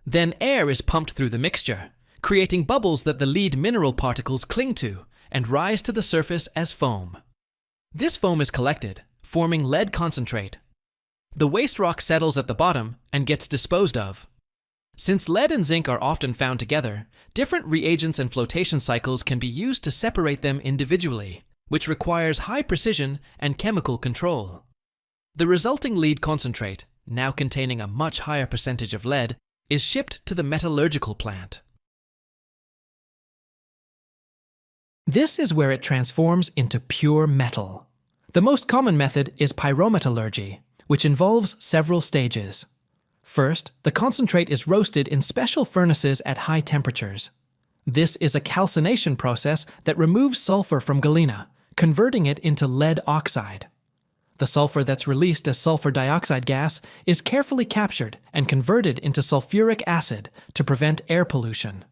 Then air is pumped through the mixture, creating bubbles that the lead mineral particles cling to and rise to the surface as foam. This foam is collected, forming lead concentrate. The waste rock settles at the bottom and gets disposed of. Since lead and zinc are often found together, different reagents and flotation cycles can be used to separate them individually, which requires high precision and chemical control. The resulting lead concentrate, now containing a much higher percentage of lead, is shipped to the metallurgical plant. This is where it transforms into pure metal. The most common method is pyrometallurgy, which involves several stages. First, the concentrate is roasted in special furnaces at high temperatures. This is a calcination process that removes sulfur from galena, converting it into lead oxide. The sulfur that's released as sulfur dioxide gas is carefully captured and converted into sulfuric acid to prevent air pollution.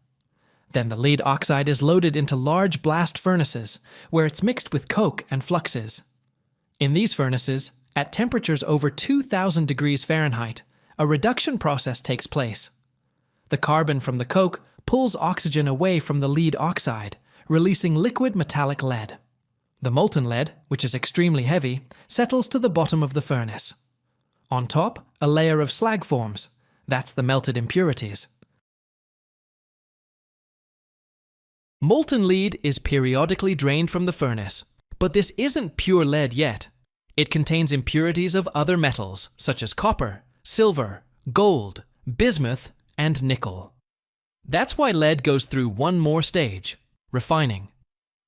Then the lead oxide is loaded into large blast furnaces, where it's mixed with coke and fluxes. In these furnaces, at temperatures over 2,000 degrees Fahrenheit, a reduction process takes place. The carbon from the coke pulls oxygen away from the lead oxide, releasing liquid metallic lead. The molten lead, which is extremely heavy, settles to the bottom of the furnace. On top, a layer of slag forms. That's the melted impurities. Molten lead is periodically drained from the furnace, but this isn't pure lead yet. It contains impurities of other metals, such as copper, silver, gold, bismuth, and nickel. That's why lead goes through one more stage, refining.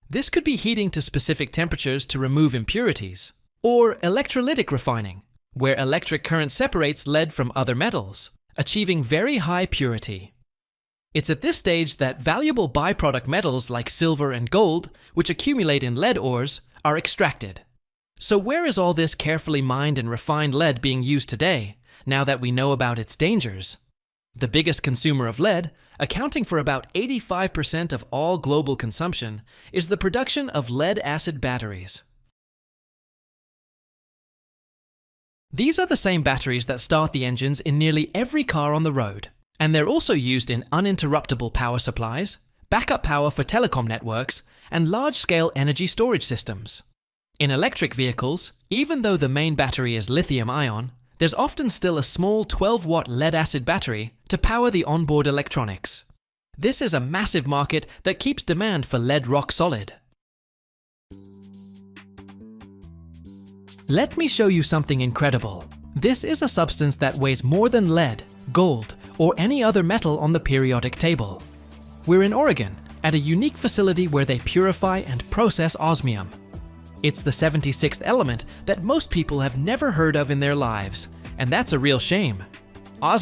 This could be heating to specific temperatures to remove impurities, or electrolytic refining, where electric current separates lead from other metals, achieving very high purity. It's at this stage that valuable byproduct metals like silver and gold, which accumulate in lead ores, are extracted. So where is all this carefully mined and refined lead being used today, now that we know about its dangers? The biggest consumer of lead, accounting for about 85% of all global consumption, is the production of lead-acid batteries. These are the same batteries that start the engines in nearly every car on the road, and they're also used in uninterruptible power supplies, backup power for telecom networks, and large-scale energy storage systems. In electric vehicles, even though the main battery is lithium-ion, there's often still a small 12-watt lead-acid battery to power the onboard electronics. This is a massive market that keeps demand for lead rock solid. Let me show you something incredible. This is a substance that weighs more than lead, gold, or any other metal on the periodic table. We're in Oregon, at a unique facility where they purify and process osmium. It's the 76th element that most people have never heard of in their lives, and that's a real shame. Osmium